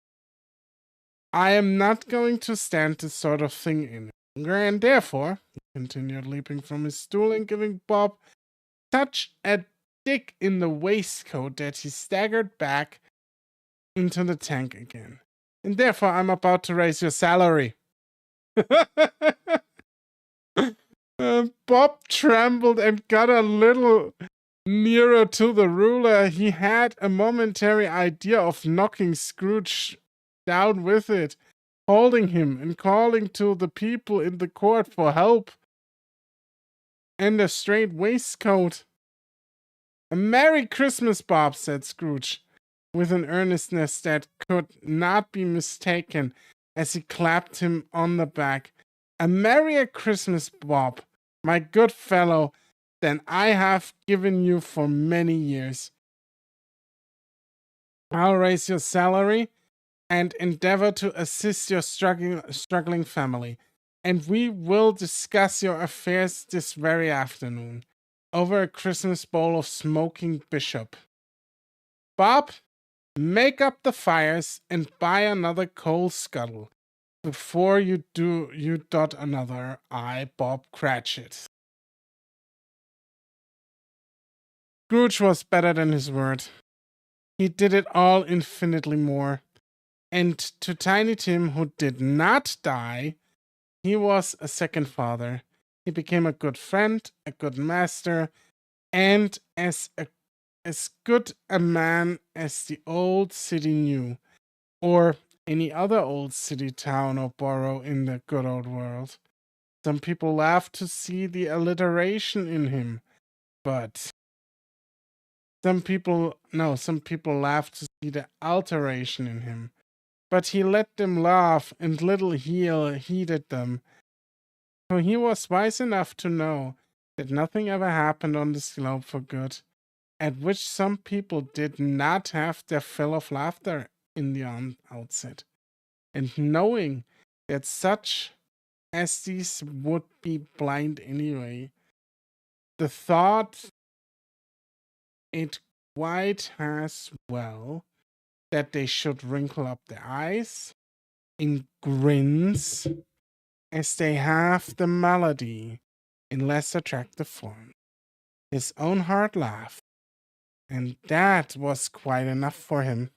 I am not going to stand this sort of thing any longer, and therefore," he continued, leaping from his stool and giving Bob such a dig in the waistcoat that he staggered back into the tank again. "And therefore I'm about to raise your salary." Bob trembled and got a little nearer to the ruler. He had a momentary idea of knocking Scrooge down with it, holding him and calling to the people in the court for help and a straight waistcoat. "A Merry Christmas, Bob," said Scrooge, with an earnestness that could not be mistaken, as he clapped him on the back. "A merrier Christmas, Bob, my good fellow, than I have given you for many years. I'll raise your salary and endeavor to assist your struggling family, and we will discuss your affairs this very afternoon over a Christmas bowl of smoking bishop. Bob, make up the fires and buy another coal scuttle before you dot another I, Bob Cratchit." Scrooge was better than his word. He did it all infinitely more. And to Tiny Tim, who did not die, he was a second father. He became a good friend, a good master, and as good a man as the old city knew, or any other old city, town, or borough in the good old world. Some people laughed to see the alliteration in him, but some people laughed to see the alteration in him. But he let them laugh, and little he heeded them. For he was wise enough to know that nothing ever happened on this globe for good, at which some people did not have their fill of laughter in the outset. And knowing that such as these would be blind anyway, the thought it quite as well that they should wrinkle up their eyes in grins as they have the malady in less attractive form. His own heart laughed, and that was quite enough for him.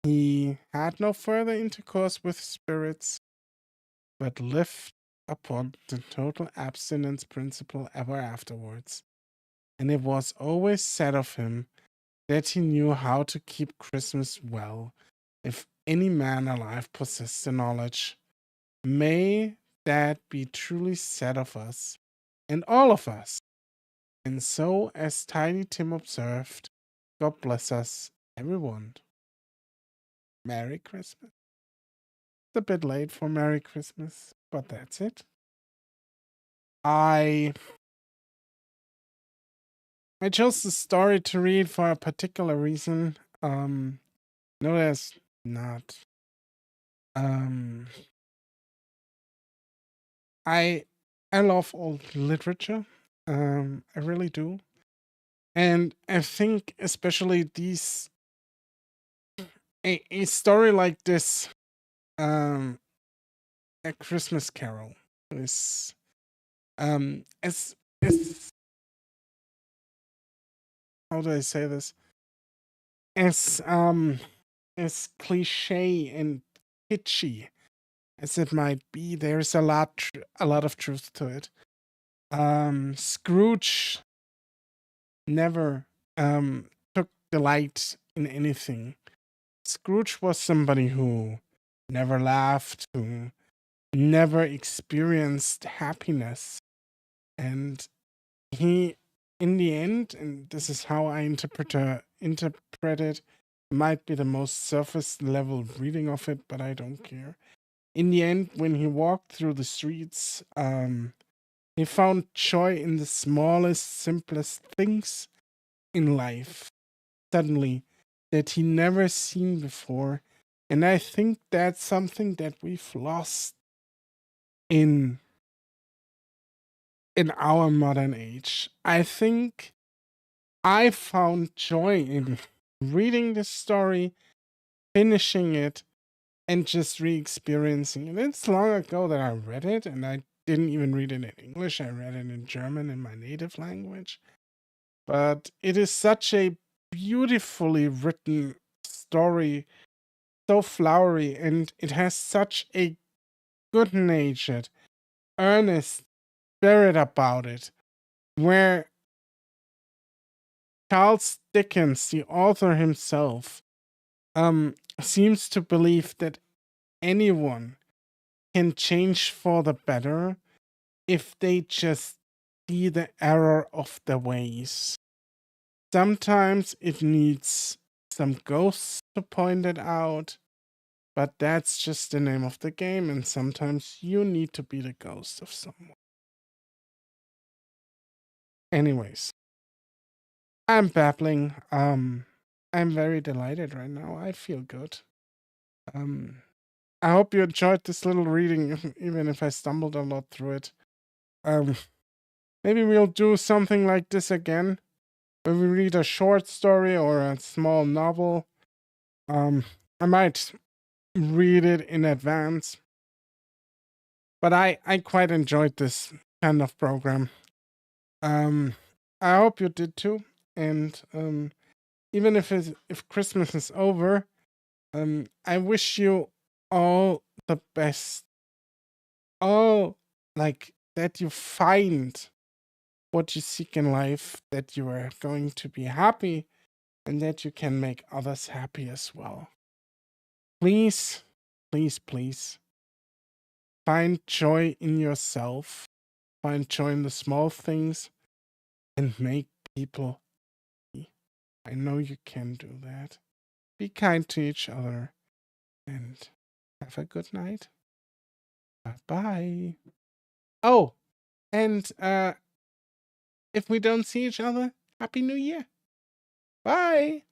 He had no further intercourse with spirits, but lived upon the total abstinence principle ever afterwards. And it was always said of him that he knew how to keep Christmas well, if any man alive possessed the knowledge. May that be truly said of us, and all of us. And so, as Tiny Tim observed, God bless us, everyone. Merry Christmas. It's a bit late for Merry Christmas, but that's it. I chose the story to read for a particular reason. No, there's not. I love old literature. I really do. And I think especially these a story like this, um, A Christmas Carol, is as how do I say this? As as cliche and kitschy as it might be, there's a lot of truth to it. Scrooge never took delight in anything. Scrooge was somebody who never laughed, who never experienced happiness. And he, in the end, and this is how I interpret it, might be the most surface level reading of it, but I don't care. In the end, when he walked through the streets, he found joy in the smallest, simplest things in life, suddenly, that he never seen before. And I think that's something that we've lost in our modern age. I think I found joy in reading the story, finishing it, and just re-experiencing it. It's long ago that I read it, and I didn't even read it in English. I read it in German, in my native language. But it is such a beautifully written story, so flowery, and it has such a good-natured, earnest spirit about it, where Charles Dickens, the author himself, seems to believe that anyone can change for the better if they just see the error of their ways. Sometimes it needs some ghosts to point it out, but that's just the name of the game, and sometimes you need to be the ghost of someone. Anyways, I'm babbling. I'm very delighted right now. I feel good. Um, I hope you enjoyed this little reading, even if I stumbled a lot through it. Um, Maybe we'll do something like this again, where we read a short story or a small novel. I might read it in advance, but I quite enjoyed this kind of program. I hope you did too, and even if Christmas is over, I wish you all the best. All like that you find what you seek in life, that you are going to be happy, and that you can make others happy as well. Please, please, please find joy in yourself, find joy in the small things, and make people happy. I know you can do that. Be kind to each other and have a good night. Bye bye. Oh, and if we don't see each other, Happy New Year. Bye.